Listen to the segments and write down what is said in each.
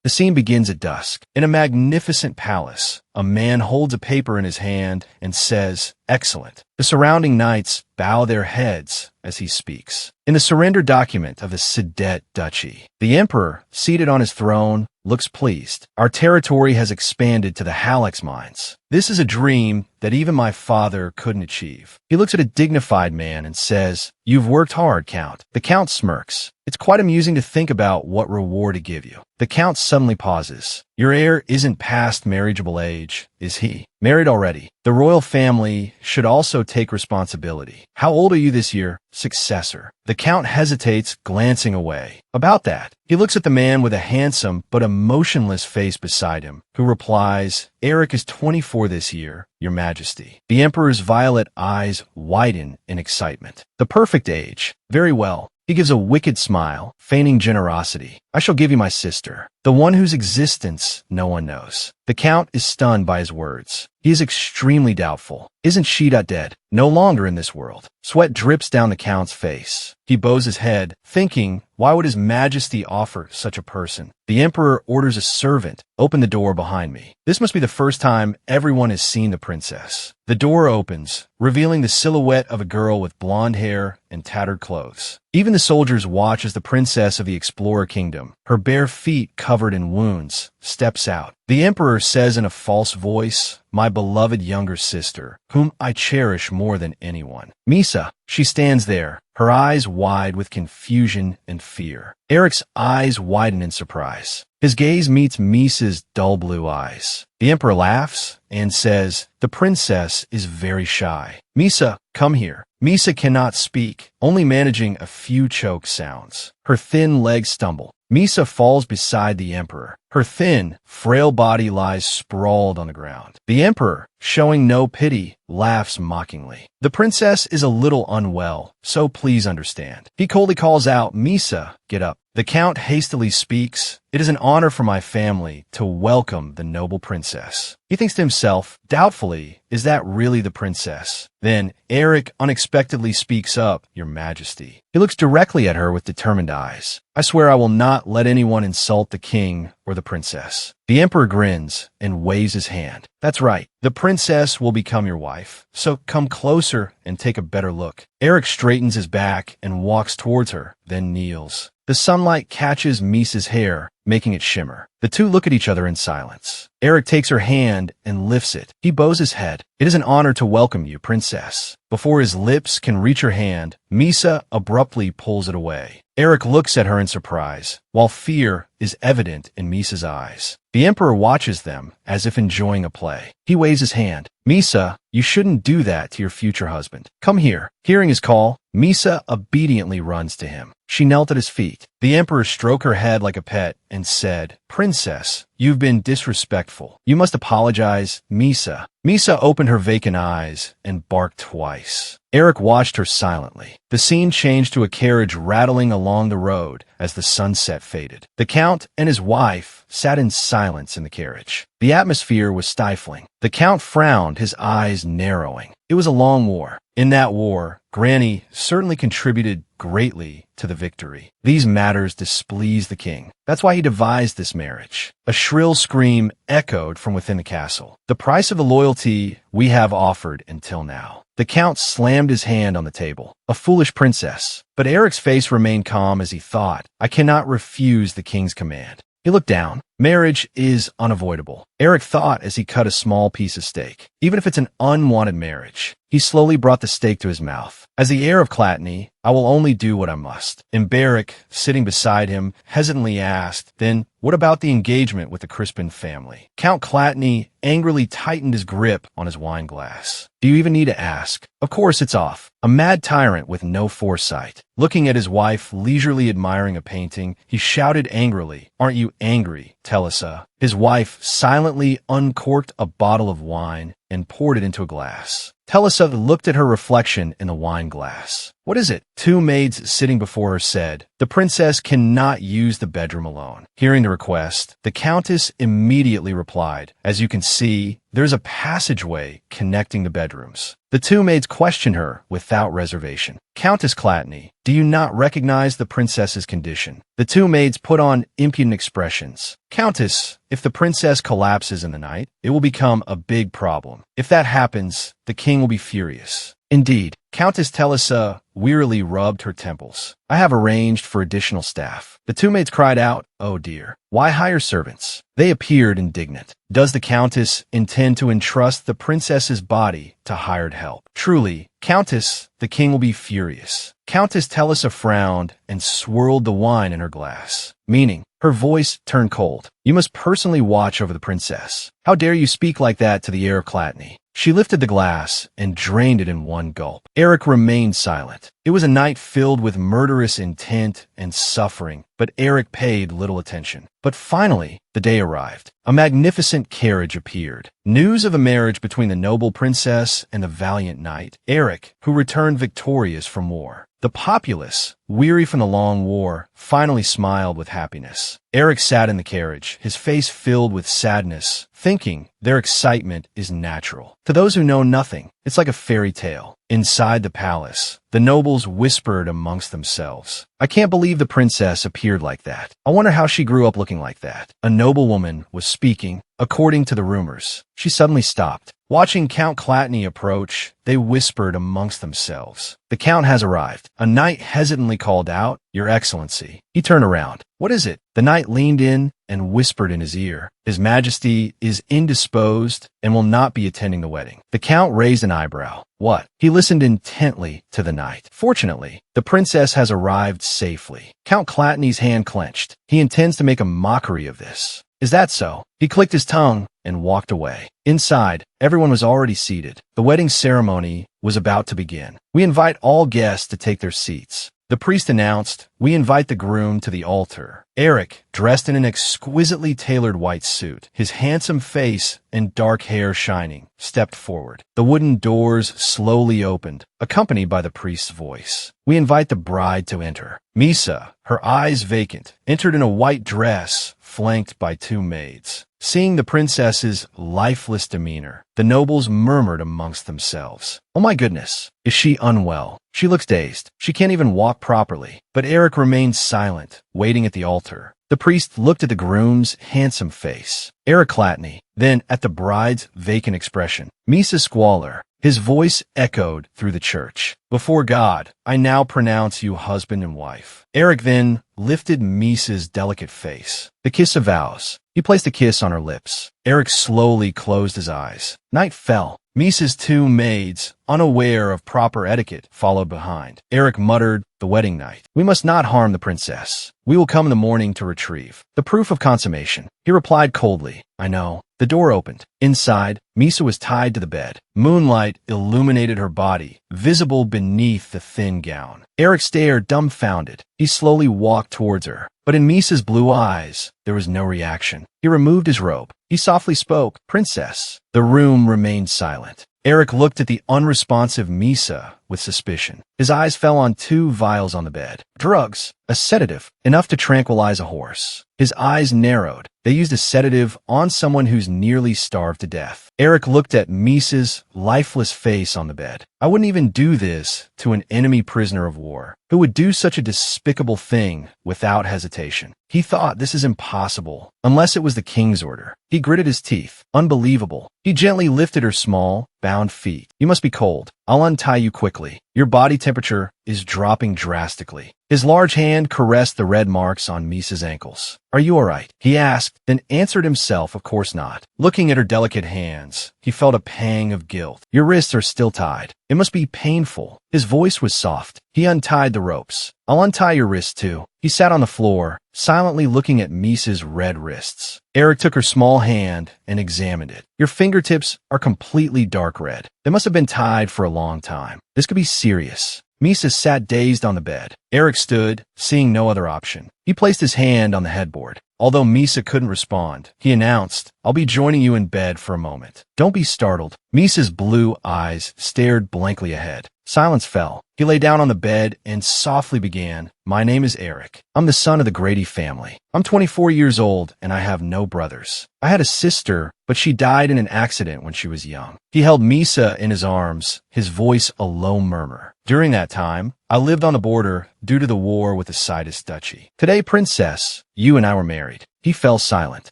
The scene begins at dusk. In a magnificent palace, a man holds a paper in his hand and says, "Excellent." The surrounding knights bow their heads as he speaks. In the surrender document of the Cadet Duchy, the emperor, seated on his throne, looks pleased. Our territory has expanded to the Hallex mines. This is a dream that even my father couldn't achieve. He looks at a dignified man and says, "You've worked hard, Count." The Count smirks. It's quite amusing to think about what reward to give you. The Count suddenly pauses. Your heir isn't past marriageable age, is he? Married already. The royal family should also take responsibility. How old are you this year? Successor. The Count hesitates, glancing away. About that, he looks at the man with a handsome but emotionless face beside him, who replies, "Eric is 24 this year, Your Majesty." The Emperor's violet eyes widen in excitement. The perfect age. Very well. He gives a wicked smile, feigning generosity. "I shall give you my sister, the one whose existence no one knows." The Count is stunned by his words. He is extremely doubtful. Isn't she dead? No longer in this world. Sweat drips down the Count's face. He bows his head, thinking, why would His Majesty offer such a person? The Emperor orders a servant, "Open the door behind me." This must be the first time everyone has seen the princess. The door opens, revealing the silhouette of a girl with blonde hair and tattered clothes. Even the soldiers watch as the princess of the Explorer Kingdom, her bare feet covered in wounds, steps out. The Emperor says in a false voice, "My beloved younger sister, whom I cherish more than anyone." Misa. She stands there, her eyes wide with confusion and fear. Eric's eyes widen in surprise. His gaze meets Misa's dull blue eyes. The Emperor laughs and says, "The princess is very shy. Misa, come here." Misa cannot speak, only managing a few choke sounds. Her thin legs stumble. Misa falls beside the Emperor. Her thin, frail body lies sprawled on the ground. The Emperor, showing no pity, laughs mockingly. The princess is a little unwell, so please understand. He coldly calls out, "Misa, get up." The Count hastily speaks, "It is an honor for my family to welcome the noble princess." He thinks to himself, doubtfully, is that really the princess? Then Eric unexpectedly speaks up, "Your Majesty." He looks directly at her with determined eyes. "I swear I will not let anyone insult the king or the princess." The Emperor grins and waves his hand. "That's right. The princess will become your wife. So come closer and take a better look." Eric straightens his back and walks towards her, then kneels. The sunlight catches Misa's hair, making it shimmer. The two look at each other in silence. Eric takes her hand and lifts it. He bows his head. "It is an honor to welcome you, princess." Before his lips can reach her hand, Misa abruptly pulls it away. Eric looks at her in surprise, while fear is evident in Misa's eyes. The Emperor watches them as if enjoying a play. He waves his hand. "Misa, you shouldn't do that to your future husband. Come here." Hearing his call, Misa obediently runs to him. She knelt at his feet. The Emperor stroked her head like a pet and said, "Princess, you've been disrespectful. You must apologize, Misa." Misa opened her vacant eyes and barked twice. Eric watched her silently. The scene changed to a carriage rattling along the road as the sunset faded. The Count and his wife sat in silence in the carriage. The atmosphere was stifling. The Count frowned, his eyes narrowing. It was a long war. In that war, Granny certainly contributed greatly to the victory. These matters displeased the king. That's why he devised this marriage. A shrill scream echoed from within the castle. "The price of the loyalty we have offered until now." The Count slammed his hand on the table. "A foolish princess." But Eric's face remained calm as he thought, "I cannot refuse the king's command." He looked down. Marriage is unavoidable, Eric thought as he cut a small piece of steak. Even if it's an unwanted marriage. He slowly brought the steak to his mouth. As the heir of Clatany, I will only do what I must. And Barrick, sitting beside him, hesitantly asked, "Then what about the engagement with the Crispin family?" Count Clatany angrily tightened his grip on his wine glass. "Do you even need to ask? Of course it's off." A mad tyrant with no foresight. Looking at his wife leisurely admiring a painting, he shouted angrily, "Aren't you angry, Telesa? His wife silently uncorked a bottle of wine and poured it into a glass. Telesa looked at her reflection in the wine glass. "What is it?" Two maids sitting before her said, "The princess cannot use the bedroom alone." Hearing the request, the countess immediately replied, "As you can see, there's a passageway connecting the bedrooms." The two maids questioned her without reservation. "Countess Clatney, do you not recognize the princess's condition?" The two maids put on impudent expressions. "Countess, if the princess collapses in the night, it will become a big problem. If that happens, the king will be furious." Indeed, Countess Telesa wearily rubbed her temples. "I have arranged for additional staff." The two maids cried out, "Oh dear, why hire servants?" They appeared indignant. Does the countess intend to entrust the princess's body to hired help? Truly, Countess, the king will be furious. Countess Telesa frowned and swirled the wine in her glass, meaning her voice turned cold. "You must personally watch over the princess. How dare you speak like that to the heir of Clatney?" She lifted the glass and drained it in one gulp. Eric remained silent. It was a night filled with murderous intent and suffering, but Eric paid little attention. But finally, the day arrived. A magnificent carriage appeared. News of a marriage between the noble princess and the valiant knight, Eric, who returned victorious from war. The populace, weary from the long war, finally smiled with happiness. Eric sat in the carriage, his face filled with sadness, thinking their excitement is natural. To those who know nothing, it's like a fairy tale. Inside the palace, the nobles whispered amongst themselves, "I can't believe the princess appeared like that. I wonder how she grew up looking like that." A noblewoman was speaking, according to the rumors. She suddenly stopped. Watching Count Clatney approach, they whispered amongst themselves, "The count has arrived." A knight hesitantly called out, "Your Excellency." He turned around. "What is it?" The knight leaned in and whispered in his ear, "His Majesty is indisposed and will not be attending the wedding." The count raised an eyebrow. "What?" He listened intently to the knight. "Fortunately, the princess has arrived safely." Count Clatney's hand clenched. He intends to make a mockery of this. "Is that so?" He clicked his tongue and walked away. Inside, everyone was already seated. The wedding ceremony was about to begin. "We invite all guests to take their seats." The priest announced, "We invite the groom to the altar." Eric, dressed in an exquisitely tailored white suit, his handsome face and dark hair shining, stepped forward. The wooden doors slowly opened, accompanied by the priest's voice. "We invite the bride to enter." Misa, her eyes vacant, entered in a white dress, flanked by two maids. Seeing the princess's lifeless demeanor, the nobles murmured amongst themselves, "Oh my goodness, is she unwell? She looks dazed. She can't even walk properly." But Eric remained silent, waiting at the altar. The priest looked at the groom's handsome face, Eric Clatney, then at the bride's vacant expression. Misa's squalor. His voice echoed through the church. "Before God, I now pronounce you husband and wife." Eric then lifted Misa's delicate face. The kiss of vows. He placed a kiss on her lips. Eric slowly closed his eyes. Night fell. Misa's two maids, unaware of proper etiquette, followed behind. Eric muttered, "The wedding night. We must not harm the princess. We will come in the morning to retrieve the proof of consummation." He replied coldly, "I know." The door opened. Inside, Misa was tied to the bed. Moonlight illuminated her body, visible beneath the thin gown. Eric stared dumbfounded. He slowly walked towards her. But in Misa's blue eyes, there was no reaction. He removed his robe. He softly spoke, "Princess." The room remained silent. Eric looked at the unresponsive Misa with suspicion. His eyes fell on two vials on the bed. Drugs, a sedative, enough to tranquilize a horse. His eyes narrowed. They used a sedative on someone who's nearly starved to death. Eric looked at Misa's lifeless face on the bed. "I wouldn't even do this to an enemy prisoner of war, who would do such a despicable thing without hesitation." He thought, this is impossible, unless it was the king's order. He gritted his teeth. Unbelievable. He gently lifted her small, bound feet. "You must be cold. I'll untie you quickly. Your body temperature is dropping drastically." His large hand caressed the red marks on Misa's ankles. "Are you all right?" he asked, then answered himself, "Of course not." Looking at her delicate hands, he felt a pang of guilt. "Your wrists are still tied. It must be painful." His voice was soft. He untied the ropes. "I'll untie your wrists too." He sat on the floor, silently looking at Misa's red wrists. Eric took her small hand and examined it. "Your fingertips are completely dark red. They must have been tied for a long time. This could be serious." Misa sat dazed on the bed. Eric stood, seeing no other option. He placed his hand on the headboard. Although Misa couldn't respond, he announced, "I'll be joining you in bed for a moment. Don't be startled." Misa's blue eyes stared blankly ahead. Silence fell. He lay down on the bed and softly began, "My name is Eric. I'm the son of the Grady family. I'm 24 years old and I have no brothers. I had a sister, but she died in an accident when she was young." He held Misa in his arms, his voice a low murmur. "During that time, I lived on the border due to the war with the Citus Duchy. Today, Princess, you and I were married." He fell silent.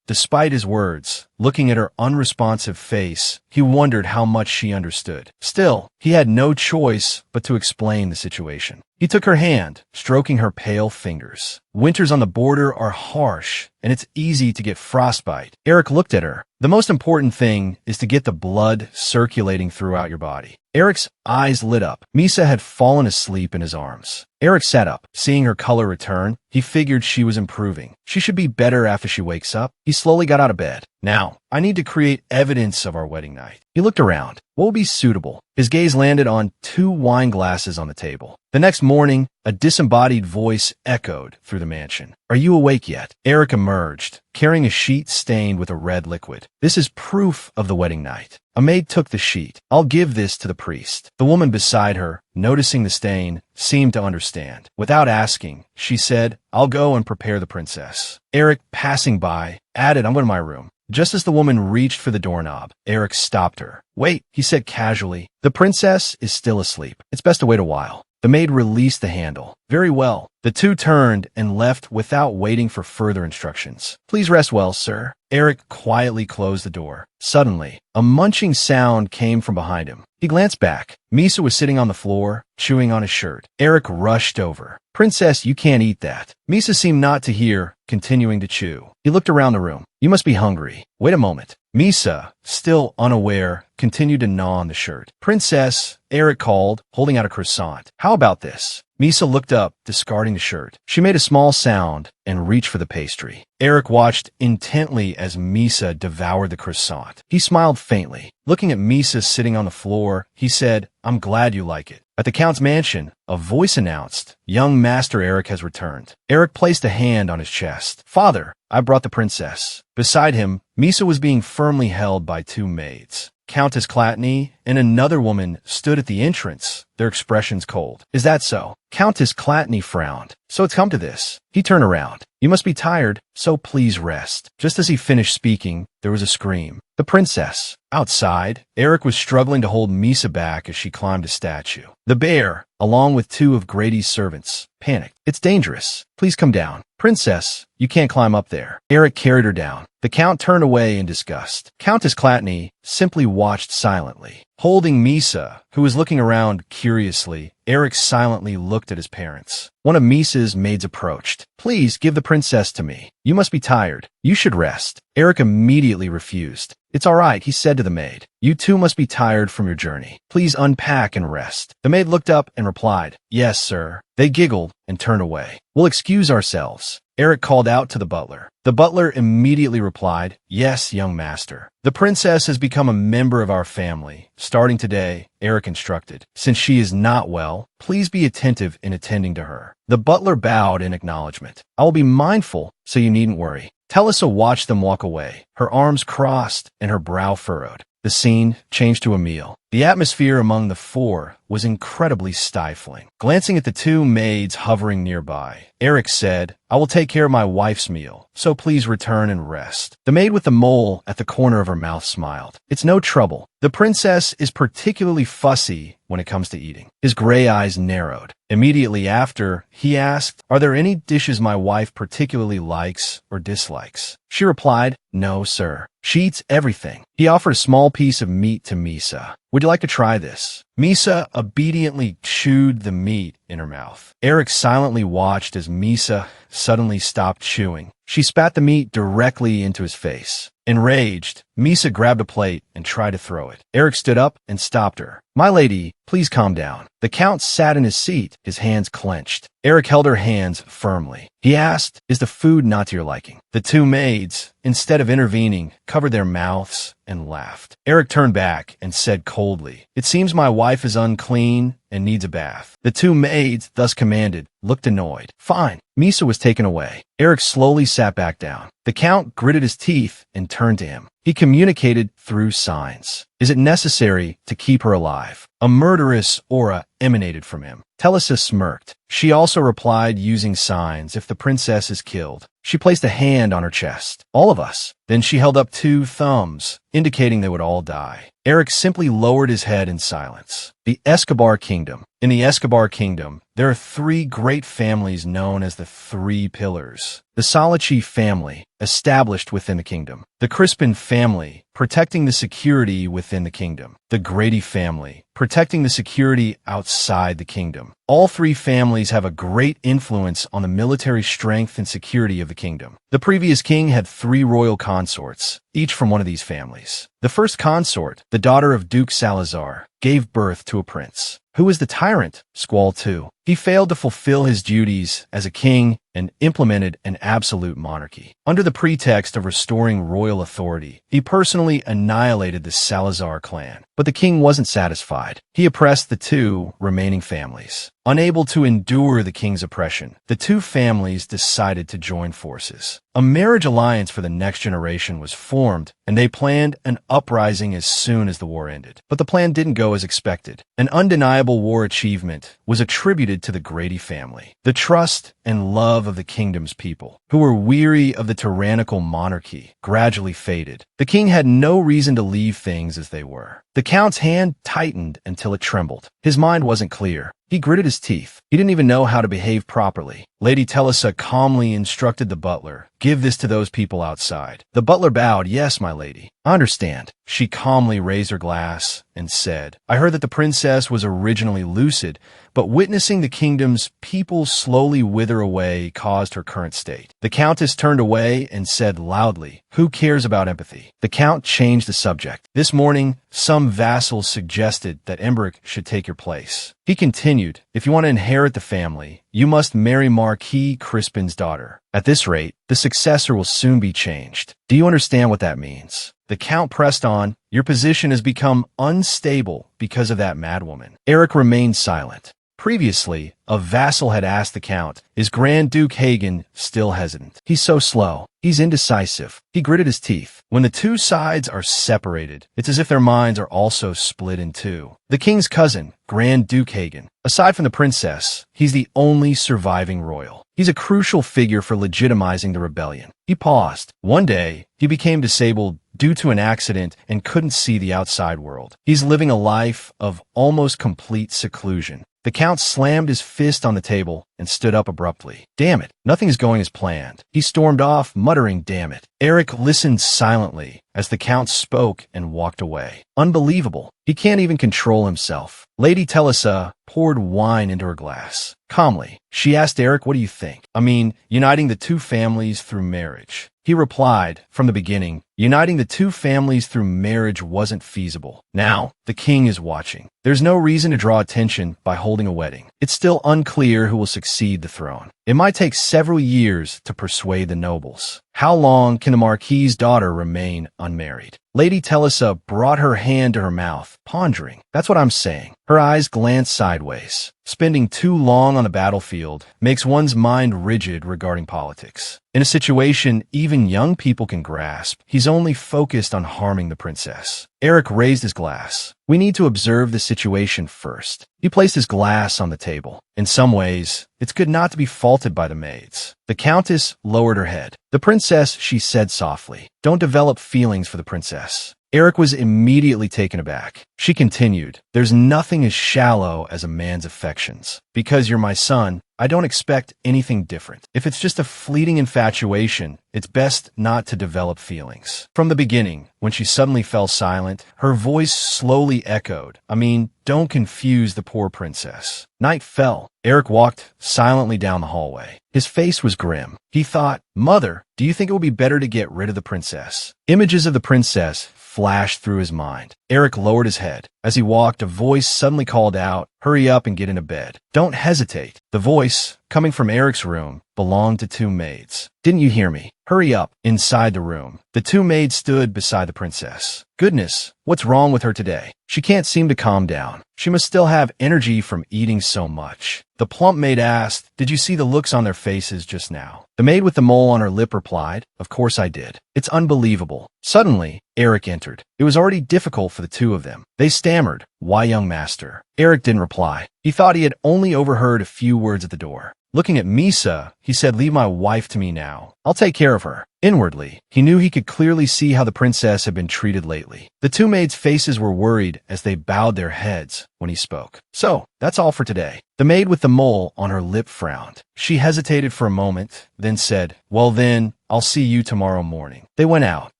Despite his words, looking at her unresponsive face, he wondered how much she understood. Still, he had no choice but to explain the situation. He took her hand, stroking her pale fingers. "Winters on the border are harsh, and it's easy to get frostbite." Eric looked at her. "The most important thing is to get the blood circulating throughout your body." Eric's eyes lit up. Misa had fallen asleep in his arms. Eric sat up. Seeing her color return, he figured she was improving. She should be better after she wakes up. He slowly got out of bed. "Now, I need to create evidence of our wedding night." He looked around. What would be suitable? His gaze landed on 2 wine glasses on the table. The next morning, a disembodied voice echoed through the mansion. "Are you awake yet?" Eric emerged, carrying a sheet stained with a red liquid. "This is proof of the wedding night." A maid took the sheet. "I'll give this to the priest." The woman beside her, noticing the stain, seemed to understand. Without asking, she said, "I'll go and prepare the princess." Eric, passing by, added, "I'm going to my room." Just as the woman reached for the doorknob, Eric stopped her. "Wait," he said casually. "The princess is still asleep. It's best to wait a while." The maid released the handle. "Very well." The two turned and left without waiting for further instructions. "Please rest well, sir." Eric quietly closed the door. Suddenly, a munching sound came from behind him. He glanced back. Misa was sitting on the floor, chewing on his shirt. Eric rushed over. "Princess, you can't eat that." Misa seemed not to hear, continuing to chew. He looked around the room. "You must be hungry. Wait a moment." Misa, still unaware, continued to gnaw on the shirt. "Princess," Eric called, holding out a croissant. "How about this?" Misa looked up, discarding the shirt. She made a small sound and reached for the pastry. Eric watched intently as Misa devoured the croissant. He smiled faintly. Looking at Misa sitting on the floor, he said, "I'm glad you like it." At the Count's mansion, a voice announced, "Young Master Eric has returned." Eric placed a hand on his chest. "Father, I brought the princess." Beside him, Misa was being firmly held by 2 maids. Countess Clatney and another woman stood at the entrance, their expressions cold. "Is that so?" Countess Clatney frowned. "So it's come to this." He turned around. "You must be tired, so please rest." Just as he finished speaking, there was a scream. The princess. Outside, Eric was struggling to hold Misa back as she climbed a statue. The bear, along with 2 of Grady's servants, panicked. "It's dangerous. Please come down." "Princess, you can't climb up there." Eric carried her down. The Count turned away in disgust. Countess Clatney simply watched silently. Holding Misa, who was looking around curiously, Eric silently looked at his parents. One of Misa's maids approached. "Please give the princess to me. You must be tired. You should rest." Eric immediately refused. "It's all right," he said to the maid. "You too must be tired from your journey. Please unpack and rest." The maid looked up and replied, "Yes, sir." They giggled and turned away. "We'll excuse ourselves." Eric called out to the butler. The butler immediately replied, "Yes, young master. The princess has become a member of our family. Starting today," Eric instructed. "Since she is not well, please be attentive in attending to her." The butler bowed in acknowledgement. "I will be mindful, so you needn't worry." Telesa watched them walk away, her arms crossed and her brow furrowed. The scene changed to a meal. The atmosphere among the 4 was incredibly stifling. Glancing at the 2 maids hovering nearby, Eric said, "I will take care of my wife's meal, so please return and rest." The maid with the mole at the corner of her mouth smiled. "It's no trouble. The princess is particularly fussy when it comes to eating." His gray eyes narrowed. Immediately after, he asked, "Are there any dishes my wife particularly likes or dislikes?" She replied, "No, sir. She eats everything." He offered a small piece of meat to Misa. "Would you like to try this?" Misa obediently chewed the meat in her mouth. Eric silently watched as Misa suddenly stopped chewing. She spat the meat directly into his face. Enraged, Misa grabbed a plate and tried to throw it. Eric stood up and stopped her. "My lady, please calm down." The Count sat in his seat, his hands clenched. Eric held her hands firmly. He asked, "Is the food not to your liking?" The 2 maids, instead of intervening, covered their mouths and laughed. Eric turned back and said coldly, "It seems my wife is unclean and needs a bath. The two maids, thus commanded, looked annoyed. Fine. Misa was taken away. Eric slowly sat back down. The Count gritted his teeth and turned to him. He communicated through signs. Is it necessary to keep her alive? A murderous aura emanated from him. Telesa smirked. She also replied using signs if the princess is killed. She placed a hand on her chest. All of us. Then she held up two thumbs, indicating they would all die. Eric simply lowered his head in silence. The Escobar Kingdom. In the Escobar Kingdom, there are three great families known as the Three Pillars. The Salachi family, established within the kingdom. The Crispin family, protecting the security within the kingdom. The Grady family, protecting the security outside the kingdom. All three families have a great influence on the military strength and security of the kingdom. The previous king had three royal consorts, each from one of these families. The first consort, the daughter of Duke Salazar, gave birth to a prince. Who was the tyrant? Squall II. He failed to fulfill his duties as a king and implemented an absolute monarchy. Under the pretext of restoring royal authority, he personally annihilated the Salazar clan. But the king wasn't satisfied. He oppressed the two remaining families. Unable to endure the king's oppression, the two families decided to join forces. A marriage alliance for the next generation was formed, and they planned an uprising as soon as the war ended. But the plan didn't go as expected. An undeniable war achievement was attributed to the Grady family. The trust and love of the kingdom's people, who were weary of the tyrannical monarchy, gradually faded. The king had no reason to leave things as they were. The Count's hand tightened until it trembled. His mind wasn't clear. He gritted his teeth. He didn't even know how to behave properly. Lady Telesa calmly instructed the butler, "Give this to those people outside." The butler bowed, "Yes, my lady." "I understand." She calmly raised her glass and said, "I heard that the princess was originally lucid, but witnessing the kingdom's people slowly wither away caused her current state." The countess turned away and said loudly, "Who cares about empathy?" The count changed the subject. "This morning, some vassals suggested that Embrick should take your place." He continued, "If you want to inherit the family, you must marry Marquis Crispin's daughter. At this rate, the successor will soon be changed. Do you understand what that means?" The count pressed on, "Your position has become unstable because of that madwoman." Eric remained silent. Previously, a vassal had asked the count, "Is Grand Duke Hagen still hesitant? He's so slow. He's indecisive." He gritted his teeth. When the two sides are separated, it's as if their minds are also split in two. The king's cousin, Grand Duke Hagen. Aside from the princess, he's the only surviving royal. He's a crucial figure for legitimizing the rebellion. He paused. One day, he became disabled due to an accident and couldn't see the outside world. He's living a life of almost complete seclusion. The count slammed his fist on the table and stood up abruptly. "Damn it, nothing is going as planned." He stormed off, muttering, "Damn it." Eric listened silently as the count spoke and walked away. Unbelievable. He can't even control himself. Lady Telesa poured wine into her glass. Calmly, she asked Eric, "What do you think? I mean, uniting the two families through marriage." He replied, "From the beginning, uniting the two families through marriage wasn't feasible. Now, the king is watching. There's no reason to draw attention by holding a wedding. It's still unclear who will succeed the throne. It might take several years to persuade the nobles. How long can the Marquis's daughter remain unmarried?" Lady Telesa brought her hand to her mouth, pondering. "That's what I'm saying." Her eyes glanced sideways. Spending too long on the battlefield makes one's mind rigid regarding politics. In a situation even young people can grasp, he's only focused on harming the princess. Eric raised his glass. "We need to observe the situation first." He placed his glass on the table. In some ways, it's good not to be faulted by the maids. The countess lowered her head. "The princess," she said softly. "Don't develop feelings for the princess." Eric was immediately taken aback. She continued, "There's nothing as shallow as a man's affections. Because you're my son, I don't expect anything different. If it's just a fleeting infatuation, it's best not to develop feelings." From the beginning, when she suddenly fell silent, her voice slowly echoed, "I mean, don't confuse the poor princess." Night fell. Eric walked silently down the hallway. His face was grim. He thought, "Mother, do you think it would be better to get rid of the princess?" Images of the princess flashed through his mind. Eric lowered his head. As he walked, a voice suddenly called out, "Hurry up and get into bed. Don't hesitate." The voice, coming from Eric's room, belonged to two maids. Didn't you hear me? Hurry up. Inside the room, the two maids stood beside the princess. Goodness, what's wrong with her today? She can't seem to calm down. She must still have energy from eating so much. The plump maid asked, "Did you see the looks on their faces just now?" The maid with the mole on her lip replied, "Of course I did. It's unbelievable." Suddenly, Eric entered. It was already difficult for the two of them. They stammered, "Why, young master?" Eric didn't reply. He thought he had only overheard a few words at the door. Looking at Misa, he said, "Leave my wife to me now. I'll take care of her." Inwardly, he knew he could clearly see how the princess had been treated lately. The two maids' faces were worried as they bowed their heads when he spoke. "So, that's all for today." The maid with the mole on her lip frowned. She hesitated for a moment, then said, "Well then, I'll see you tomorrow morning." They went out.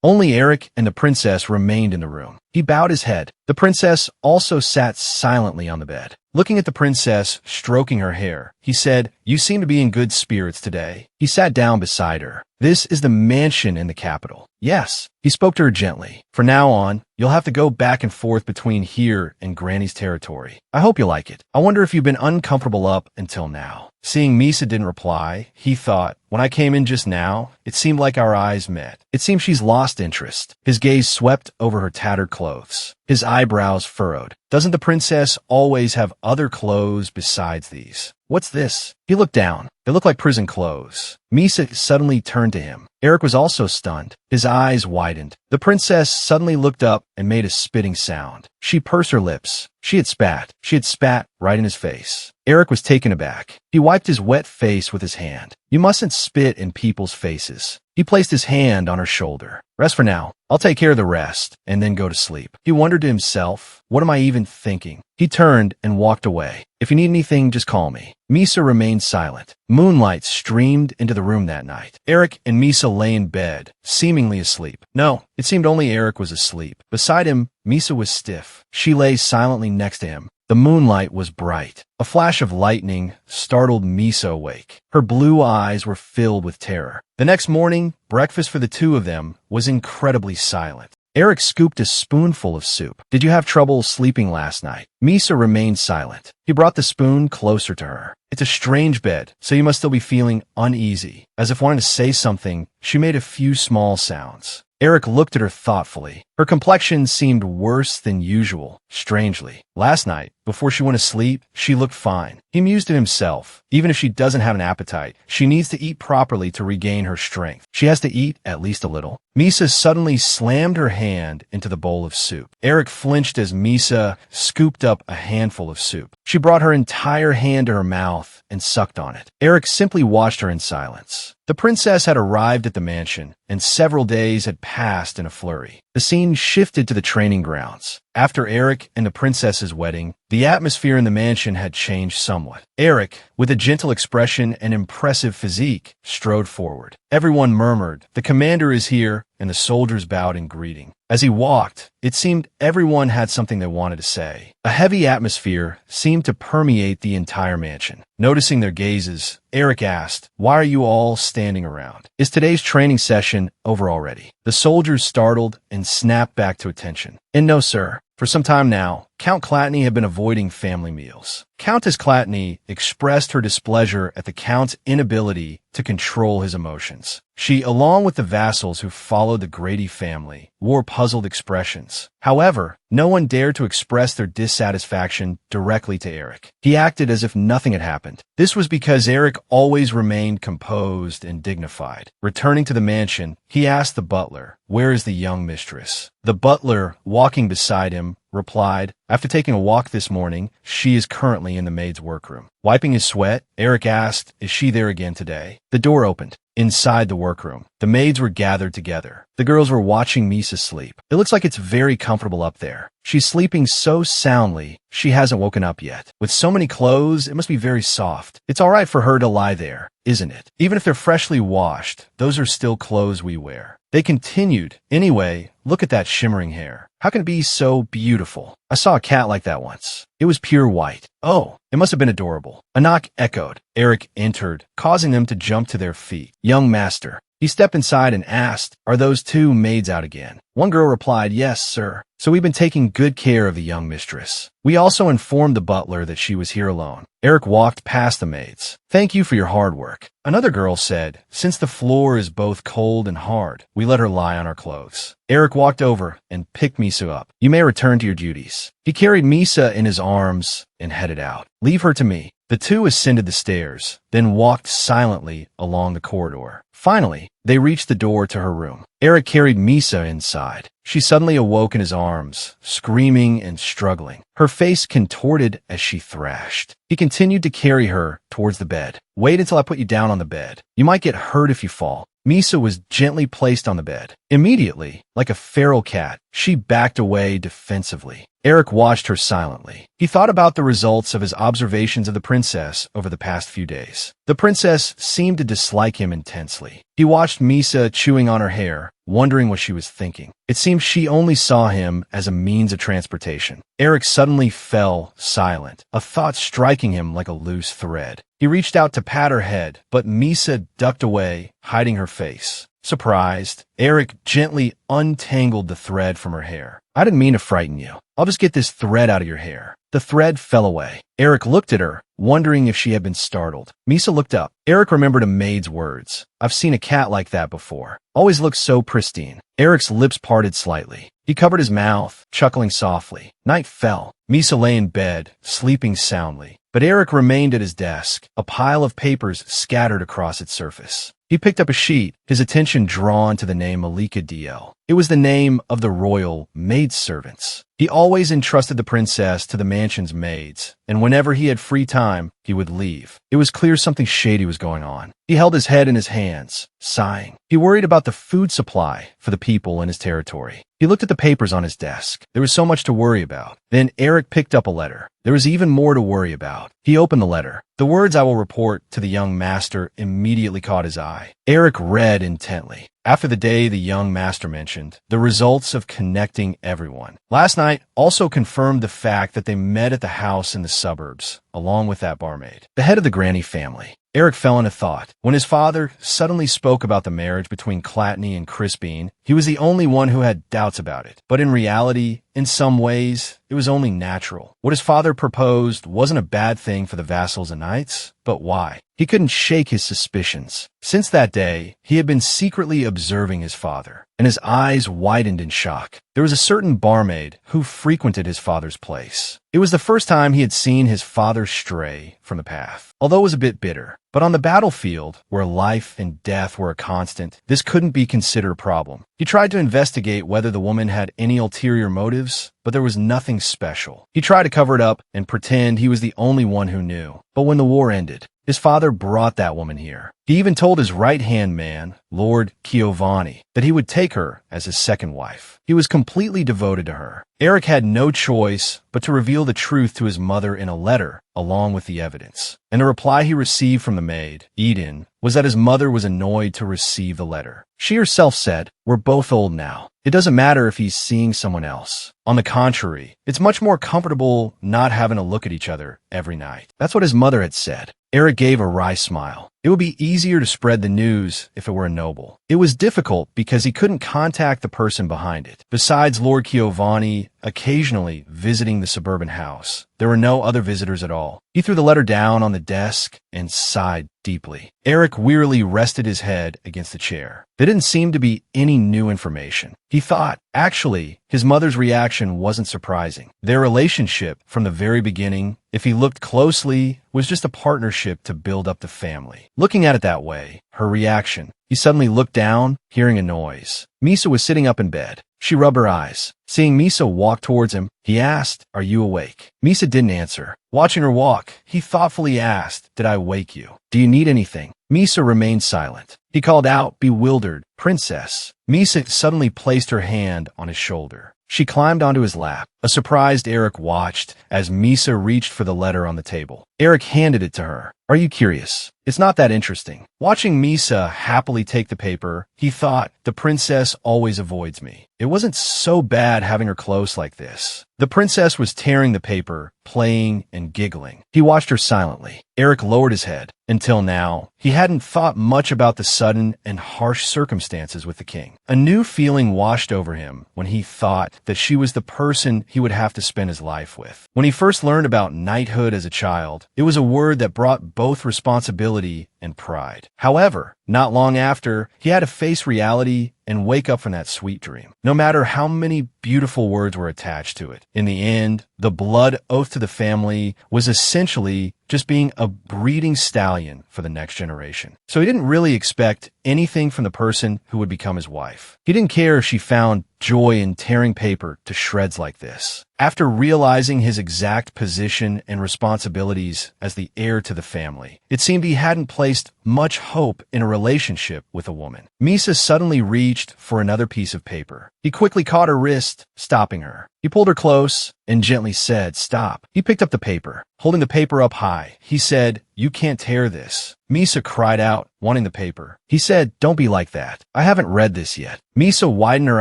Only Eric and the princess remained in the room. He bowed his head. The princess also sat silently on the bed. Looking at the princess, stroking her hair, he said, "You seem to be in good spirits today." He sat down beside her. "This is the mansion in the capital." "Yes." He spoke to her gently. "From now on, you'll have to go back and forth between here and Granny's territory. I hope you like it. I wonder if you've been uncomfortable up until now." Seeing Misa didn't reply, he thought, "When I came in just now, it seemed like our eyes met. It seems she's lost interest." His gaze swept over her tattered clothes. His eyebrows furrowed. "Doesn't the princess always have other clothes besides these? What's this?" He looked down. They looked like prison clothes. Misa suddenly turned to him. Eric was also stunned. His eyes widened. The princess suddenly looked up and made a spitting sound. She pursed her lips. She had spat. She had spat right in his face. Eric was taken aback. He wiped his wet face with his hand. "You mustn't spit in people's faces." He placed his hand on her shoulder. "Rest for now. I'll take care of the rest, and then go to sleep." He wondered to himself, "What am I even thinking?" He turned and walked away. "If you need anything, just call me." Misa remained silent. Moonlight streamed into the room that night. Eric and Misa lay in bed, seemingly asleep. No, it seemed only Eric was asleep. Beside him, Misa was stiff. She lay silently next to him. The moonlight was bright. A flash of lightning startled Misa awake. Her blue eyes were filled with terror. The next morning, breakfast for the two of them was incredibly silent. Eric scooped a spoonful of soup. "Did you have trouble sleeping last night?" Misa remained silent. He brought the spoon closer to her. "It's a strange bed, so you must still be feeling uneasy." As if wanting to say something, she made a few small sounds. Eric looked at her thoughtfully. Her complexion seemed worse than usual, strangely. Last night, before she went to sleep, she looked fine. He mused to himself. Even if she doesn't have an appetite, she needs to eat properly to regain her strength. She has to eat at least a little. Misa suddenly slammed her hand into the bowl of soup. Eric flinched as Misa scooped up a handful of soup. She brought her entire hand to her mouth and sucked on it. Eric simply watched her in silence. The princess had arrived at the mansion, and several days had passed in a flurry. The scene shifted to the training grounds. After Eric and the princess's wedding, the atmosphere in the mansion had changed somewhat. Eric, with a gentle expression and impressive physique, strode forward. Everyone murmured, "The commander is here," and the soldiers bowed in greeting. As he walked, it seemed everyone had something they wanted to say. A heavy atmosphere seemed to permeate the entire mansion. Noticing their gazes, Eric asked, "Why are you all standing around? Is today's training session over already?" The soldiers startled and snapped back to attention. "And no, sir. For some time now, Count Clatney had been avoiding family meals." Countess Clatney expressed her displeasure at the Count's inability to control his emotions. She, along with the vassals who followed the Grady family, wore puzzled expressions. However, no one dared to express their dissatisfaction directly to Eric. He acted as if nothing had happened. This was because Eric always remained composed and dignified. Returning to the mansion, he asked the butler, "Where is the young mistress?" The butler, walking beside him, replied, "After taking a walk this morning, she is currently in the maid's workroom." Wiping his sweat, Eric asked, "Is she there again today?" The door opened. Inside the workroom, the maids were gathered together. The girls were watching Misa sleep. "It looks like it's very comfortable up there. She's sleeping so soundly, she hasn't woken up yet. With so many clothes, it must be very soft. It's all right for her to lie there, isn't it? Even if they're freshly washed, those are still clothes we wear." They continued, "Anyway, look at that shimmering hair. How can it be so beautiful? I saw a cat like that once." It was pure white. Oh, it must have been adorable. A knock echoed. Eric entered, causing them to jump to their feet. Young master. He stepped inside and asked, "Are those two maids out again?" One girl replied, "Yes, sir. So we've been taking good care of the young mistress. We also informed the butler that she was here alone." Eric walked past the maids. "Thank you for your hard work." Another girl said, "Since the floor is both cold and hard, we let her lie on our clothes." Eric walked over and picked Misa up. "You may return to your duties." He carried Misa in his arms and headed out. "Leave her to me." The two ascended the stairs, then walked silently along the corridor. Finally, they reached the door to her room. Eric carried Misa inside. She suddenly awoke in his arms, screaming and struggling. Her face contorted as she thrashed. He continued to carry her towards the bed. "Wait until I put you down on the bed. You might get hurt if you fall." Misa was gently placed on the bed. Immediately, like a feral cat, she backed away defensively. Eric watched her silently. He thought about the results of his observations of the princess over the past few days. The princess seemed to dislike him intensely. He watched Misa chewing on her hair, wondering what she was thinking. It seemed she only saw him as a means of transportation. Eric suddenly fell silent, a thought striking him like a loose thread. He reached out to pat her head, but Misa ducked away, hiding her face. Surprised, Eric gently untangled the thread from her hair. "I didn't mean to frighten you. I'll just get this thread out of your hair." The thread fell away. Eric looked at her, wondering if she had been startled. Misa looked up. Eric remembered a maid's words. "I've seen a cat like that before. Always looks so pristine." Eric's lips parted slightly. He covered his mouth, chuckling softly. Night fell. Misa lay in bed, sleeping soundly. But Eric remained at his desk, a pile of papers scattered across its surface. He picked up a sheet, his attention drawn to the name Malika DL. It was the name of the royal maidservants. He always entrusted the princess to the mansion's maids, and whenever he had free time, he would leave. It was clear something shady was going on. He held his head in his hands, sighing. He worried about the food supply for the people in his territory. He looked at the papers on his desk. There was so much to worry about. Then Eric picked up a letter. There was even more to worry about. He opened the letter. The words "I will report to the young master" immediately caught his eye. Eric read intently. After the day the young master mentioned, the results of connecting everyone. Last night also confirmed the fact that they met at the house in the suburbs, along with that barmaid, the head of the Granny family. Eric fell into thought. When his father suddenly spoke about the marriage between Clatney and Crispine, he was the only one who had doubts about it. But in reality, in some ways, it was only natural. What his father proposed wasn't a bad thing for the vassals and knights, but why? He couldn't shake his suspicions. Since that day, he had been secretly observing his father, and his eyes widened in shock. There was a certain barmaid who frequented his father's place. It was the first time he had seen his father stray from the path, although it was a bit bitter. But on the battlefield, where life and death were a constant, this couldn't be considered a problem. He tried to investigate whether the woman had any ulterior motives, but there was nothing special. He tried to cover it up and pretend he was the only one who knew. But when the war ended, his father brought that woman here. He even told his right-hand man, Lord Giovanni, that he would take her as his second wife. He was completely devoted to her. Eric had no choice but to reveal the truth to his mother in a letter, along with the evidence. And the reply he received from the maid, Eden, was that his mother was annoyed to receive the letter. She herself said, "We're both old now. It doesn't matter if he's seeing someone else. On the contrary, it's much more comfortable not having to look at each other every night." That's what his mother had said. Eric gave a wry smile. It would be easier to spread the news if it were a noble. It was difficult because he couldn't contact the person behind it. Besides Lord Giovanni occasionally visiting the suburban house, there were no other visitors at all. He threw the letter down on the desk and sighed deeply. Eric wearily rested his head against the chair. There didn't seem to be any new information. He thought, actually, his mother's reaction wasn't surprising. Their relationship, from the very beginning, if he looked closely, was just a partnership to build up the family. Looking at it that way, her reaction. He suddenly looked down, hearing a noise. Misa was sitting up in bed. She rubbed her eyes. Seeing Misa walk towards him, he asked, "Are you awake?" Misa didn't answer. Watching her walk, he thoughtfully asked, "Did I wake you? Do you need anything?" Misa remained silent. He called out, bewildered, "Princess." Misa suddenly placed her hand on his shoulder. She climbed onto his lap. A surprised Eric watched as Misa reached for the letter on the table. Eric handed it to her. Are you curious? It's not that interesting. Watching Misa happily take the paper, he thought, the princess always avoids me. It wasn't so bad having her close like this. The princess was tearing the paper, playing and giggling. He watched her silently. Eric lowered his head. Until now, he hadn't thought much about the sudden and harsh circumstances with the king. A new feeling washed over him when he thought that she was the person he would have to spend his life with. When he first learned about knighthood as a child, it was a word that brought both responsibility and pride. However, not long after, he had to face reality and wake up from that sweet dream, no matter how many beautiful words were attached to it. In the end, the blood oath to the family was essentially just being a breeding stallion for the next generation. So he didn't really expect anything from the person who would become his wife. He didn't care if she found joy in tearing paper to shreds like this. After realizing his exact position and responsibilities as the heir to the family, it seemed he hadn't placed much hope in a relationship with a woman. Misa suddenly reached for another piece of paper. He quickly caught her wrist, stopping her. He pulled her close and gently said, "Stop." He picked up the paper. Holding the paper up high, he said, "You can't tear this." Misa cried out, wanting the paper. He said, "Don't be like that. I haven't read this yet." Misa widened her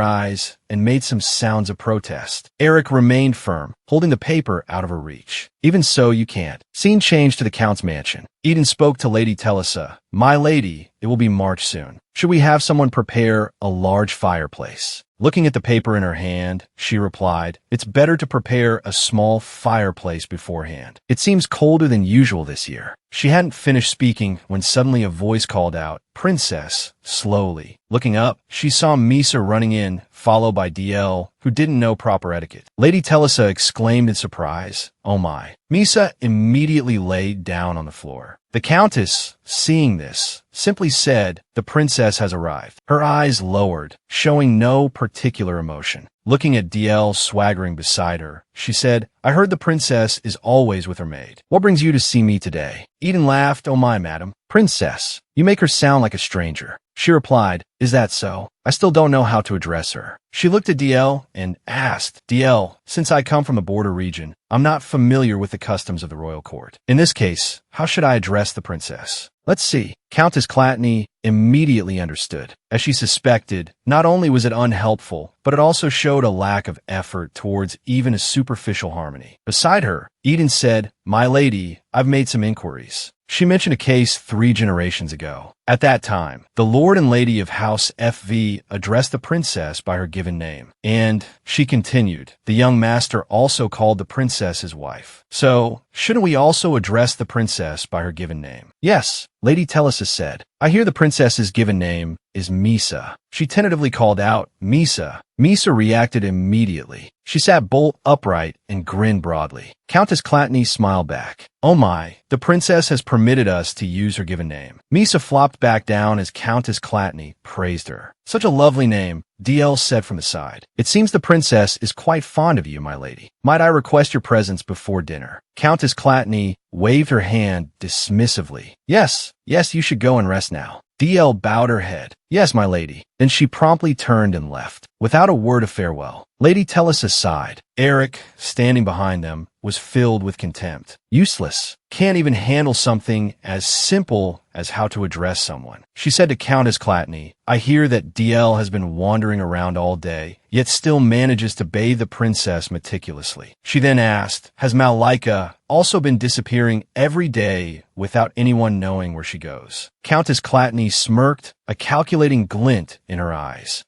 eyes and made some sounds of protest. Eric remained firm, holding the paper out of her reach. "Even so, you can't." Scene changed to the Count's mansion. Eden spoke to Lady Telesa. "My lady, it will be March soon. Should we have someone prepare a large fireplace?" Looking at the paper in her hand, she replied, "It's better to prepare a small fireplace beforehand. It seems colder than usual this year." She hadn't finished speaking when suddenly a voice called out, "Princess," slowly. Looking up, she saw Misa running in, followed by DL, who didn't know proper etiquette. Lady Telesa exclaimed in surprise, "Oh my." Misa immediately laid down on the floor. The Countess, seeing this, simply said, "The princess has arrived." Her eyes lowered, showing no particular emotion. Looking at DL swaggering beside her, she said, "I heard the princess is always with her maid. What brings you to see me today?" Eden laughed, "Oh my, madam. Princess, you make her sound like a stranger." She replied, "Is that so? I still don't know how to address her." She looked at DL and asked, "DL, since I come from the border region, I'm not familiar with the customs of the royal court. In this case, how should I address the princess?" "Let's see." Countess Clatney immediately understood. As she suspected, not only was it unhelpful, but it also showed a lack of effort towards even a superficial harmony. Beside her, Eden said, "My lady, I've made some inquiries." She mentioned a case 3 generations ago. At that time, the Lord and Lady of House FV addressed the princess by her given name. And, she continued, the young master also called the princess his wife. So, shouldn't we also address the princess by her given name? "Yes," Lady Telesa said. "I hear the princess's given name is Misa." She tentatively called out, "Misa." Misa reacted immediately. She sat bolt upright and grinned broadly. Countess Clatney smiled back. "Oh my, the princess has permitted us to use her given name." Misa flopped back down as Countess Clatney praised her. "Such a lovely name," DL said from the side. "It seems the princess is quite fond of you, my lady. Might I request your presence before dinner?" Countess Clatney waved her hand dismissively. Yes, you should go and rest now." DL bowed her head. "Yes, my lady." Then she promptly turned and left, without a word of farewell. Lady Telesa sighed. Eric, standing behind them, was filled with contempt. Useless. Can't even handle something as simple as how to address someone. She said to Countess Clatney, "I hear that DL has been wandering around all day, yet still manages to bathe the princess meticulously." She then asked, "Has Malika also been disappearing every day without anyone knowing where she goes?" Countess Clatney smirked, a calculating glint in her eyes.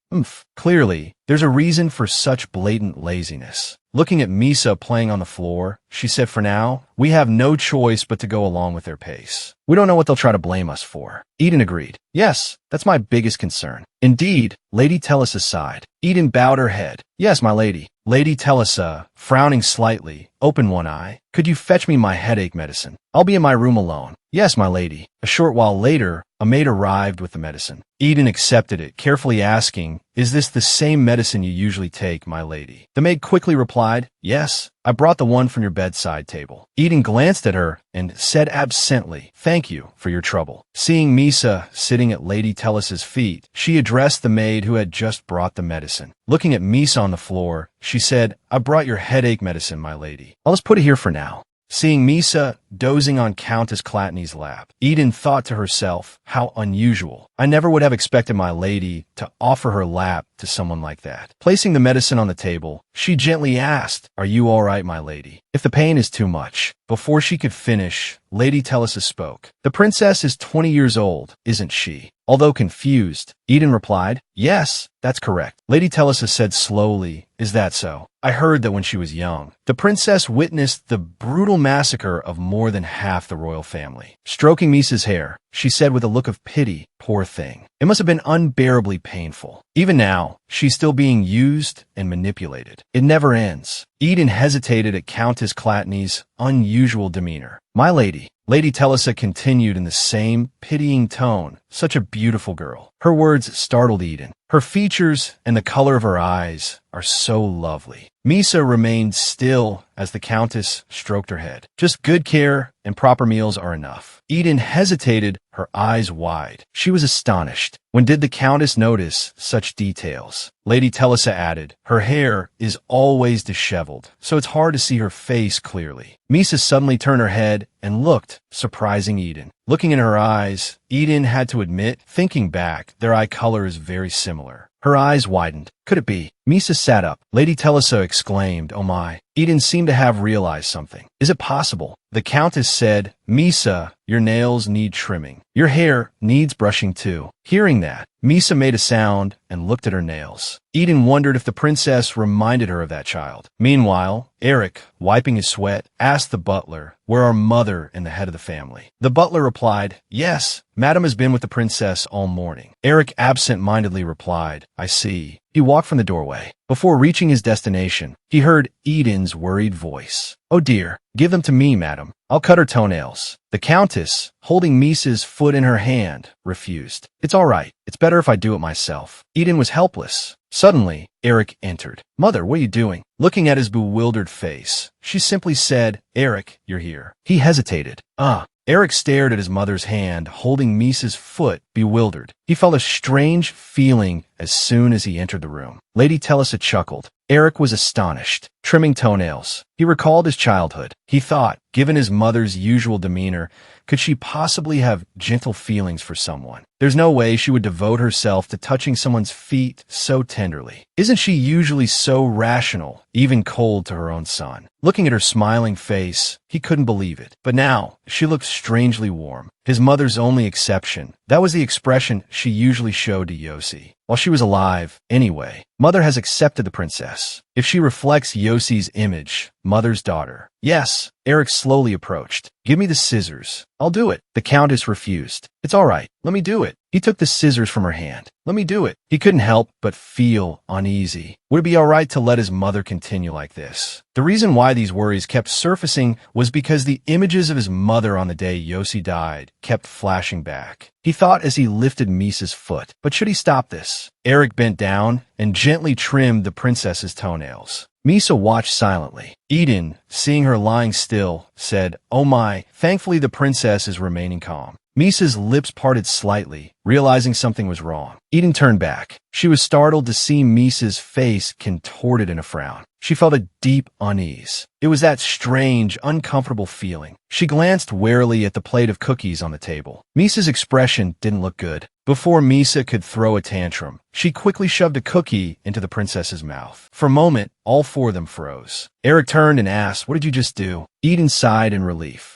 Clearly, there's a reason for such blatant laziness." Looking at Misa playing on the floor, she said, "For now, we have no choice but to go along with their pace. We don't know what they'll try to blame us for." Eden agreed. "Yes, that's my biggest concern." "Indeed," Lady Telesa sighed. Eden bowed her head. "Yes, my lady." Lady Telesa, frowning slightly, opened one eye. "Could you fetch me my headache medicine? I'll be in my room alone." "Yes, my lady." A short while later, a maid arrived with the medicine. Eden accepted it, carefully asking, "Is this the same medicine you usually take, my lady?" The maid quickly replied, "Yes, I brought the one from your bedside table." Eden glanced at her and said absently, "Thank you for your trouble." Seeing Misa sitting at Lady Telesa's feet, she addressed the maid who had just brought the medicine. Looking at Misa on the floor, she said, "I brought your headache medicine, my lady. I'll just put it here for now." Seeing Misa dozing on Countess Clatney's lap, Eden thought to herself, how unusual. I never would have expected my lady to offer her lap to someone like that. Placing the medicine on the table, she gently asked, "Are you all right, my lady? If the pain is too much." Before she could finish, Lady Telesa spoke. "The princess is 20 years old, isn't she?" Although confused, Eden replied, "Yes, that's correct." Lady Telesa said slowly, "Is that so? I heard that when she was young, the princess witnessed the brutal massacre of more than half the royal family." Stroking Misa's hair, she said with a look of pity, "Poor thing. It must have been unbearably painful. Even now, she's still being used and manipulated. It never ends." Eden hesitated at Countess Clatney's unusual demeanor. "My lady," Lady Telesa continued in the same pitying tone, "such a beautiful girl." Her words startled Eden. Her features and the color of her eyes are so lovely. Misa remained still as the Countess stroked her head. "Just good care and proper meals are enough." Eden hesitated, her eyes wide. She was astonished. When did the Countess notice such details? Lady Telesa added, "Her hair is always disheveled, so it's hard to see her face clearly." Misa suddenly turned her head and looked, surprising Eden. Looking in her eyes, Eden had to admit, thinking back, their eye color is very similar. Her eyes widened. Could it be? Misa sat up. Lady Telesa exclaimed, "Oh my." Eden seemed to have realized something. "Is it possible?" The Countess said, "Misa, your nails need trimming. Your hair needs brushing too." Hearing that, Misa made a sound and looked at her nails. Eden wondered if the princess reminded her of that child. Meanwhile, Eric, wiping his sweat, asked the butler, "Where are mother and the head of the family?" The butler replied, "Yes, Madam has been with the princess all morning." Eric absent-mindedly replied, "I see." He walked from the doorway. Before reaching his destination, he heard Eden's worried voice. "Oh dear, give them to me, madam. I'll cut her toenails." The Countess, holding Misa's foot in her hand, refused. "It's all right. It's better if I do it myself." Eden was helpless. Suddenly, Eric entered. "Mother, what are you doing?" Looking at his bewildered face, she simply said, "Eric, you're here." He hesitated. Eric stared at his mother's hand, holding Misa's foot, bewildered. He felt a strange feeling as soon as he entered the room. Lady Telesa chuckled. Eric was astonished. Trimming toenails. He recalled his childhood. He thought, given his mother's usual demeanor, could she possibly have gentle feelings for someone? There's no way she would devote herself to touching someone's feet so tenderly. Isn't she usually so rational, even cold to her own son? Looking at her smiling face, he couldn't believe it. But now, she looked strangely warm. His mother's only exception. That was the expression she usually showed to Yossi. While she was alive, anyway. Mother has accepted the princess. If she reflects Yossi's image, mother's daughter. Yes, Eric slowly approached. "Give me the scissors." "I'll do it." The Countess refused. "It's all right. Let me do it." He took the scissors from her hand. "Let me do it." He couldn't help but feel uneasy. Would it be all right to let his mother continue like this? The reason why these worries kept surfacing was because the images of his mother on the day Yossi died kept flashing back. He thought as he lifted Misa's foot. But should he stop this? Eric bent down and gently trimmed the princess's toenails. Misa watched silently. Eden, seeing her lying still, said, "Oh my." Thankfully, the princess is remaining calm. Misa's lips parted slightly, realizing something was wrong. Eden turned back. She was startled to see Misa's face contorted in a frown. She felt a deep unease. It was that strange, uncomfortable feeling. She glanced warily at the plate of cookies on the table. Misa's expression didn't look good. Before Misa could throw a tantrum, she quickly shoved a cookie into the princess's mouth. For a moment, all four of them froze. Eric turned and asked, "What did you just do?" Eden sighed in relief.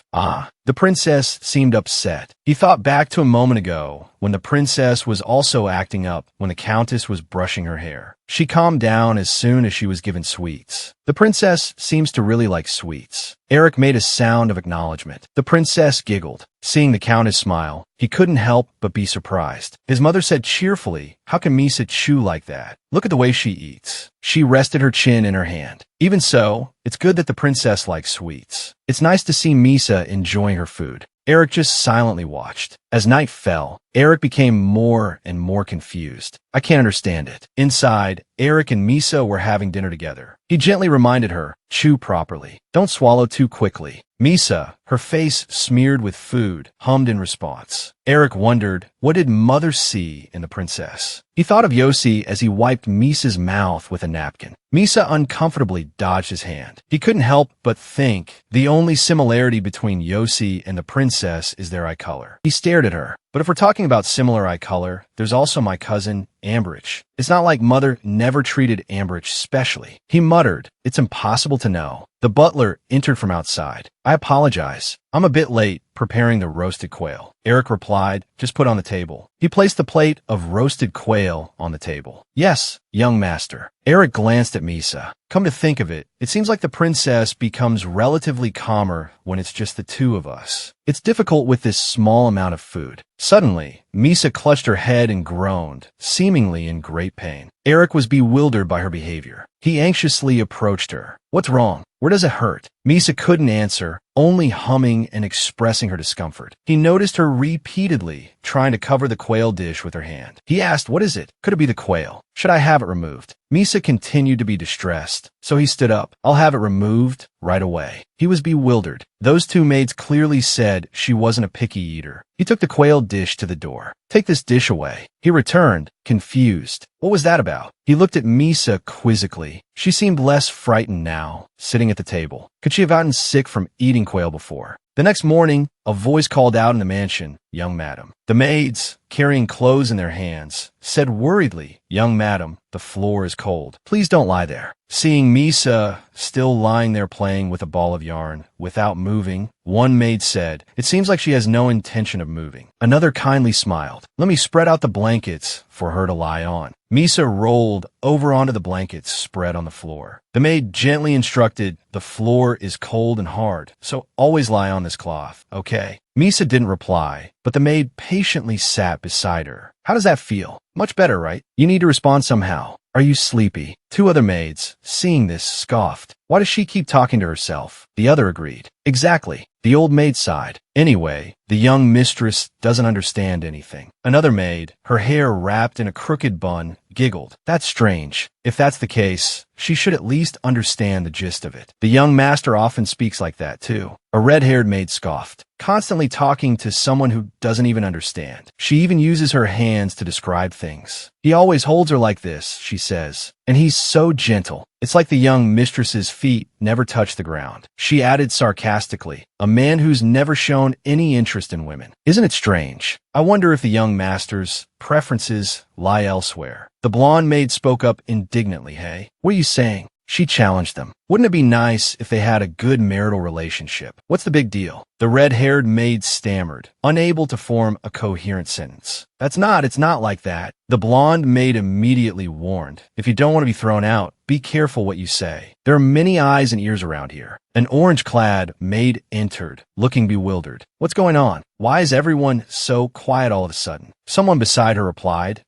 The princess seemed upset. He thought back to a moment ago when the princess was also acting up when the Countess was brushing her hair. She calmed down as soon as she was given sweets. The princess seems to really like sweets. Eric made a sound of acknowledgement. The princess giggled. Seeing the Countess smile, he couldn't help but be surprised. His mother said cheerfully, "How can Misa chew like that? Look at the way she eats." She rested her chin in her hand. Even so, it's good that the princess likes sweets. It's nice to see Misa enjoying her food. Eric just silently watched. As night fell, Eric became more and more confused. "I can't understand it." Inside, Eric and Misa were having dinner together. He gently reminded her, "Chew properly. Don't swallow too quickly." Misa, her face smeared with food, hummed in response. Eric wondered, what did Mother see in the princess? He thought of Yossi as he wiped Misa's mouth with a napkin. Misa uncomfortably dodged his hand. He couldn't help but think the only similarity between Yossi and the princess is their eye color. He stared at her. But if we're talking about similar eye color, there's also my cousin, Ambridge. It's not like Mother never treated Ambridge specially. He muttered, "It's impossible to know." The butler entered from outside. "I apologize. I'm a bit late preparing the roasted quail." Eric replied, "Just put on the table." He placed the plate of roasted quail on the table. "Yes, young master." Eric glanced at Misa. Come to think of it, it seems like the princess becomes relatively calmer when it's just the two of us. It's difficult with this small amount of food. Suddenly, Misa clutched her head and groaned, seemingly in great pain. Eric was bewildered by her behavior. He anxiously approached her. "What's wrong? Where does it hurt?" Misa couldn't answer, only humming and expressing her discomfort. He noticed her repeatedly trying to cover the quail dish with her hand. He asked, "What is it? Could it be the quail? Should I have it removed?" Misa continued to be distressed, so he stood up. "I'll have it removed right away." He was bewildered. Those two maids clearly said she wasn't a picky eater. He took the quail dish to the door. "Take this dish away." He returned, confused. What was that about? He looked at Misa quizzically. She seemed less frightened now, sitting at the table. Could she have gotten sick from eating quail before? The next morning, a voice called out in the mansion, "Young madam." The maids, carrying clothes in their hands, said worriedly, "Young madam, the floor is cold. Please don't lie there." Seeing Misa still lying there playing with a ball of yarn, without moving, one maid said, "It seems like she has no intention of moving." Another kindly smiled. "Let me spread out the blankets for her to lie on." Misa rolled over onto the blankets spread on the floor. The maid gently instructed, "The floor is cold and hard, so always lie on this cloth, okay?" Misa didn't reply, but the maid patiently sat beside her. "How does that feel? Much better, right? You need to respond somehow. Are you sleepy?" Two other maids, seeing this, scoffed. "Why does she keep talking to herself?" The other agreed. "Exactly." The old maid sighed. "Anyway, the young mistress doesn't understand anything." Another maid, her hair wrapped in a crooked bun, giggled. "That's strange. If that's the case, she should at least understand the gist of it. The young master often speaks like that, too." A red-haired maid scoffed. "Constantly talking to someone who doesn't even understand. She even uses her hands to describe things. He always holds her like this," she says. "And he's so gentle. It's like the young mistress's feet never touch the ground." She added sarcastically, "A man who's never shown any interest in women. Isn't it strange? I wonder if the young master's preferences lie elsewhere." The blonde maid spoke up indignantly. "Hey, what are you saying?" She challenged them. "Wouldn't it be nice if they had a good marital relationship? What's the big deal?" The red-haired maid stammered, unable to form a coherent sentence. It's not like that." The blonde maid immediately warned, "If you don't want to be thrown out, be careful what you say. There are many eyes and ears around here." An orange-clad maid entered, looking bewildered. "What's going on? Why is everyone so quiet all of a sudden?" Someone beside her replied,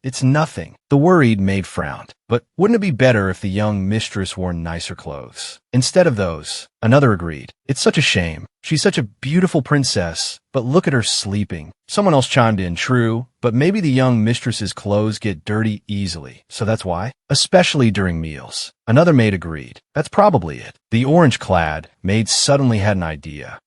It's nothing." The worried maid frowned. "But wouldn't it be better if the young mistress wore nicer clothes instead of those?" Another agreed. "It's such a shame. She's such a beautiful princess, but look at her sleeping." Someone else chimed in, "True, but maybe the young mistress's clothes get dirty easily, so that's why. Especially during meals." Another maid agreed. "That's probably it." The orange-clad maid suddenly had an idea.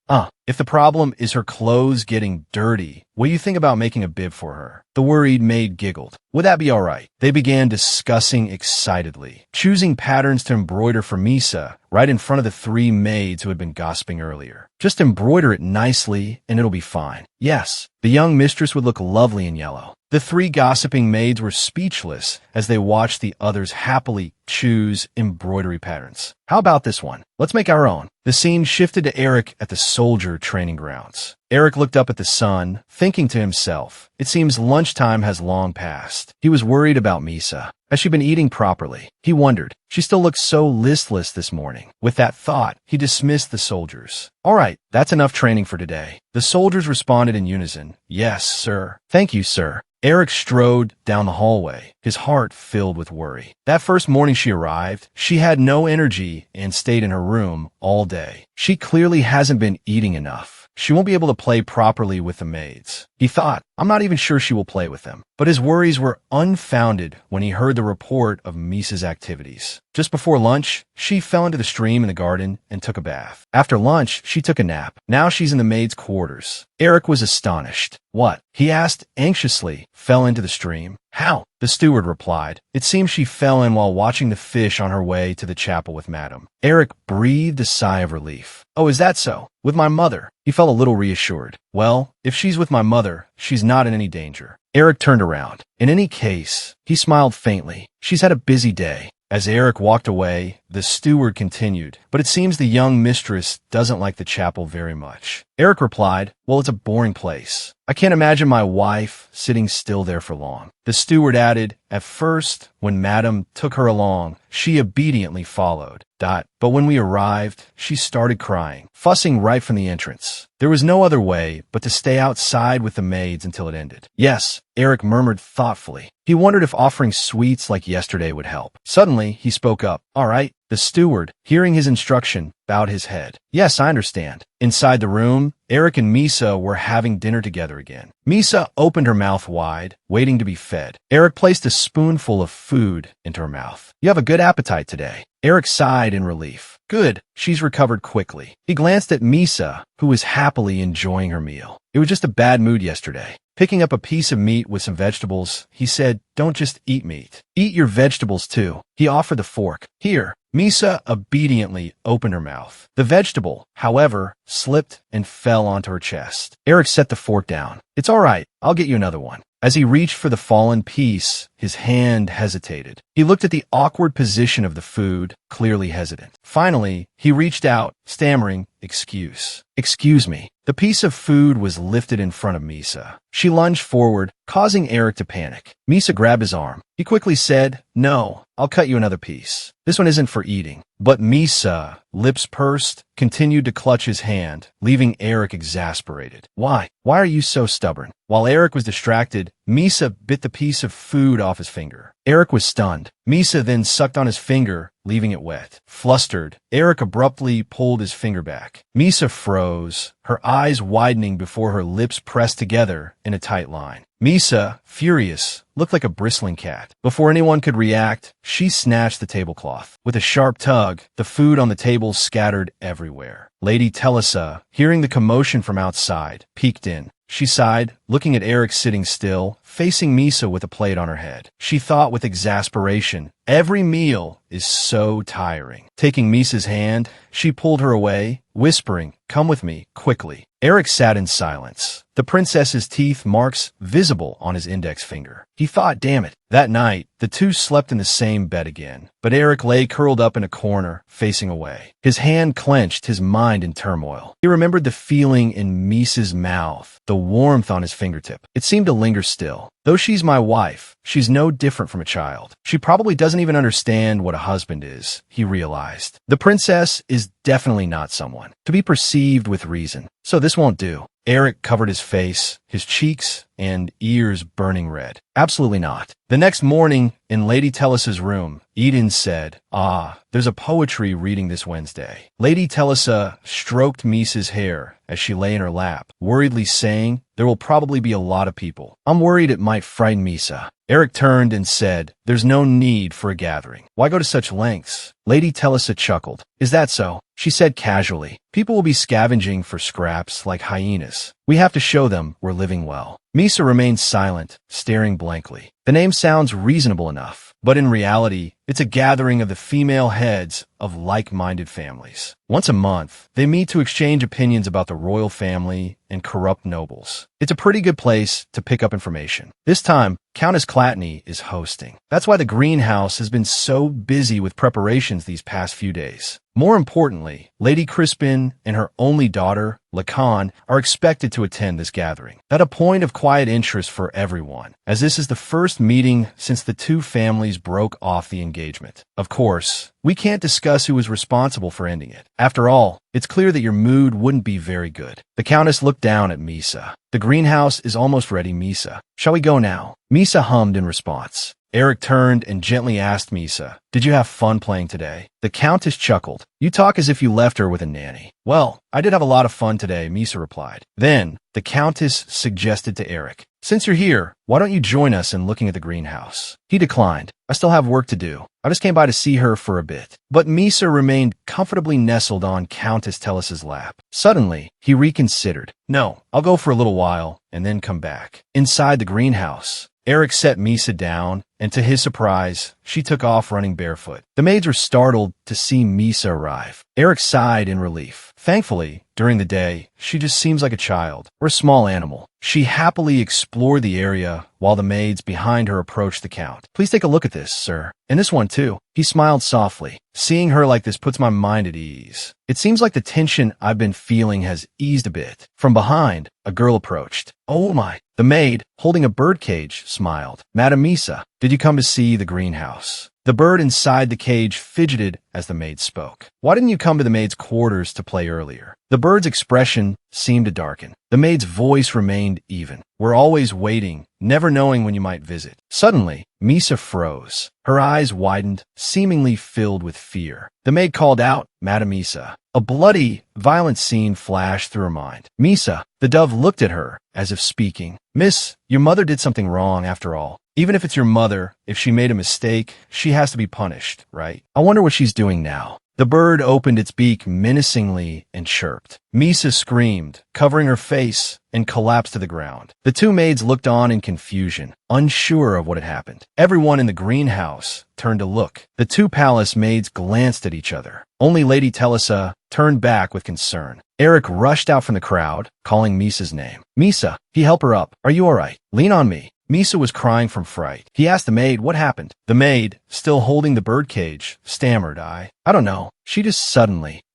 If the problem is her clothes getting dirty, what do you think about making a bib for her?" The worried maid giggled. "Would that be all right?" They began discussing excitedly, choosing patterns to embroider for Misa right in front of the three maids who had been gossiping earlier. "Just embroider it nicely and it'll be fine." "Yes, the young mistress would look lovely in yellow." The three gossiping maids were speechless as they watched the others happily choose embroidery patterns. "How about this one? Let's make our own." The scene shifted to Eric at the soldier training grounds. Eric looked up at the sun, thinking to himself, "It seems lunchtime has long passed." He was worried about Misa. Has she been eating properly? He wondered. She still looked so listless this morning. With that thought, he dismissed the soldiers. "All right, that's enough training for today." The soldiers responded in unison. "Yes, sir." "Thank you, sir." Eric strode down the hallway, his heart filled with worry. That first morning she arrived, she had no energy and stayed in her room all day. She clearly hasn't been eating enough. She won't be able to play properly with the maids. He thought, I'm not even sure she will play with them. But his worries were unfounded when he heard the report of Misa's activities. Just before lunch, she fell into the stream in the garden and took a bath. After lunch, she took a nap. Now she's in the maid's quarters. Eric was astonished. What? He asked anxiously. Fell into the stream? How? The steward replied. It seems she fell in while watching the fish on her way to the chapel with Madame. Eric breathed a sigh of relief. Oh, is that so? With my mother? He felt a little reassured. Well, if she's with my mother, she's not in any danger. Eric turned around. In any case, he smiled faintly. She's had a busy day. As Eric walked away, the steward continued, but it seems the young mistress doesn't like the chapel very much. Eric replied, well, it's a boring place. I can't imagine my wife sitting still there for long. The steward added, at first, when Madame took her along, she obediently followed. But when we arrived, she started crying, fussing right from the entrance. There was no other way but to stay outside with the maids until it ended. Yes, Eric murmured thoughtfully. He wondered if offering sweets like yesterday would help. Suddenly, he spoke up. All right. The steward, hearing his instruction, bowed his head. Yes, I understand. Inside the room, Eric and Misa were having dinner together again. Misa opened her mouth wide, waiting to be fed. Eric placed a spoonful of food into her mouth. You have a good appetite today. Eric sighed in relief. Good, she's recovered quickly. He glanced at Misa, who was happily enjoying her meal. It was just a bad mood yesterday. Picking up a piece of meat with some vegetables, he said, don't just eat meat. Eat your vegetables too. He offered the fork. Here. Misa obediently opened her mouth. The vegetable, however, slipped and fell onto her chest. Eric set the fork down. It's all right. I'll get you another one. As he reached for the fallen piece, his hand hesitated. He looked at the awkward position of the food, clearly hesitant. Finally, he reached out, stammering, Excuse me. The piece of food was lifted in front of Misa. She lunged forward, causing Eric to panic. Misa grabbed his arm. He quickly said, No, I'll cut you another piece. This one isn't for eating. But Misa, lips pursed, continued to clutch his hand, leaving Eric exasperated. Why? Why are you so stubborn? While Eric was distracted, Misa bit the piece of food off his finger. Eric was stunned. Misa then sucked on his finger, leaving it wet. Flustered, Eric abruptly pulled his finger back. Misa froze, her eyes widening before her lips pressed together in a tight line. Misa, furious, looked like a bristling cat. Before anyone could react, she snatched the tablecloth. With a sharp tug, the food on the table scattered everywhere. Lady Telesa, hearing the commotion from outside, peeked in. She sighed, looking at Eric sitting still, facing Misa with a plate on her head. She thought with exasperation, every meal is so tiring. Taking Misa's hand, she pulled her away, whispering, Come with me, quickly. Eric sat in silence, the princess's teeth marks visible on his index finger. He thought, damn it. That night, the two slept in the same bed again, but Eric lay curled up in a corner, facing away. His hand clenched, his mind in turmoil. He remembered the feeling in Misa's mouth, the warmth on his fingertip. It seemed to linger still. Though she's my wife, she's no different from a child. She probably doesn't even understand what a husband is, he realized. The princess is definitely not someone to be perceived with reason. So this won't do. Eric covered his face, his cheeks and ears burning red. Absolutely not. The next morning, in Lady Telesa's room, Eden said, there's a poetry reading this Wednesday. Lady Telesa stroked Misa's hair as she lay in her lap, worriedly saying, there will probably be a lot of people. I'm worried it might frighten Misa. Eric turned and said, there's no need for a gathering. Why go to such lengths? Lady Telesa chuckled. Is that so? She said casually, people will be scavenging for scraps like hyenas. We have to show them we're living well. Misa remained silent, staring blankly. The name sounds reasonable enough, but in reality, it's a gathering of the female heads of like-minded families. Once a month, they meet to exchange opinions about the royal family and corrupt nobles. It's a pretty good place to pick up information. This time, Countess Clatney is hosting. That's why the greenhouse has been so busy with preparations these past few days. More importantly, Lady Crispin and her only daughter, Lacan, are expected to attend this gathering. At a point of quiet interest for everyone, as this is the first meeting since the two families broke off the engagement. Of course, we can't discuss who was responsible for ending it. After all, it's clear that your mood wouldn't be very good. The Countess looked down at Misa. The greenhouse is almost ready, Misa. Shall we go now? Misa hummed in response. Eric turned and gently asked Misa, "Did you have fun playing today?" The Countess chuckled. "You talk as if you left her with a nanny." "Well, I did have a lot of fun today," Misa replied. Then, the Countess suggested to Eric, "Since you're here, why don't you join us in looking at the greenhouse?" He declined. "I still have work to do. I just came by to see her for a bit." But Misa remained comfortably nestled on Countess Tellis's lap. Suddenly, he reconsidered. "No, I'll go for a little while and then come back." Inside the greenhouse, Eric set Misa down, and to his surprise, she took off running barefoot. The maids were startled to see Misa arrive. Eric sighed in relief. Thankfully, during the day, she just seems like a child or a small animal. She happily explored the area while the maids behind her approached the Count. "Please take a look at this, sir. And this one, too." He smiled softly. "Seeing her like this puts my mind at ease. It seems like the tension I've been feeling has eased a bit." From behind, a girl approached. "Oh my." The maid, holding a birdcage, smiled. "Madam Misa, did you come to see the greenhouse?" The bird inside the cage fidgeted as the maid spoke. "Why didn't you come to the maid's quarters to play earlier?" The bird's expression seemed to darken. The maid's voice remained even. "We're always waiting, never knowing when you might visit." Suddenly, Misa froze. Her eyes widened, seemingly filled with fear. The maid called out, "Madam Misa." A bloody, violent scene flashed through her mind. "Misa," the dove looked at her, as if speaking. "Miss, your mother did something wrong after all. Even if it's your mother, if she made a mistake, she has to be punished, right? I wonder what she's doing now." The bird opened its beak menacingly and chirped. Misa screamed, covering her face, and collapsed to the ground. The two maids looked on in confusion, unsure of what had happened. Everyone in the greenhouse turned to look. The two palace maids glanced at each other. Only Lady Telisa turned back with concern. Eric rushed out from the crowd, calling Misa's name. "Misa," he helped her up. "Are you all right? Lean on me." Misa was crying from fright. He asked the maid what happened. The maid, still holding the birdcage, stammered, I don't know.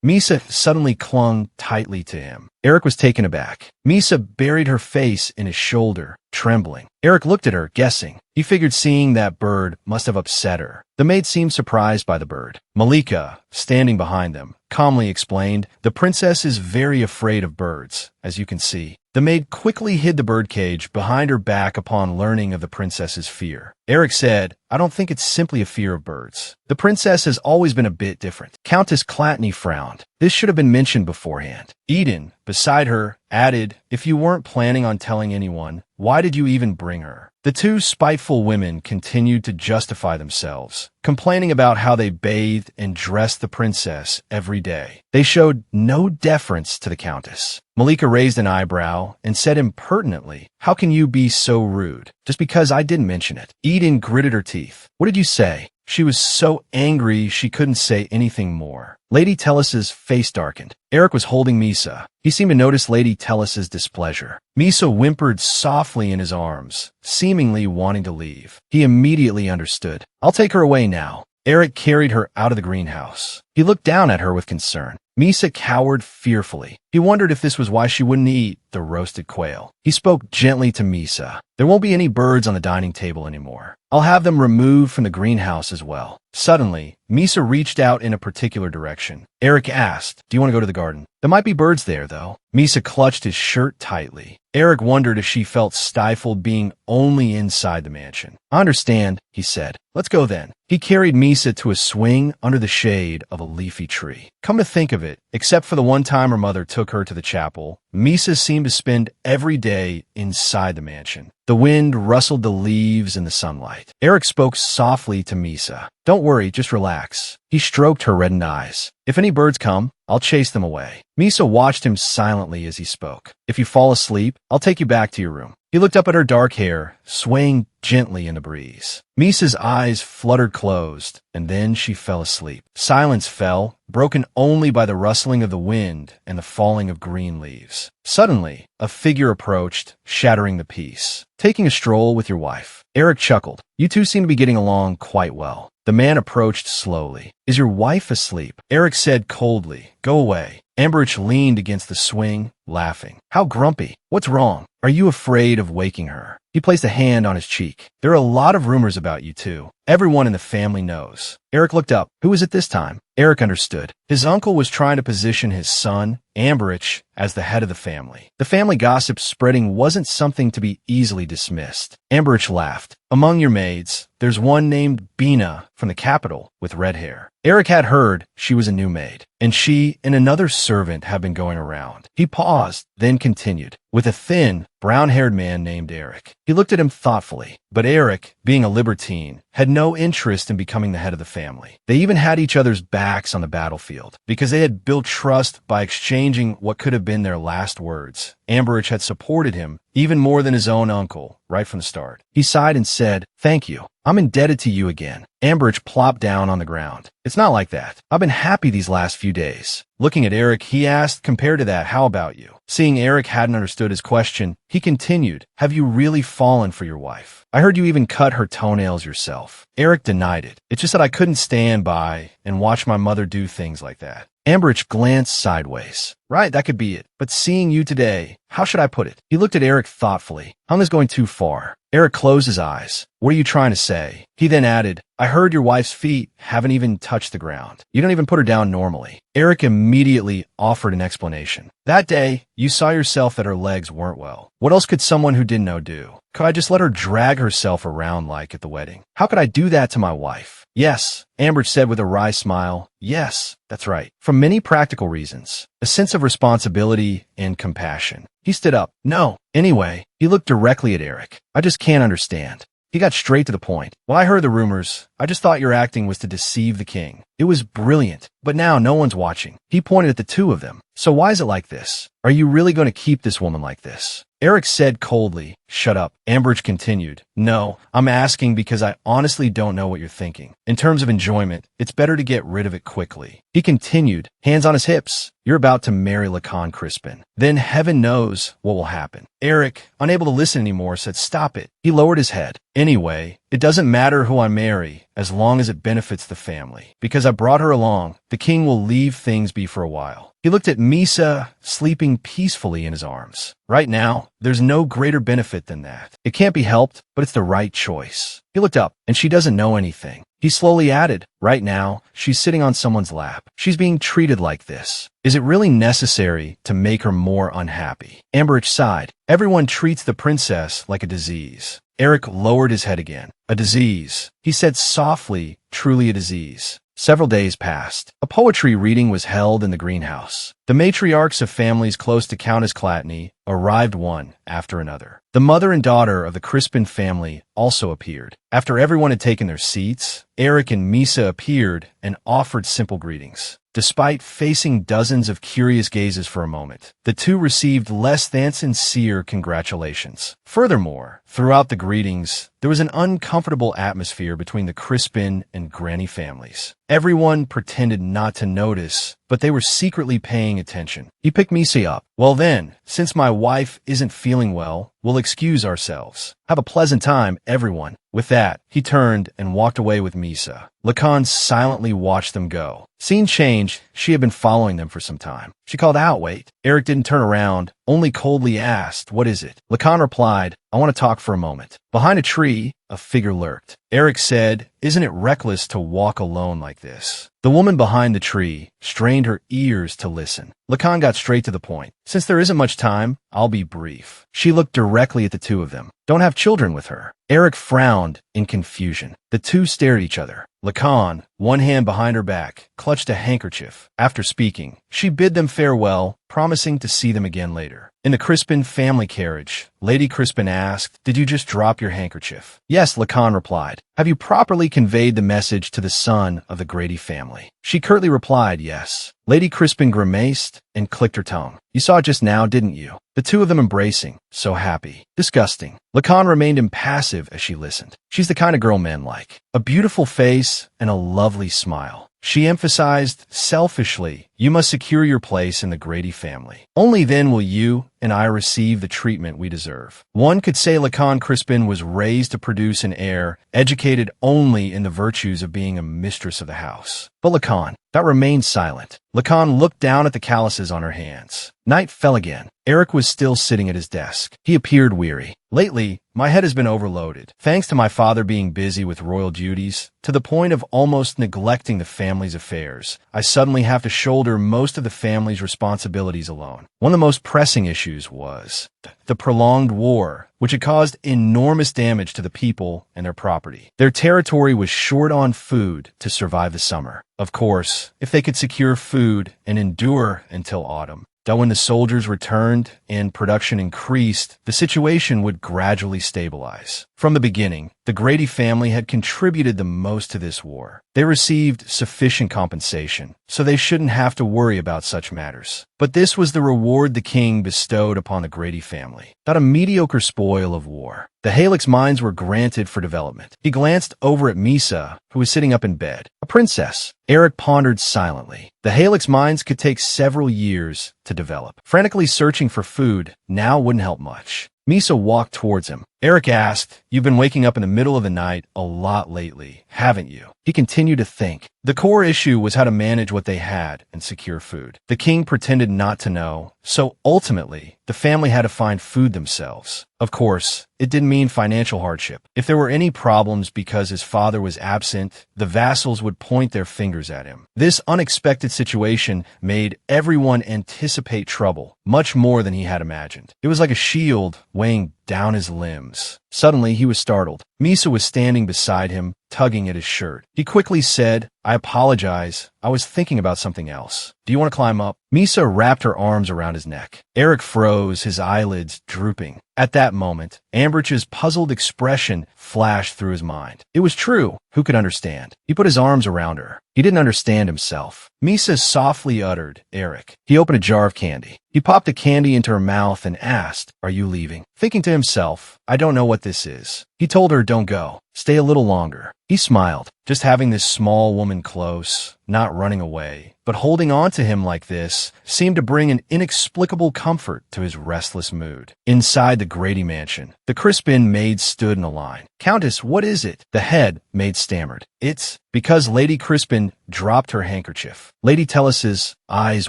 Misa suddenly clung tightly to him. Eric was taken aback. Misa buried her face in his shoulder, trembling. Eric looked at her, guessing. He figured seeing that bird must have upset her. The maid seemed surprised by the bird. Malika, standing behind them, calmly explained, "The princess is very afraid of birds, as you can see." The maid quickly hid the birdcage behind her back upon learning of the princess's fear. Eric said, "I don't think it's simply a fear of birds. The princess has always been a bit different." Countess Clatney frowned. This should have been mentioned beforehand. Eden, beside her, added, "If you weren't planning on telling anyone, why did you even bring her?" The two spiteful women continued to justify themselves, complaining about how they bathed and dressed the princess every day. They showed no deference to the countess. Malika raised an eyebrow and said impertinently, "How can you be so rude? Just because I didn't mention it." Eden gritted her teeth. "What did you say?" She was so angry she couldn't say anything more. Lady Tellis's face darkened. Eric was holding Misa. He seemed to notice Lady Tellis's displeasure. Misa whimpered softly in his arms, seemingly wanting to leave. He immediately understood. "I'll take her away now." Eric carried her out of the greenhouse. He looked down at her with concern. Misa cowered fearfully. He wondered if this was why she wouldn't eat the roasted quail. He spoke gently to Misa. "There won't be any birds on the dining table anymore. I'll have them removed from the greenhouse as well." Suddenly, Misa reached out in a particular direction. Eric asked, "Do you want to go to the garden? There might be birds there, though." Misa clutched his shirt tightly. Eric wondered if she felt stifled being only inside the mansion. "I understand," he said. "Let's go then." He carried Misa to a swing under the shade of a leafy tree. Come to think of it, except for the one time her mother took her to the chapel, Misa seemed to spend every day inside the mansion. The wind rustled the leaves in the sunlight. Eric spoke softly to Misa. "Don't worry, just relax." He stroked her reddened eyes. "If any birds come, I'll chase them away." Misa watched him silently as he spoke. "If you fall asleep, I'll take you back to your room." He looked up at her dark hair, swaying gently in the breeze. Misa's eyes fluttered closed, and then she fell asleep. Silence fell, broken only by the rustling of the wind and the falling of green leaves. Suddenly, a figure approached, shattering the peace. "Taking a stroll with your wife." Eric chuckled. "You two seem to be getting along quite well." The man approached slowly. "Is your wife asleep?" Eric said coldly, "Go away." Amberich leaned against the swing, laughing. "How grumpy. What's wrong? Are you afraid of waking her? He placed a hand on his cheek. There are a lot of rumors about you, too. Everyone in the family knows. Eric looked up. Who was it this time? Eric understood. His uncle was trying to position his son, Amberich, as the head of the family. The family gossip spreading wasn't something to be easily dismissed. Amberich laughed. Among your maids, there's one named Bina from the capital with red hair. Eric had heard she was a new maid, and she and another servant have been going around. He paused, then continued, with a thin, brown-haired man named Eric. He looked at him thoughtfully, but Eric, being a libertine, had no interest in becoming the head of the family. They even had each other's backs on the battlefield, because they had built trust by exchanging what could have been their last words. Amberich had supported him, even more than his own uncle, right from the start. He sighed and said, "Thank you. I'm indebted to you again." Amberich plopped down on the ground. "It's not like that. I've been happy these last few days." Looking at Eric, he asked, "Compared to that, how about you?" Seeing Eric hadn't understood his question, he continued, "Have you really fallen for your wife? I heard you even cut her toenails yourself." Eric denied it. "It's just that I couldn't stand by and watch my mother do things like that." Amberich glanced sideways. "Right, that could be it. But seeing you today, how should I put it?" He looked at Eric thoughtfully. "I'm just going too far." Eric closed his eyes. "What are you trying to say?" He then added, "I heard your wife's feet haven't even touched the ground. You don't even put her down normally." Eric immediately offered an explanation. "That day, you saw yourself that her legs weren't well. What else could someone who didn't know do? Could I just let her drag herself around like at the wedding? How could I do that to my wife?" "Yes," Amberich said with a wry smile. "Yes, that's right. From many practical reasons. A sense of responsibility and compassion." He stood up. "No. Anyway," he looked directly at Eric. "I just can't understand." He got straight to the point. "Well, I heard the rumors. I just thought your acting was to deceive the king. It was brilliant. But now no one's watching." He pointed at the two of them. "So why is it like this? Are you really going to keep this woman like this?" Eric said coldly, "Shut up." Amberich continued, "No, I'm asking because I honestly don't know what you're thinking. In terms of enjoyment, it's better to get rid of it quickly." He continued, hands on his hips, "You're about to marry Lacan Crispin. Then heaven knows what will happen." Eric, unable to listen anymore, said, "Stop it." He lowered his head. "Anyway, it doesn't matter who I marry as long as it benefits the family. Because I brought her along, the king will leave things be for a while." He looked at Misa, sleeping peacefully in his arms. "Right now, there's no greater benefit than that. It can't be helped, but it's the right choice." He looked up, and she doesn't know anything. He slowly added, "Right now, she's sitting on someone's lap. She's being treated like this. Is it really necessary to make her more unhappy?" Amberich sighed. "Everyone treats the princess like a disease." Eric lowered his head again. "A disease," he said softly, "truly a disease." Several days passed. A poetry reading was held in the greenhouse. The matriarchs of families close to Countess Clatney arrived one after another. The mother and daughter of the Crispin family also appeared. After everyone had taken their seats, Eric and Misa appeared and offered simple greetings. Despite facing dozens of curious gazes for a moment, the two received less than sincere congratulations. Furthermore, throughout the greetings, there was an uncomfortable atmosphere between the Crispin and Granny families. Everyone pretended not to notice, but they were secretly paying attention. He picked Misa up. "Well then, since my wife isn't feeling well, we'll excuse ourselves. Have a pleasant time, everyone." With that, he turned and walked away with Misa. Lacan silently watched them go. Scene changed. She had been following them for some time. She called out, "Wait." Eric didn't turn around, only coldly asked, "What is it?" Lacan replied, "I want to talk for a moment." Behind a tree, a figure lurked. Eric said, "Isn't it reckless to walk alone like this?" The woman behind the tree strained her ears to listen. Lacan got straight to the point. "Since there isn't much time, I'll be brief." She looked directly at the two of them. "Don't have children with her." Eric frowned in confusion. The two stared at each other. Lacan, one hand behind her back, clutched a handkerchief. After speaking, she bid them farewell, promising to see them again later. In the Crispin family carriage, Lady Crispin asked, "Did you just drop your handkerchief?" "Yes," Lacan replied. "Have you properly conveyed the message to the son of the Grady family?" She curtly replied, "Yes." Lady Crispin grimaced and clicked her tongue. "You saw it just now, didn't you?" The two of them embracing, so happy. Disgusting. Lacan remained impassive as she listened. She's the kind of girl men like. A beautiful face and a lovely smile. She emphasized, selfishly, "You must secure your place in the Grady family. Only then will you and I receive the treatment we deserve." One could say Lacan Crispin was raised to produce an heir, educated only in the virtues of being a mistress of the house. But Lacan, that remained silent. Lacan looked down at the calluses on her hands. Night fell again. Eric was still sitting at his desk. He appeared weary. Lately, my head has been overloaded, thanks to my father being busy with royal duties, to the point of almost neglecting the family's affairs. I suddenly have to shoulder most of the family's responsibilities alone. One of the most pressing issues was the prolonged war, which had caused enormous damage to the people and their property. Their territory was short on food to survive the summer. Of course, if they could secure food and endure until autumn, that when the soldiers returned and production increased, the situation would gradually stabilize. From the beginning, the Grady family had contributed the most to this war. They received sufficient compensation, so they shouldn't have to worry about such matters. But this was the reward the king bestowed upon the Grady family, not a mediocre spoil of war. The Halix mines were granted for development. He glanced over at Misa, who was sitting up in bed. A princess. Eric pondered silently. The Halix mines could take several years to develop. Frantically searching for food now wouldn't help much. Misa walked towards him. Eric asked, "You've been waking up in the middle of the night a lot lately, haven't you?" He continued to think. The core issue was how to manage what they had and secure food. The king pretended not to know, so ultimately, the family had to find food themselves. Of course, it didn't mean financial hardship. If there were any problems because his father was absent, the vassals would point their fingers at him. This unexpected situation made everyone anticipate trouble, much more than he had imagined. It was like a shield weighing down his limbs. Suddenly, he was startled. Misa was standing beside him, tugging at his shirt. He quickly said, "I apologize. I was thinking about something else. Do you want to climb up?" Misa wrapped her arms around his neck. Eric froze, his eyelids drooping. At that moment, Ambrich's puzzled expression flashed through his mind. It was true. Who could understand? He put his arms around her. He didn't understand himself. Misa softly uttered, "Eric." He opened a jar of candy. He popped a candy into her mouth and asked, "Are you leaving?" Thinking to himself, "I don't know what this is." He told her, "Don't go. Stay a little longer." He smiled, just having this small woman close, not running away, but holding on to him like this seemed to bring an inexplicable comfort to his restless mood. Inside the Grady mansion, the Crispin maid stood in a line. "Countess, what is it?" The head maid stammered. "It's because Lady Crispin dropped her handkerchief." Lady Tellis's eyes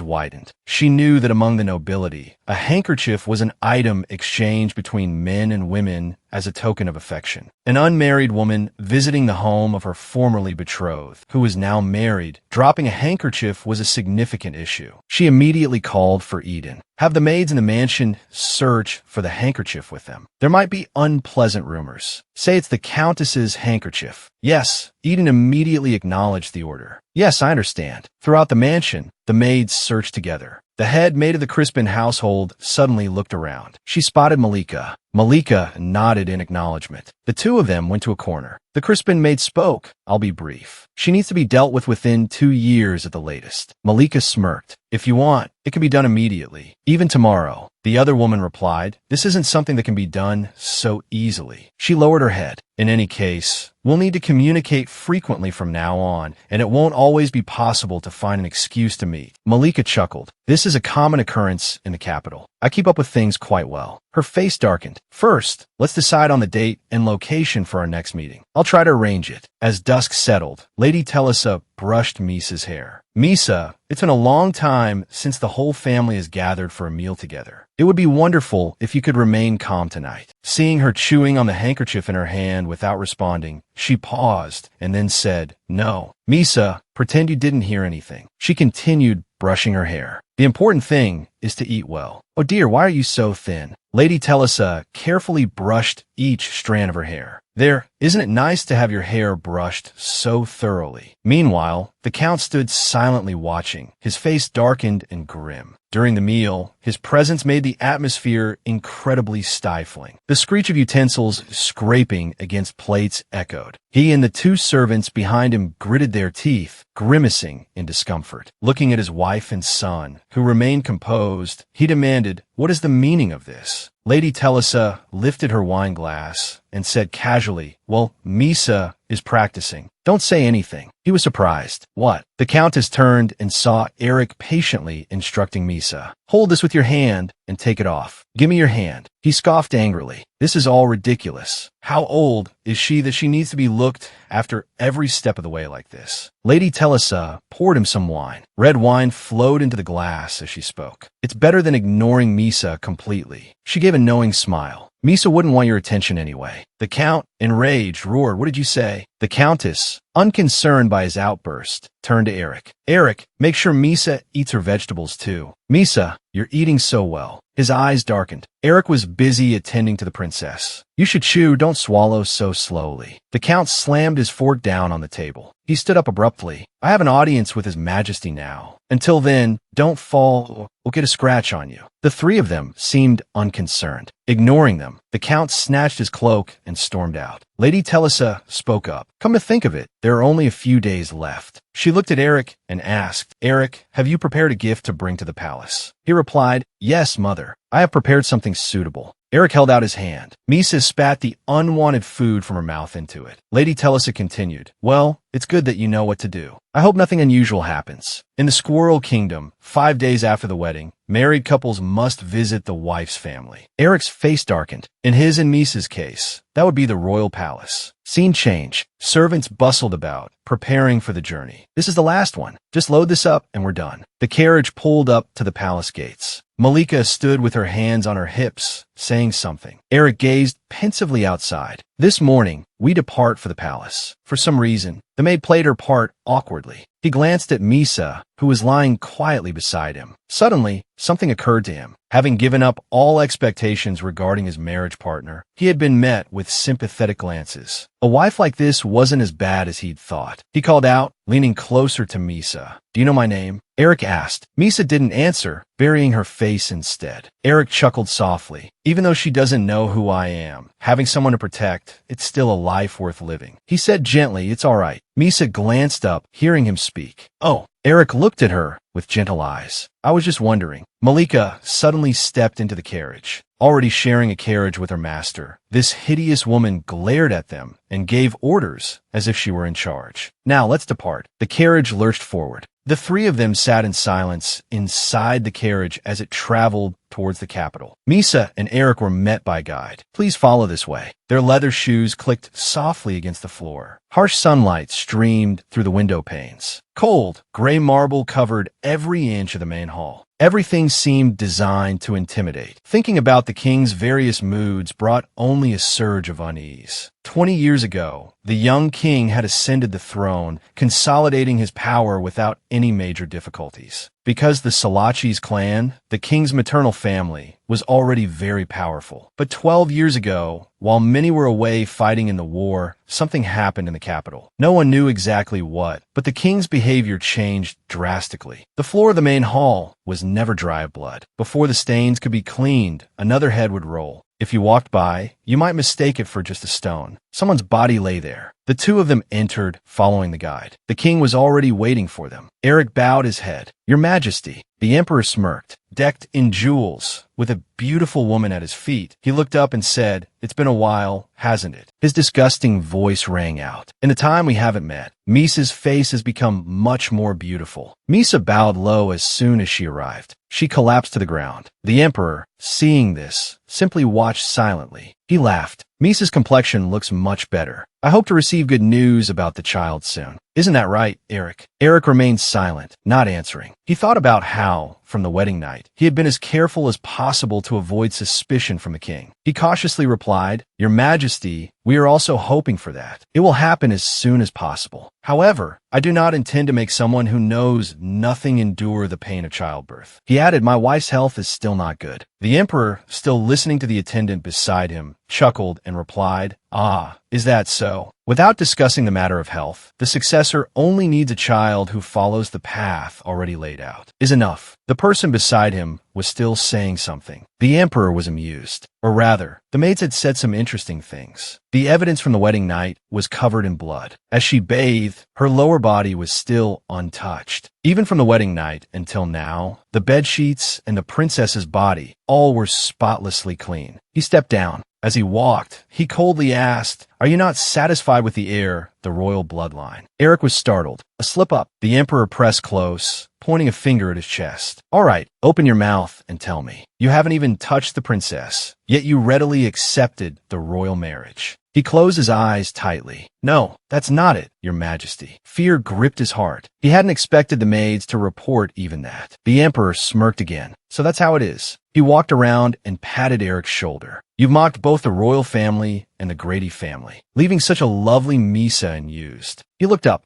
widened. She knew that among the nobility, a handkerchief was an item exchanged between men and women as a token of affection. An unmarried woman visiting the home of her formerly betrothed, who was now married, dropping a handkerchief was a significant issue. She immediately called for Eden. Have the maids in the mansion search for the handkerchief with them. There might be unpleasant rumors. Say it's the Countess's handkerchief. Yes, Eden immediately acknowledged the order. "Yes, I understand." Throughout the mansion, the maids searched together. The head maid of the Crispin household suddenly looked around. She spotted Malika. Malika nodded in acknowledgement. The two of them went to a corner. The Crispin maid spoke. "I'll be brief. She needs to be dealt with within 2 years at the latest." Malika smirked. "If you want, it can be done immediately. Even tomorrow." The other woman replied, "This isn't something that can be done so easily." She lowered her head. "In any case, we'll need to communicate frequently from now on, and it won't always be possible to find an excuse to meet." Malika chuckled. "This is a common occurrence in the capital. I keep up with things quite well." Her face darkened. "First, let's decide on the date and location for our next meeting. I'll try to arrange it." As dusk settled, Lady Tellisa brushed Misa's hair. "Misa, it's been a long time since the whole family has gathered for a meal together. It would be wonderful if you could remain calm tonight." Seeing her chewing on the handkerchief in her hand without responding, she paused and then said, "No." "Misa, pretend you didn't hear anything." She continued brushing her hair. "The important thing is to eat well." "Oh dear, why are you so thin?" Lady Tellisa carefully brushed each strand of her hair. "There, isn't it nice to have your hair brushed so thoroughly?" Meanwhile, the Count stood silently watching, his face darkened and grim. During the meal, his presence made the atmosphere incredibly stifling. The screech of utensils scraping against plates echoed. He and the two servants behind him gritted their teeth, grimacing in discomfort. Looking at his wife and son, who remained composed, he demanded, "What is the meaning of this?" Lady Tellisa lifted her wine glass and said casually, "Well, Misa is practicing. Don't say anything." He was surprised. What? The Countess turned and saw Eric patiently instructing Misa. "Hold this with your hand and take it off. Give me your hand." He scoffed angrily. "This is all ridiculous. How old is she that she needs to be looked after every step of the way like this?" Lady Telesa poured him some wine. Red wine flowed into the glass as she spoke. "It's better than ignoring Misa completely." She gave a knowing smile. "Misa wouldn't want your attention anyway." The Count, enraged, roared, "What did you say?" The Countess, unconcerned by his outburst, turned to Eric. "Eric, make sure Misa eats her vegetables too." "Misa, you're eating so well." His eyes darkened. Eric was busy attending to the princess. "You should chew, don't swallow so slowly." The Count slammed his fork down on the table. He stood up abruptly. "I have an audience with His Majesty now. Until then, don't fall, we'll get a scratch on you." The three of them seemed unconcerned. Ignoring them, the Count snatched his cloak and stormed out. Lady Telesa spoke up. "Come to think of it, there are only a few days left." She looked at Eric and asked, "Eric, have you prepared a gift to bring to the palace?" He replied, "Yes, mother. I have prepared something suitable." Eric held out his hand. Misa spat the unwanted food from her mouth into it. Lady Telesa continued, "Well, it's good that you know what to do. I hope nothing unusual happens. In the Squirrel Kingdom, 5 days after the wedding, married couples must visit the wife's family." Eric's face darkened. In his and Misa's case, that would be the royal palace. Scene change. Servants bustled about, preparing for the journey. "This is the last one. Just load this up and we're done." The carriage pulled up to the palace gates. Malika stood with her hands on her hips, saying something. Eric gazed pensively outside. "This morning, we depart for the palace." For some reason, the maid played her part awkwardly. He glanced at Misa, who was lying quietly beside him. Suddenly, something occurred to him. Having given up all expectations regarding his marriage partner, he had been met with sympathetic glances. A wife like this wasn't as bad as he'd thought. He called out, leaning closer to Misa. "Do you know my name?" Eric asked. Misa didn't answer, burying her face instead. Eric chuckled softly. "Even though she doesn't know who I am, having someone to protect, it's still a life worth living." He said gently, "It's all right." Misa glanced up, hearing him speak. "Oh." Eric looked at her with gentle eyes. "I was just wondering." Malika suddenly stepped into the carriage. Already sharing a carriage with her master, this hideous woman glared at them and gave orders as if she were in charge. "Now let's depart." The carriage lurched forward. The three of them sat in silence inside the carriage as it traveled towards the capital. Misa and Eric were met by a guide. "Please follow this way." Their leather shoes clicked softly against the floor. Harsh sunlight streamed through the window panes. Cold, gray marble covered every inch of the main hall. Everything seemed designed to intimidate. Thinking about the king's various moods brought only a surge of unease. 20 years ago, the young king had ascended the throne, consolidating his power without any major difficulties. Because the Salachi's clan, the king's maternal family, was already very powerful. But 12 years ago, while many were away fighting in the war, something happened in the capital. No one knew exactly what, but the king's behavior changed drastically. The floor of the main hall was never dry of blood. Before the stains could be cleaned, another head would roll. If you walked by, you might mistake it for just a stone. Someone's body lay there. The two of them entered, following the guide. The king was already waiting for them. Eric bowed his head. "Your Majesty." The emperor smirked. Decked in jewels, with a beautiful woman at his feet, he looked up and said, "It's been a while, hasn't it?" His disgusting voice rang out. "In the time we haven't met, Misa's face has become much more beautiful." Misa bowed low as soon as she arrived. She collapsed to the ground. The emperor, seeing this, simply watched silently. He laughed. "Misa's complexion looks much better. I hope to receive good news about the child soon. Isn't that right, Eric?" Eric remained silent, not answering. He thought about how, from the wedding night, he had been as careful as possible to avoid suspicion from the king. He cautiously replied, "Your Majesty, we are also hoping for that. It will happen as soon as possible. However, I do not intend to make someone who knows nothing endure the pain of childbirth." He added, "My wife's health is still not good." The emperor, still listening to the attendant beside him, chuckled and replied, "Ah, is that so?" Without discussing the matter of health, the successor only needs a child who follows the path already laid out. Is enough. The person beside him was still saying something. The emperor was amused. Or rather, the maids had said some interesting things. The evidence from the wedding night was covered in blood. As she bathed, her lower body was still untouched. Even from the wedding night until now, the bedsheets and the princess's body, all were spotlessly clean. He stepped down. As he walked, he coldly asked, "Are you not satisfied with the heir, the royal bloodline?" Eric was startled. A slip-up. The emperor pressed close, pointing a finger at his chest. "All right, open your mouth and tell me. You haven't even touched the princess, yet you readily accepted the royal marriage." He closed his eyes tightly. "No, that's not it, your majesty." Fear gripped his heart. He hadn't expected the maids to report even that. The emperor smirked again. "So that's how it is." He walked around and patted Eric's shoulder. "You've mocked both the royal family and the Grady family, leaving such a lovely Misa unused." He looked up,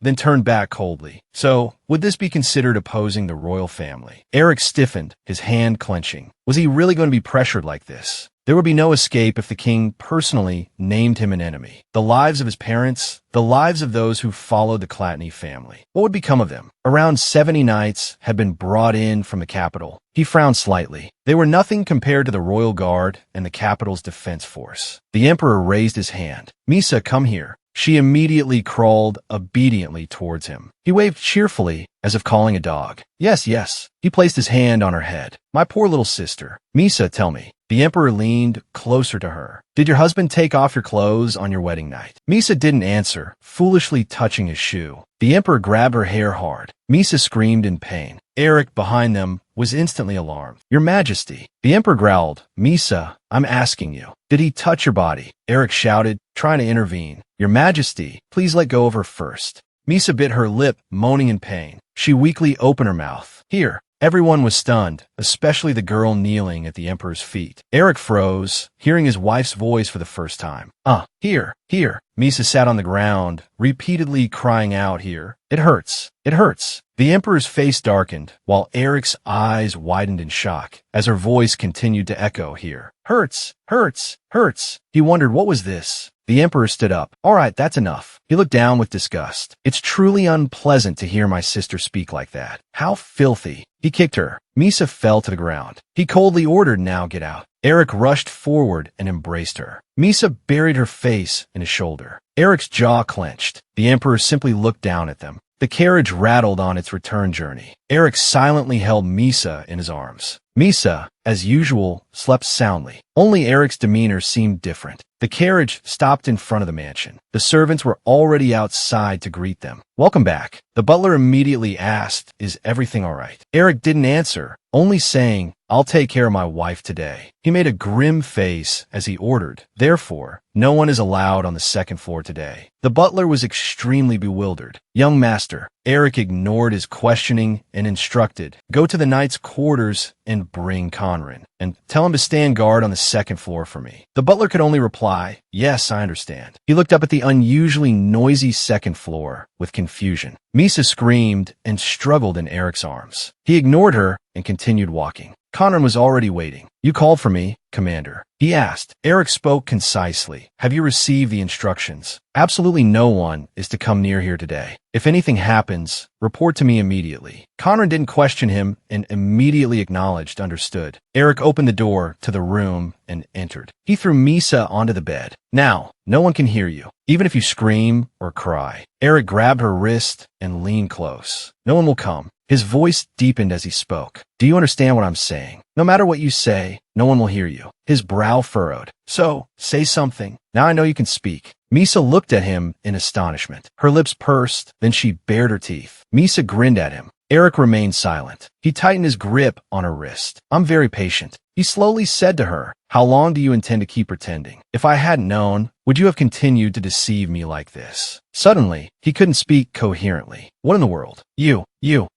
then turned back coldly. "So, would this be considered opposing the royal family?" Eric stiffened, his hand clenching. Was he really going to be pressured like this? There would be no escape if the king personally named him an enemy. The lives of his parents, the lives of those who followed the Clatney family. What would become of them? Around 70 knights had been brought in from the capital. He frowned slightly. They were nothing compared to the royal guard and the capital's defense force. The emperor raised his hand. "Misa, come here." She immediately crawled obediently towards him. He waved cheerfully, as if calling a dog. "Yes, yes." He placed his hand on her head. "My poor little sister. Misa, tell me." The emperor leaned closer to her. "Did your husband take off your clothes on your wedding night?" Misa didn't answer, foolishly touching his shoe. The emperor grabbed her hair hard. Misa screamed in pain. Eric, behind them, was instantly alarmed. "Your Majesty." The emperor growled. "Misa, I'm asking you. Did he touch your body?" Eric shouted, trying to intervene. "Your Majesty, please let go of her first." Misa bit her lip, moaning in pain. She weakly opened her mouth. "Here." Everyone was stunned, especially the girl kneeling at the emperor's feet. Eric froze, hearing his wife's voice for the first time. Here, here." Misa sat on the ground, repeatedly crying out, "Here. It hurts. It hurts." The emperor's face darkened, while Eric's eyes widened in shock, as her voice continued to echo, "Here. Hurts, hurts, hurts." He wondered what was this. The emperor stood up. "All right, that's enough." He looked down with disgust. "It's truly unpleasant to hear my sister speak like that. How filthy." He kicked her. Misa fell to the ground. He coldly ordered, "Now get out." Eric rushed forward and embraced her. Misa buried her face in his shoulder. Eric's jaw clenched. The emperor simply looked down at them. The carriage rattled on its return journey. Eric silently held Misa in his arms. Misa, as usual, slept soundly. Only Eric's demeanor seemed different. The carriage stopped in front of the mansion. The servants were already outside to greet them. "Welcome back." The butler immediately asked, "Is everything all right?" Eric didn't answer, only saying, "I'll take care of my wife today." He made a grim face as he ordered. "Therefore, no one is allowed on the second floor today." The butler was extremely bewildered. "Young master." Eric ignored his questioning and instructed, "Go to the knight's quarters and bring Conran, and tell him to stand guard on the second floor for me." The butler could only reply, "Yes, I understand." He looked up at the unusually noisy second floor with confusion. Misa screamed and struggled in Eric's arms. He ignored her and continued walking. Conran was already waiting. "You called for me, Commander?" he asked. Eric spoke concisely. "Have you received the instructions?" "Absolutely no one is to come near here today. If anything happens, report to me immediately." Conran didn't question him and immediately acknowledged, understood. Eric opened the door to the room and entered. He threw Misa onto the bed. "Now, no one can hear you, even if you scream or cry." Eric grabbed her wrist and leaned close. "No one will come." His voice deepened as he spoke. "Do you understand what I'm saying? No matter what you say, no one will hear you." His brow furrowed. "So, say something. Now I know you can speak." Misa looked at him in astonishment. Her lips pursed, then she bared her teeth. Misa grinned at him. Eric remained silent. He tightened his grip on her wrist. "I'm very patient." He slowly said to her, "How long do you intend to keep pretending? If I hadn't known, would you have continued to deceive me like this?" Suddenly, he couldn't speak coherently. "What in the world? You.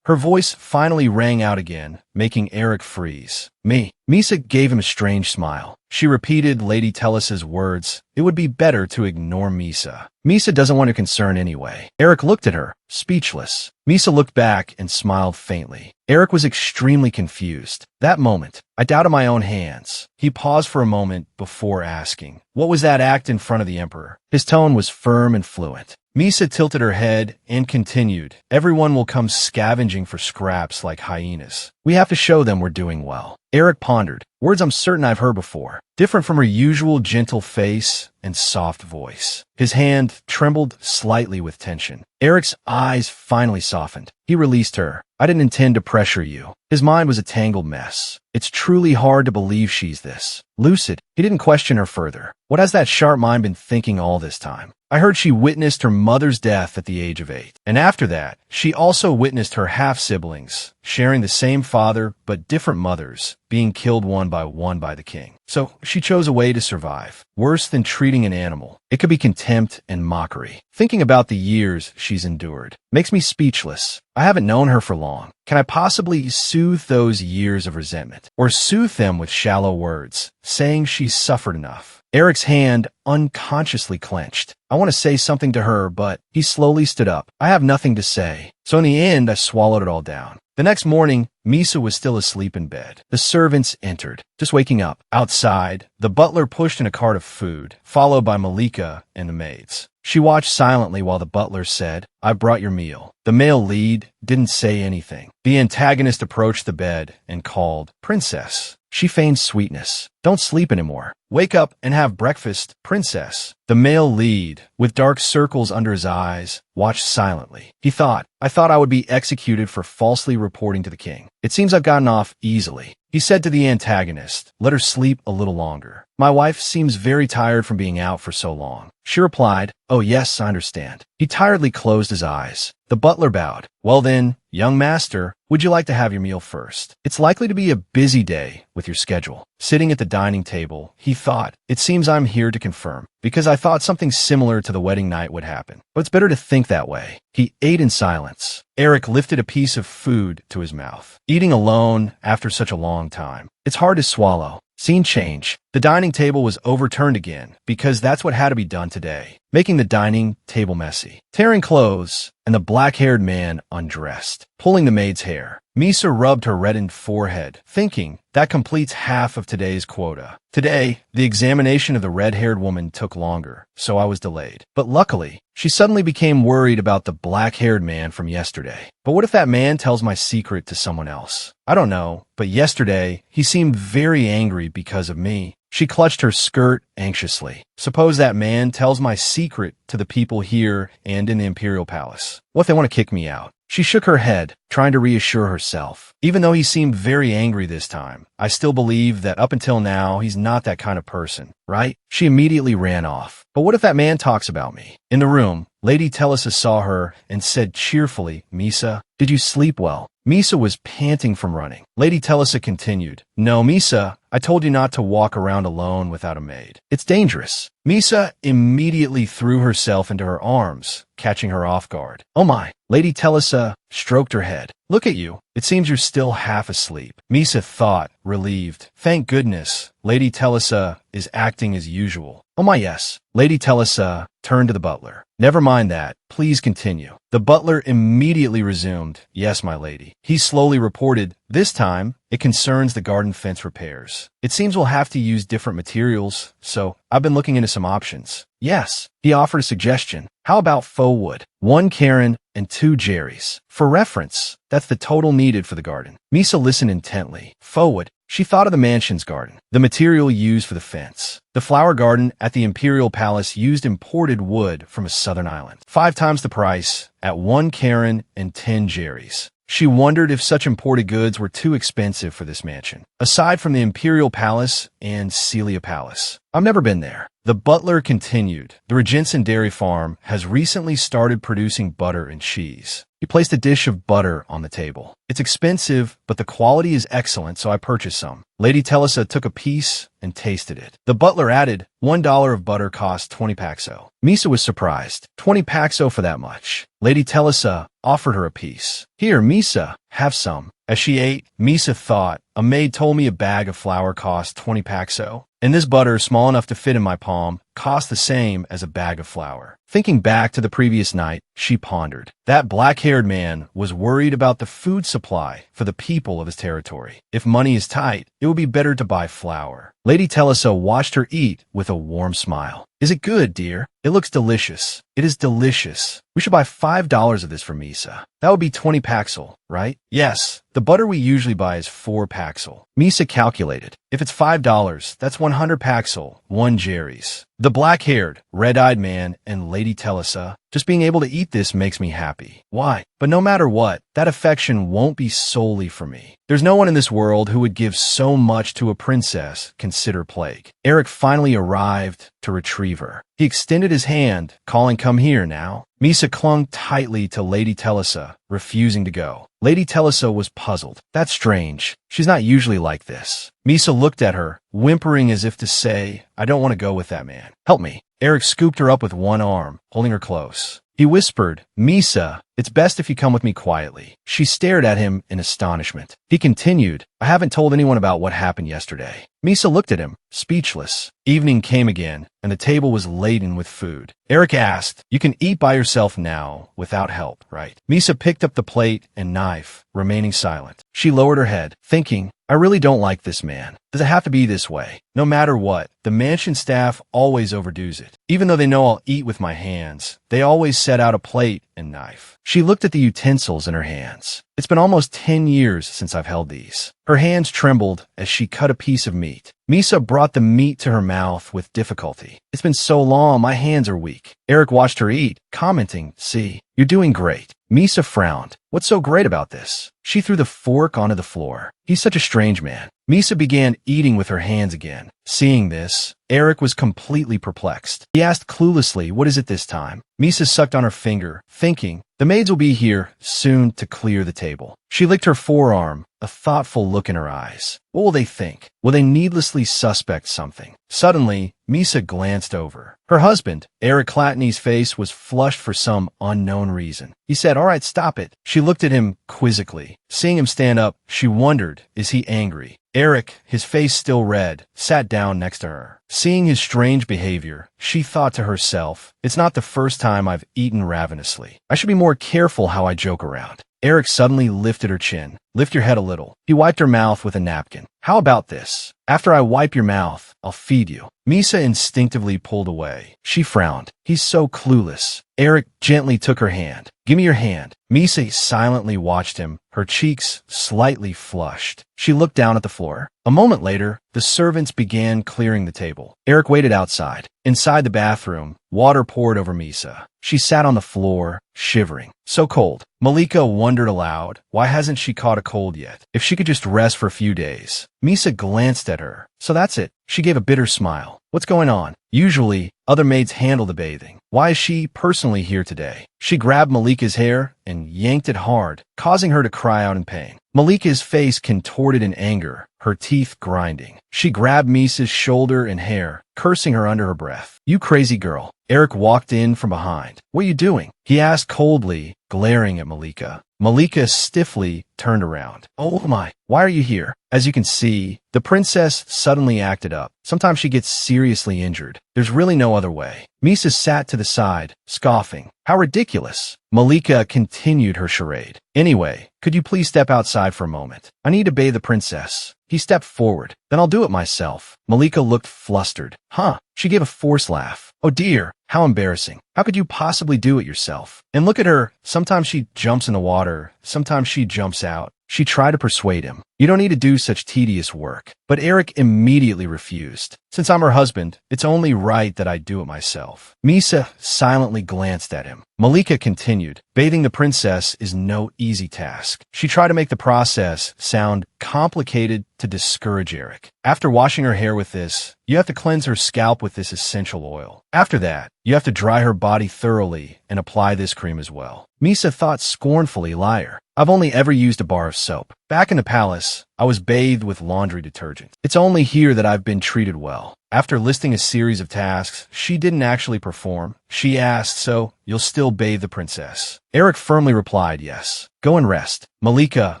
Her voice finally rang out again, making Eric freeze. "Me." Misa gave him a strange smile. She repeated Lady Tellis's words. It would be better to ignore Misa. Misa doesn't want your concern anyway. Eric looked at her, speechless. Misa looked back and smiled faintly. Eric was extremely confused. That moment, I doubted my own hands. He paused for a moment before asking, "What was that act in front of the emperor?" His tone was firm and fluent. Misa tilted her head and continued, everyone will come scavenging for scraps like hyenas. We have to show them we're doing well. Eric pondered, words I'm certain I've heard before, different from her usual gentle face and soft voice. His hand trembled slightly with tension. Eric's eyes finally softened. He released her. I didn't intend to pressure you. His mind was a tangled mess. It's truly hard to believe she's this lucid. He didn't question her further. What has that sharp mind been thinking all this time? I heard she witnessed her mother's death at the age of 8. And after that, she also witnessed her half-siblings, sharing the same father but different mothers, being killed one by the king. So she chose a way to survive, worse than treating an animal. It could be contempt and mockery. Thinking about the years she's endured makes me speechless. I haven't known her for long. Can I possibly soothe those years of resentment? Or soothe them with shallow words, saying she's suffered enough? Eric's hand unconsciously clenched. I want to say something to her, but he slowly stood up. I have nothing to say. So in the end, I swallowed it all down. The next morning, Misa was still asleep in bed. The servants entered, just waking up. Outside, the butler pushed in a cart of food, followed by Malika and the maids. She watched silently while the butler said, I brought your meal. The male lead didn't say anything. The antagonist approached the bed and called, Princess. She feigned sweetness. Don't sleep anymore. Wake up and have breakfast, princess. The male lead, with dark circles under his eyes, watched silently. He thought, I thought I would be executed for falsely reporting to the king. It seems I've gotten off easily. He said to the antagonist, let her sleep a little longer. My wife seems very tired from being out for so long. She replied, oh yes, I understand. He tiredly closed his eyes. The butler bowed. Well then, young master, would you like to have your meal first? It's likely to be a busy day with your schedule. Sitting at the dining table, he thought, it seems I'm here to confirm, because I thought something similar to the wedding night would happen. But it's better to think that way. He ate in silence. Eric lifted a piece of food to his mouth. Eating alone after such a long time. It's hard to swallow. Scene change. The dining table was overturned again, because that's what had to be done today, making the dining table messy. Tearing clothes, and the black-haired man undressed, pulling the maid's hair. Misa rubbed her reddened forehead, thinking, that completes half of today's quota. Today, the examination of the red-haired woman took longer, so I was delayed. But luckily, she suddenly became worried about the black-haired man from yesterday. But what if that man tells my secret to someone else? I don't know, but yesterday, he seemed very angry because of me. She clutched her skirt anxiously. Suppose that man tells my secret to the people here and in the Imperial Palace. What if they want to kick me out? She shook her head, trying to reassure herself. Even though he seemed very angry this time, I still believe that up until now, he's not that kind of person, right? She immediately ran off. But what if that man talks about me? In the room, Lady Telesa saw her and said cheerfully, Misa, did you sleep well? Misa was panting from running. Lady Telesa continued, no, Misa, I told you not to walk around alone without a maid. It's dangerous. Misa immediately threw herself into her arms, catching her off guard. Oh my. Lady Telesa stroked her head. Look at you. It seems you're still half asleep. Misa thought, relieved. Thank goodness. Lady Telesa is acting as usual. Oh my yes. Lady Telesa turned to the butler. Never mind that. Please continue. The butler immediately resumed. Yes, my lady. He slowly reported, this time, it concerns the garden fence repairs. It seems we'll have to use different materials, so I've been looking into some options. Yes. He offered a suggestion. How about faux wood? 1 Karen and 2 Jerry's. For reference, that's the total needed for the garden. Misa listened intently. Faux wood. She thought of the mansion's garden, the material used for the fence. The flower garden at the Imperial Palace used imported wood from a southern island. 5 times the price at 1 Karen and 10 Jerry's. She wondered if such imported goods were too expensive for this mansion. Aside from the Imperial Palace and Celia Palace. I've never been there. The butler continued. The Regenson Dairy Farm has recently started producing butter and cheese. He placed a dish of butter on the table. It's expensive, but the quality is excellent, so I purchased some. Lady Telesa took a piece and tasted it. The butler added, $1 of butter cost 20 paxo. Misa was surprised. 20 paxo for that much. Lady Telesa offered her a piece. Here, Misa, have some. As she ate, Misa thought, a maid told me a bag of flour cost 20 paxo. And this butter, small enough to fit in my palm, cost the same as a bag of flour. Thinking back to the previous night, she pondered. That black-haired man was worried about the food supply for the people of his territory. If money is tight, it would be better to buy flour. Lady Telesa watched her eat with a warm smile. Is it good, dear? It looks delicious. It is delicious. We should buy $5 of this for Misa. That would be 20 paxel, right? Yes. The butter we usually buy is 4 paxel. Misa calculated. If it's $5, that's 100 paxel, 1 Jerry's. The black-haired, red-eyed man and Lady Telesa. Just being able to eat this makes me happy. Why? But no matter what, that affection won't be solely for me. There's no one in this world who would give so much to a princess, consider plague. Eric finally arrived to retrieve her. He extended his hand, calling, "Come here now." Misa clung tightly to Lady Telesa, refusing to go. Lady Telesa was puzzled. That's strange. She's not usually like this. Misa looked at her, whimpering as if to say, "I don't want to go with that man. Help me." Eric scooped her up with one arm, holding her close. He whispered, "Misa, it's best if you come with me quietly." She stared at him in astonishment. He continued, "I haven't told anyone about what happened yesterday." Misa looked at him, speechless. Evening came again, and the table was laden with food. Eric asked, "You can eat by yourself now, without help, right?" Misa picked up the plate and knife, remaining silent. She lowered her head, thinking, "I really don't like this man. Does it have to be this way? No matter what, the mansion staff always overdoes it. Even though they know I'll eat with my hands, they always set out a plate and knife." She looked at the utensils in her hands. "It's been almost 10 years since I've held these." Her hands trembled as she cut a piece of meat. Misa brought the meat to her mouth with difficulty. "It's been so long, my hands are weak." Eric watched her eat, commenting, "See, you're doing great." Misa frowned. "What's so great about this?" She threw the fork onto the floor. "He's such a strange man." Misa began eating with her hands again. Seeing this, Eric was completely perplexed. He asked cluelessly, "What is it this time?" Misa sucked on her finger, thinking, "The maids will be here soon to clear the table." She licked her forearm, a thoughtful look in her eyes. What will they think? Will they needlessly suspect something? Suddenly, Misa glanced over. Her husband, Eric Clatney's face was flushed for some unknown reason. He said, "All right, stop it." She looked at him quizzically. Seeing him stand up, she wondered, is he angry? Eric, his face still red, sat down next to her. Seeing his strange behavior, she thought to herself, "It's not the first time I've eaten ravenously. I should be more careful how I joke around." Eric suddenly lifted her chin. "Lift your head a little." He wiped her mouth with a napkin. "How about this? After I wipe your mouth, I'll feed you." Misa instinctively pulled away. She frowned. He's so clueless. Eric gently took her hand. "Give me your hand." Misa silently watched him, her cheeks slightly flushed. She looked down at the floor. A moment later, the servants began clearing the table. Eric waited outside. Inside the bathroom, water poured over Misa. She sat on the floor, shivering. So cold. Malika wondered aloud, why hasn't she caught a cold yet? If she could just rest for a few days. Misa glanced at her. "So that's it." She gave a bitter smile. "What's going on?" Usually, other maids handle the bathing. Why is she personally here today? She grabbed Malika's hair and yanked it hard, causing her to cry out in pain. Malika's face contorted in anger, her teeth grinding. She grabbed Misa's shoulder and hair, cursing her under her breath. "You crazy girl." Eric walked in from behind. "What are you doing?" he asked coldly, glaring at Malika. Malika stiffly turned around. "Oh my, why are you here?" As you can see, the princess suddenly acted up. Sometimes she gets seriously injured. There's really no other way. Misa sat to the side, scoffing. "How ridiculous." Malika continued her charade. "Anyway, could you please step outside for a moment? I need to bathe the princess." He stepped forward. "Then I'll do it myself." Malika looked flustered. "Huh?" She gave a forced laugh. "Oh dear, how embarrassing. How could you possibly do it yourself?" And look at her. Sometimes she jumps in the water. Sometimes she jumps out. She tried to persuade him. "You don't need to do such tedious work." But Eric immediately refused. "Since I'm her husband, it's only right that I do it myself." Misa silently glanced at him. Malika continued, "Bathing the princess is no easy task." She tried to make the process sound complicated to discourage Eric. "After washing her hair with this, you have to cleanse her scalp with this essential oil. After that, you have to dry her body thoroughly and apply this cream as well." Misa thought scornfully, "Liar. I've only ever used a bar of soap. Back in the palace, I was bathed with laundry detergent. It's only here that I've been treated well." After listing a series of tasks she didn't actually perform, she asked, "So, you'll still bathe the princess?" Eric firmly replied yes. Go and rest. Malika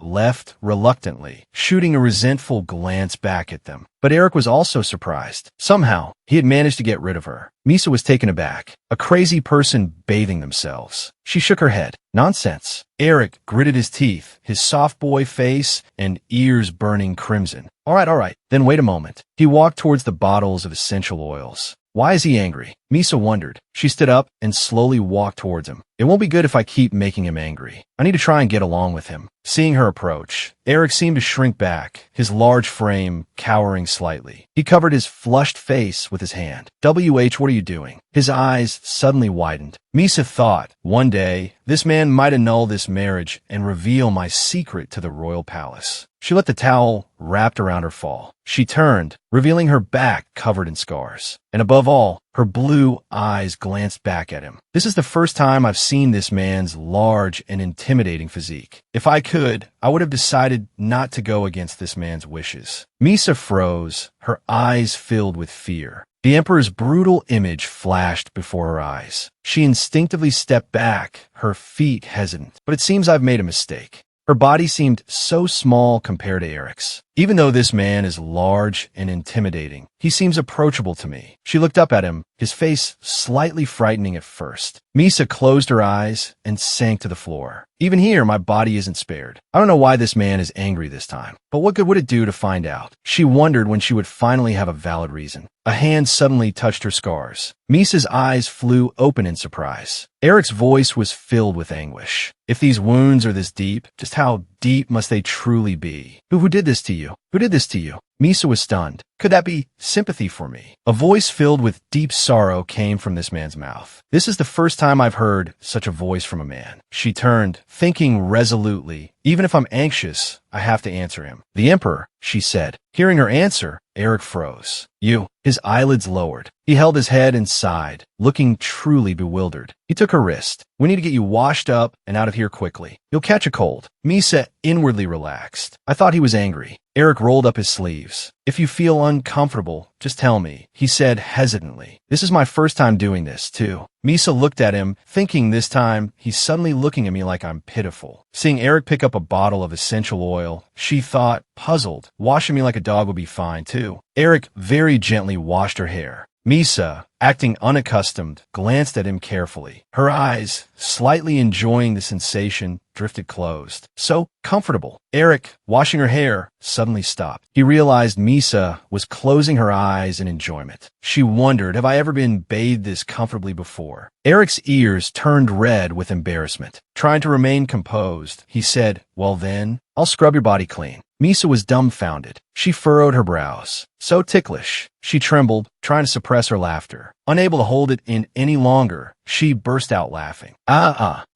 left reluctantly, shooting a resentful glance back at them. But Eric was also surprised. Somehow, he had managed to get rid of her. Misa was taken aback. A crazy person bathing themselves. She shook her head. Nonsense. Eric gritted his teeth, his soft boy face and ears burning crimson. All right. Then wait a moment. He walked towards the bottles of essential oils. Why is he angry? Misa wondered. She stood up and slowly walked towards him. It won't be good if I keep making him angry. I need to try and get along with him. Seeing her approach, Eric seemed to shrink back, his large frame cowering slightly. He covered his flushed face with his hand. WH, what are you doing? His eyes suddenly widened. Misa thought, one day, this man might annul this marriage and reveal my secret to the royal palace. She let the towel wrapped around her fall. She turned, revealing her back covered in scars. And above all, her blue eyes glanced back at him. This is the first time I've seen this man's large and intimidating physique. If I could, I would have decided not to go against this man's wishes. Misa froze, her eyes filled with fear. The Emperor's brutal image flashed before her eyes. She instinctively stepped back, her feet hesitant. But it seems I've made a mistake. Her body seemed so small compared to Eric's. Even though this man is large and intimidating, he seems approachable to me. She looked up at him, his face slightly frightening at first. Misa closed her eyes and sank to the floor. Even here, my body isn't spared. I don't know why this man is angry this time, but what good would it do to find out? She wondered when she would finally have a valid reason. A hand suddenly touched her scars. Misa's eyes flew open in surprise. Eric's voice was filled with anguish. If these wounds are this deep, just how deep must they truly be? Who did this to you? Who did this to you? Misa was stunned. Could that be sympathy for me? A voice filled with deep sorrow came from this man's mouth. This is the first time I've heard such a voice from a man. She turned, thinking resolutely, even if I'm anxious, I have to answer him. The Emperor, she said. Hearing her answer, Eric froze. You. His eyelids lowered. He held his head and sighed, looking truly bewildered. He took her wrist. We need to get you washed up and out of here quickly. You'll catch a cold. Misa inwardly relaxed. I thought he was angry. Eric rolled up his sleeves. If you feel uncomfortable, just tell me, he said hesitantly. This is my first time doing this, too. Misa looked at him, thinking this time he's suddenly looking at me like I'm pitiful. Seeing Eric pick up a bottle of essential oil, she thought, puzzled, washing me like a dog would be fine, too. Eric very gently washed her hair. Misa, acting unaccustomed, glanced at him carefully. Her eyes, slightly enjoying the sensation, drifted closed. So comfortable. Eric, washing her hair, suddenly stopped. He realized Misa was closing her eyes in enjoyment. She wondered, have I ever been bathed this comfortably before? Eric's ears turned red with embarrassment. Trying to remain composed, he said, well then, I'll scrub your body clean. Misa was dumbfounded. She furrowed her brows. So ticklish. She trembled, trying to suppress her laughter. Unable to hold it in any longer, she burst out laughing.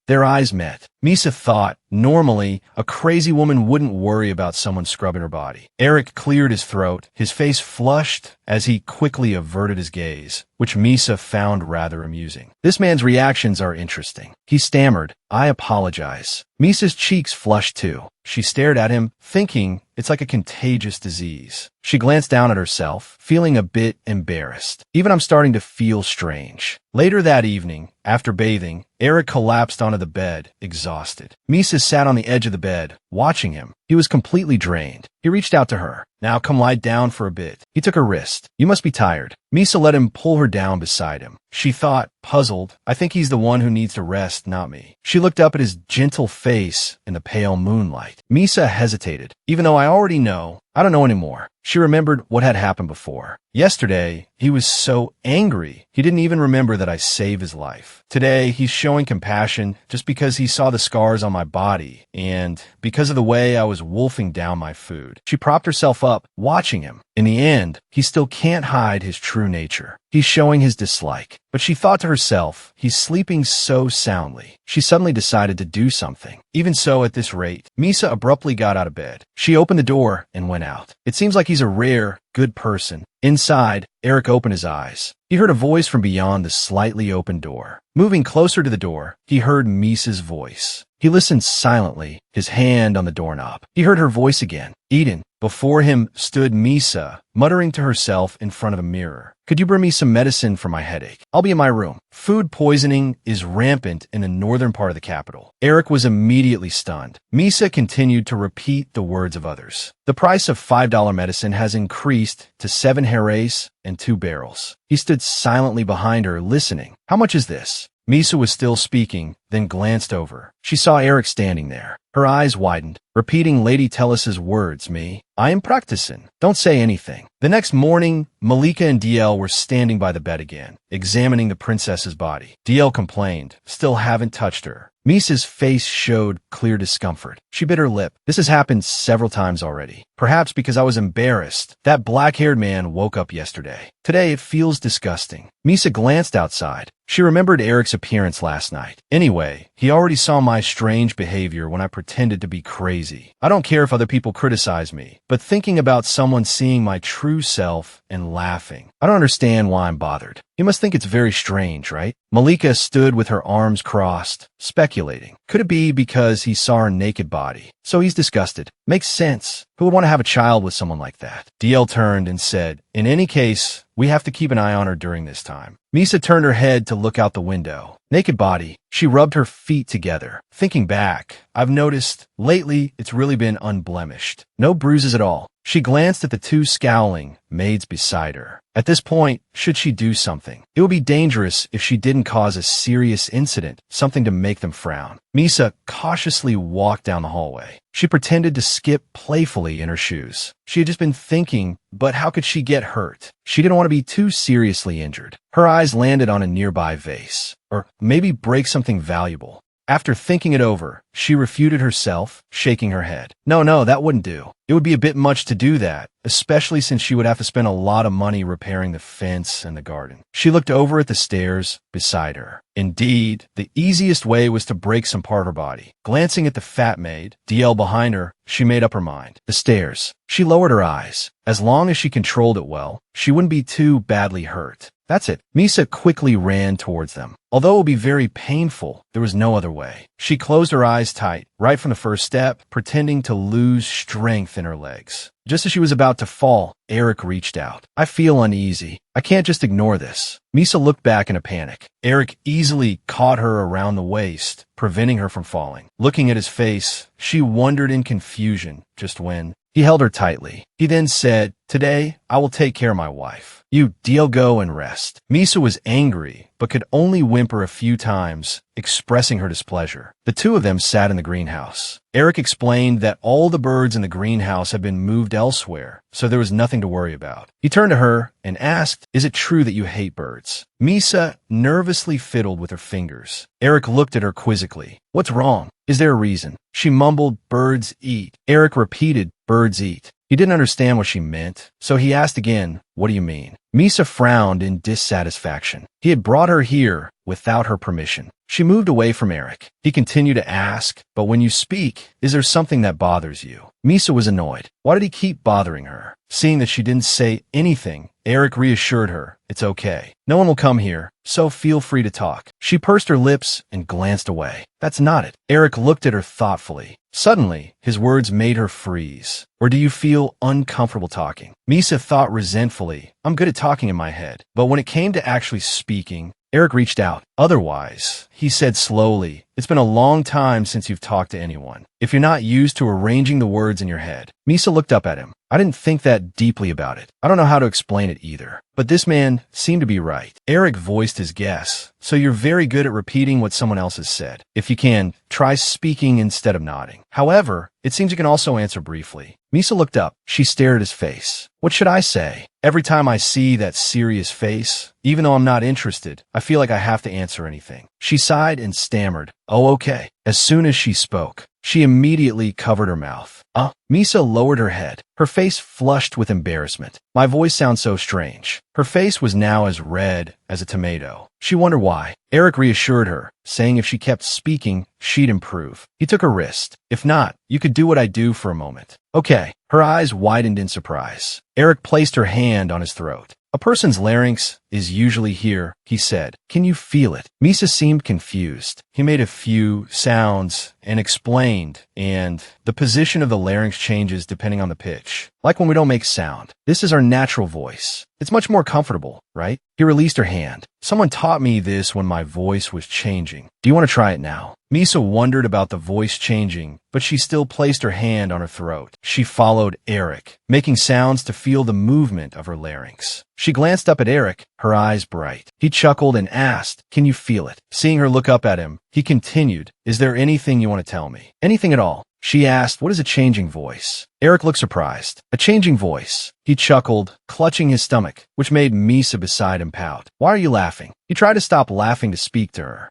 Their eyes met. Misa thought, normally, a crazy woman wouldn't worry about someone scrubbing her body. Eric cleared his throat, his face flushed as he quickly averted his gaze, which Misa found rather amusing. This man's reactions are interesting. He stammered, I apologize. Misa's cheeks flushed too. She stared at him, thinking it's like a contagious disease. She glanced down at herself, feeling a bit embarrassed. Even I'm starting to feel strange. Later that evening, after bathing, Eric collapsed onto the bed, exhausted. Misa sat on the edge of the bed, watching him. He was completely drained. He reached out to her. Now come lie down for a bit. He took her wrist. You must be tired. Misa let him pull her down beside him. She thought, puzzled, I think he's the one who needs to rest, not me. She looked up at his gentle face in the pale moonlight. Misa hesitated. Even though I already know, I don't know anymore. She remembered what had happened before. Yesterday, he was so angry, he didn't even remember that I saved his life. Today, he's showing compassion just because he saw the scars on my body and because of the way I was wolfing down my food. She propped herself up, watching him. In the end, he still can't hide his true nature. He's showing his dislike. But she thought to herself, he's sleeping so soundly. She suddenly decided to do something. Even so, at this rate, Misa abruptly got out of bed. She opened the door and went out. It seems like he's a rare, good person. Inside, Eric opened his eyes. He heard a voice from beyond the slightly open door. Moving closer to the door, he heard Misa's voice. He listened silently, his hand on the doorknob. He heard her voice again. Eden. Before him stood Misa, muttering to herself in front of a mirror. Could you bring me some medicine for my headache? I'll be in my room. Food poisoning is rampant in the northern part of the capital. Eric was immediately stunned. Misa continued to repeat the words of others. The price of $5 medicine has increased to 7 Jerez and 2 barrels. He stood silently behind her, listening. How much is this? Misa was still speaking, then glanced over. She saw Eric standing there. Her eyes widened, repeating Lady Tellis's words, I am practicing. Don't say anything. The next morning, Malika and DL were standing by the bed again, examining the princess's body. DL complained, still haven't touched her. Misa's face showed clear discomfort. She bit her lip. This has happened several times already. Perhaps because I was embarrassed. That black-haired man woke up yesterday. Today it feels disgusting. Misa glanced outside. She remembered Eric's appearance last night. Anyway, he already saw my strange behavior when I pretended to be crazy. I don't care if other people criticize me, but thinking about someone seeing my true self and laughing, I don't understand why I'm bothered. You must think it's very strange, right? Malika stood with her arms crossed, speculating. Could it be because he saw her naked body? So he's disgusted. Makes sense. Who would want to have a child with someone like that? DL turned and said, in any case, we have to keep an eye on her during this time. Misa turned her head to look out the window. Naked body. She rubbed her feet together. Thinking back, I've noticed, lately, it's really been unblemished. No bruises at all. She glanced at the 2 scowling maids beside her. At this point, should she do something? It would be dangerous if she didn't cause a serious incident, something to make them frown. Misa cautiously walked down the hallway. She pretended to skip playfully in her shoes. She had just been thinking, but how could she get hurt? She didn't want to be too seriously injured. Her eyes landed on a nearby vase, or maybe break something valuable. After thinking it over, she refuted herself, shaking her head. No, that wouldn't do. It would be a bit much to do that, especially since she would have to spend a lot of money repairing the fence and the garden. She looked over at the stairs beside her. Indeed, the easiest way was to break some part of her body. Glancing at the fat maid, DL behind her, she made up her mind. The stairs. She lowered her eyes. As long as she controlled it well, she wouldn't be too badly hurt. That's it. Misa quickly ran towards them. Although it would be very painful, there was no other way. She closed her eyes tight, right from the first step, pretending to lose strength in her legs. Just as she was about to fall, Eric reached out. I feel uneasy. I can't just ignore this. Misa looked back in a panic. Eric easily caught her around the waist, preventing her from falling. Looking at his face, she wondered in confusion just when. He held her tightly. He then said, today, I will take care of my wife. You, DL, go and rest. Misa was angry, but could only whimper a few times, expressing her displeasure. The 2 of them sat in the greenhouse. Eric explained that all the birds in the greenhouse had been moved elsewhere, so there was nothing to worry about. He turned to her and asked, is it true that you hate birds? Misa nervously fiddled with her fingers. Eric looked at her quizzically. What's wrong? Is there a reason? She mumbled, birds eat. Eric repeated, birds eat. He didn't understand what she meant, so he asked again, what do you mean? Misa frowned in dissatisfaction. He had brought her here without her permission. She moved away from Eric. He continued to ask, but when you speak, is there something that bothers you? Misa was annoyed. Why did he keep bothering her? Seeing that she didn't say anything, Eric reassured her, it's okay. No one will come here, so feel free to talk. She pursed her lips and glanced away. That's not it. Eric looked at her thoughtfully. Suddenly, his words made her freeze. Or do you feel uncomfortable talking? Misa thought resentfully, I'm good at talking in my head. But when it came to actually speaking, Eric reached out. Otherwise, he said slowly, it's been a long time since you've talked to anyone. If you're not used to arranging the words in your head. Misa looked up at him. I didn't think that deeply about it. I don't know how to explain it either. But this man seemed to be right. Eric voiced his guess. So you're very good at repeating what someone else has said. If you can, try speaking instead of nodding. However, it seems you can also answer briefly. Misa looked up. She stared at his face. What should I say? Every time I see that serious face, even though I'm not interested, I feel like I have to answer anything. She sighed and stammered, oh, okay. As soon as she spoke, she immediately covered her mouth. Misa lowered her head. Her face flushed with embarrassment. My voice sounds so strange. Her face was now as red as a tomato. She wondered why. Eric reassured her, saying if she kept speaking, she'd improve. He took her wrist. If not, you could do what I do for a moment. Okay. Her eyes widened in surprise. Eric placed her hand on his throat. A person's larynx is usually here, he said. Can you feel it? Misa seemed confused. He made a few sounds and explained, and the position of the larynx changes depending on the pitch. Like when we don't make sound. This is our natural voice. It's much more comfortable, right? He released her hand. Someone taught me this when my voice was changing. Do you want to try it now? Misa wondered about the voice changing, but she still placed her hand on her throat. She followed Eric, making sounds to feel the movement of her larynx. She glanced up at Eric, her eyes bright. He chuckled and asked, "Can you feel it?" Seeing her look up at him, he continued, "Is there anything you want to tell me?" "Anything at all." She asked, "What is a changing voice?" Eric looked surprised. "A changing voice." He chuckled, clutching his stomach, which made Misa beside him pout. "Why are you laughing?" He tried to stop laughing to speak to her.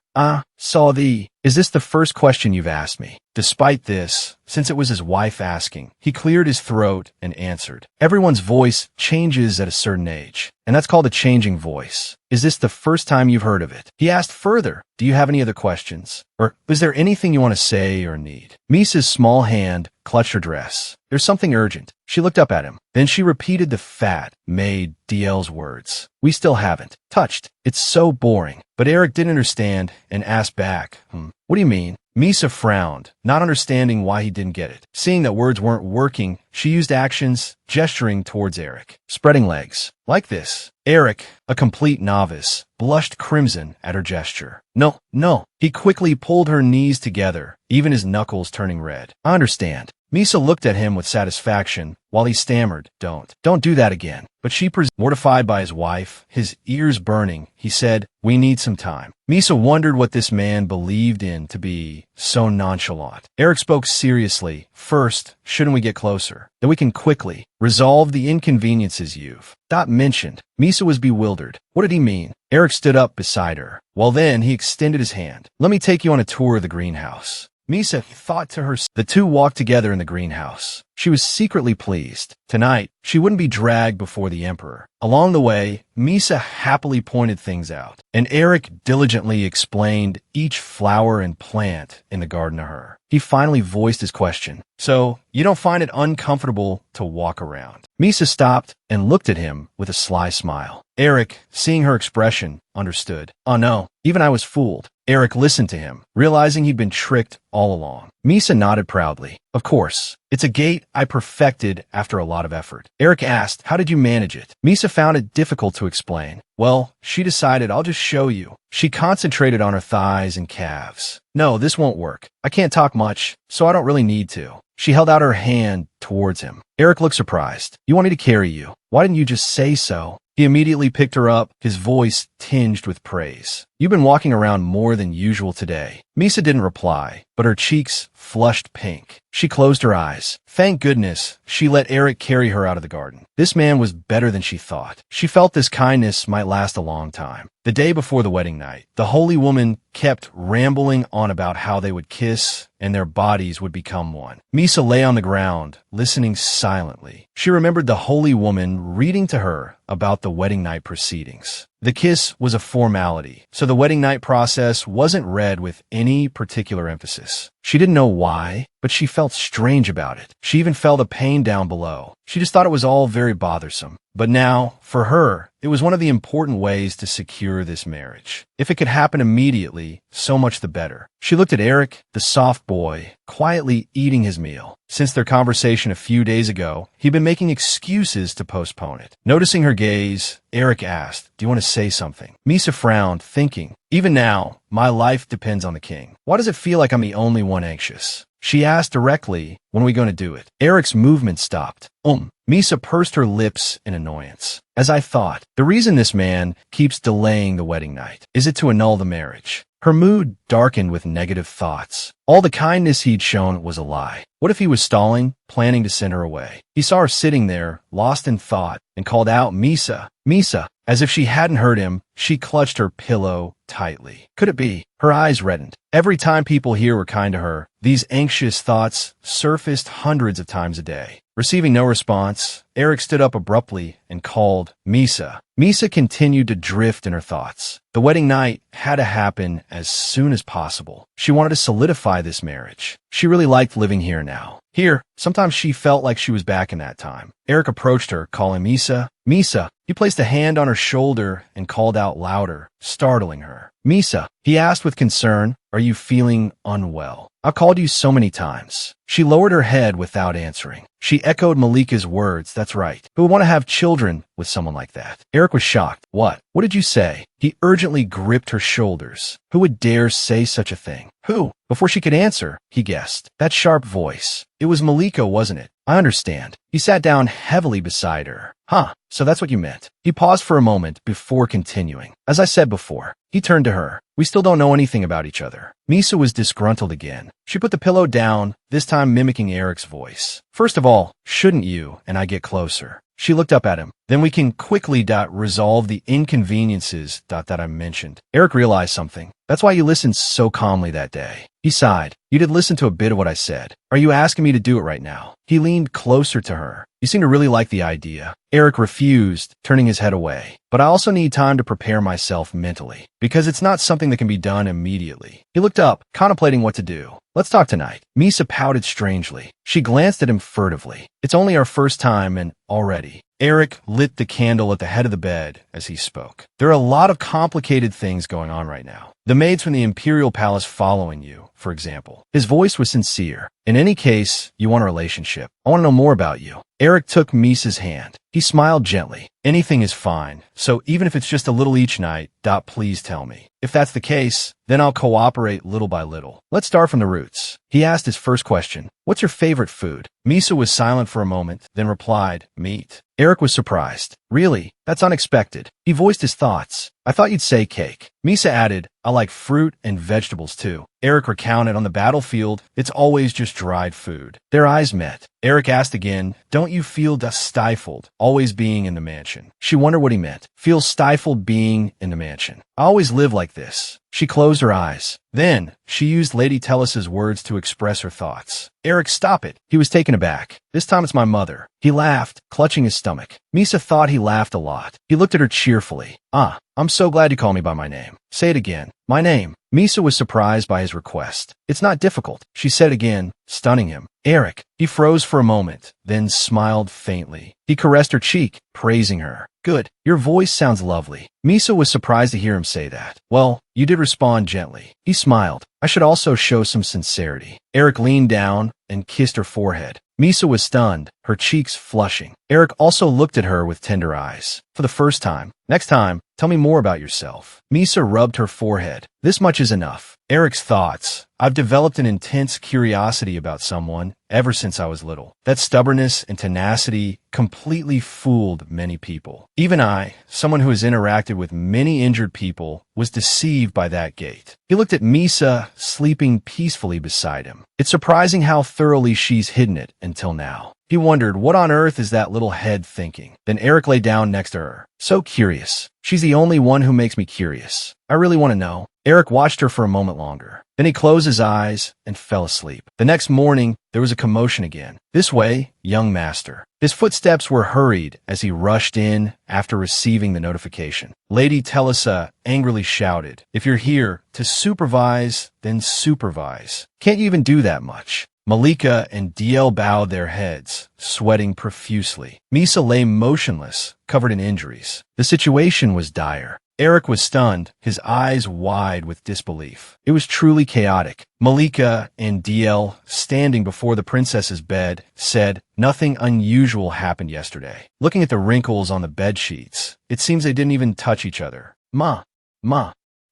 Is this the first question you've asked me?" Despite this, since it was his wife asking, he cleared his throat and answered. Everyone's voice changes at a certain age, and that's called a changing voice. "Is this the first time you've heard of it?" He asked further, "Do you have any other questions? Or is there anything you want to say or need?" Misa's small hand clutched her dress. "There's something urgent." She looked up at him. Then she repeated the fat, made DL's words. "We still haven't touched. It's so boring." But Eric didn't understand and asked back, "What do you mean?" Misa frowned, not understanding why he didn't get it. Seeing that words weren't working, she used actions, gesturing towards Eric. "Spreading legs. Like this." Eric, a complete novice, blushed crimson at her gesture. No. He quickly pulled her knees together, even his knuckles turning red. "I understand." Misa looked at him with satisfaction, while he stammered, Don't do that again." But she mortified by his wife, his ears burning, he said, "We need some time." Misa wondered what this man believed in to be so nonchalant. Eric spoke seriously. "First, shouldn't we get closer? Then we can quickly resolve the inconveniences you've mentioned." Misa was bewildered. What did he mean? Eric stood up beside her. Well then, he extended his hand. "Let me take you on a tour of the greenhouse." Misa thought to herself. The two walked together in the greenhouse. She was secretly pleased. Tonight, she wouldn't be dragged before the emperor. Along the way, Misa happily pointed things out, and Eric diligently explained each flower and plant in the garden to her. He finally voiced his question. "So, you don't find it uncomfortable to walk around?" Misa stopped and looked at him with a sly smile. Eric, seeing her expression, understood. "Oh no, even I was fooled." Eric listened to him, realizing he'd been tricked all along. Misa nodded proudly. "Of course. It's a gait I perfected after a lot of effort." Eric asked, "How did you manage it?" Misa found it difficult to explain. Well, she decided, "I'll just show you." She concentrated on her thighs and calves. "No, this won't work. I can't talk much, so I don't really need to." She held out her hand towards him. Eric looked surprised. "You want me to carry you? Why didn't you just say so?" He immediately picked her up, his voice tinged with praise. "You've been walking around more than usual today." Misa didn't reply, but her cheeks flushed pink. She closed her eyes. Thank goodness, she let Eric carry her out of the garden. This man was better than she thought. She felt this kindness might last a long time. The day before the wedding night, the holy woman kept rambling on about how they would kiss and their bodies would become one. Misa lay on the ground, listening silently. She remembered the holy woman reading to her about the wedding night proceedings. The kiss was a formality, so the wedding night process wasn't read with any particular emphasis. She didn't know why, but she felt strange about it. She even felt a pain down below. She just thought it was all very bothersome. But now, for her, it was one of the important ways to secure this marriage. If it could happen immediately, so much the better. She looked at Eric, the soft boy, quietly eating his meal. Since their conversation a few days ago, he'd been making excuses to postpone it. Noticing her gaze, Eric asked, "Do you want to say something?" Misa frowned, thinking, "Even now, my life depends on the king. Why does it feel like I'm the only one anxious?" She asked directly, "When are we going to do it?" Eric's movement stopped. Misa pursed her lips in annoyance. "As I thought, the reason this man keeps delaying the wedding night, is it to annul the marriage?" Her mood darkened with negative thoughts. All the kindness he'd shown was a lie. What if he was stalling, planning to send her away? He saw her sitting there, lost in thought, and called out, "Misa, Misa." As if she hadn't heard him, she clutched her pillow tightly. Could it be? Her eyes reddened. Every time people here were kind to her, these anxious thoughts surfaced hundreds of times a day. Receiving no response, Eric stood up abruptly and called Misa. Misa continued to drift in her thoughts. The wedding night had to happen as soon as possible. She wanted to solidify this marriage. She really liked living here now. Here, sometimes she felt like she was back in that time. Eric approached her, calling Misa. Misa. He placed a hand on her shoulder and called out louder, startling her. Misa, he asked with concern, are you feeling unwell? I've called you so many times. She lowered her head without answering. She echoed Malika's words, that's right. Who would want to have children with someone like that? Eric was shocked. What? What did you say? He urgently gripped her shoulders. Who would dare say such a thing? Who? Before she could answer, he guessed. That sharp voice. It was Malika, wasn't it? I understand. He sat down heavily beside her. Huh, so that's what you meant. He paused for a moment before continuing. As I said before, he turned to her. We still don't know anything about each other. Misa was disgruntled again. She put the pillow down, this time mimicking Eric's voice. First of all, shouldn't you and I get closer? She looked up at him. Then we can quickly resolve the inconveniences that I mentioned. Eric realized something. That's why you listened so calmly that day. He sighed. You did listen to a bit of what I said. Are you asking me to do it right now? He leaned closer to her. You seem to really like the idea. Eric refused, turning his head away. But I also need time to prepare myself mentally, because it's not something that can be done immediately. He looked up, contemplating what to do. Let's talk tonight. Misa pouted strangely. She glanced at him furtively. It's only our first time and already. Eric lit the candle at the head of the bed as he spoke. There are a lot of complicated things going on right now. The maids from the Imperial Palace following you, for example. His voice was sincere. In any case, you want a relationship. I want to know more about you. Eric took Misa's hand. He smiled gently. Anything is fine, so even if it's just a little each night, please tell me. If that's the case, then I'll cooperate little by little. Let's start from the roots. He asked his first question. What's your favorite food? Misa was silent for a moment, then replied, meat. Eric was surprised. Really? That's unexpected. He voiced his thoughts. I thought you'd say cake. Misa added, I like fruit and vegetables too. Eric recounted on the battlefield, it's always just dried food. Their eyes met. Eric asked again, don't you feel stifled, always being in the mansion? She wondered what he meant. Feel stifled being in the mansion. I always live like this. She closed her eyes. Then, she used Lady Tellis's words to express her thoughts. Eric, stop it. He was taken aback. This time it's my mother. He laughed, clutching his stomach. Misa thought he laughed a lot. He looked at her cheerfully. I'm so glad you call me by my name. Say it again. My name. Misa was surprised by his request. It's not difficult, she said again, stunning him. Eric. He froze for a moment, then smiled faintly. He caressed her cheek, praising her. Good. Your voice sounds lovely. Misa was surprised to hear him say that. Well, you did respond gently. He smiled. I should also show some sincerity. Eric leaned down and kissed her forehead. Misa was stunned, her cheeks flushing. Eric also looked at her with tender eyes. For the first time. Next time, tell me more about yourself. Misa rubbed her forehead. This much is enough. Eric's thoughts. I've developed an intense curiosity about someone ever since I was little. That stubbornness and tenacity completely fooled many people. Even I, someone who has interacted with many injured people, was deceived by that gait. He looked at Misa, sleeping peacefully beside him. It's surprising how thoroughly she's hidden it until now. He wondered, what on earth is that little head thinking? Then Eric lay down next to her. So curious. She's the only one who makes me curious. I really want to know. Eric watched her for a moment longer. Then he closed his eyes and fell asleep. The next morning, there was a commotion again. This way, young master. His footsteps were hurried as he rushed in after receiving the notification. Lady Tellisa angrily shouted, if you're here to supervise, then supervise. Can't you even do that much? Malika and DL bowed their heads, sweating profusely. Misa lay motionless, covered in injuries. The situation was dire. Eric was stunned, his eyes wide with disbelief. It was truly chaotic. Malika and DL, standing before the princess's bed, said, nothing unusual happened yesterday. Looking at the wrinkles on the bed sheets, it seems they didn't even touch each other. Ma.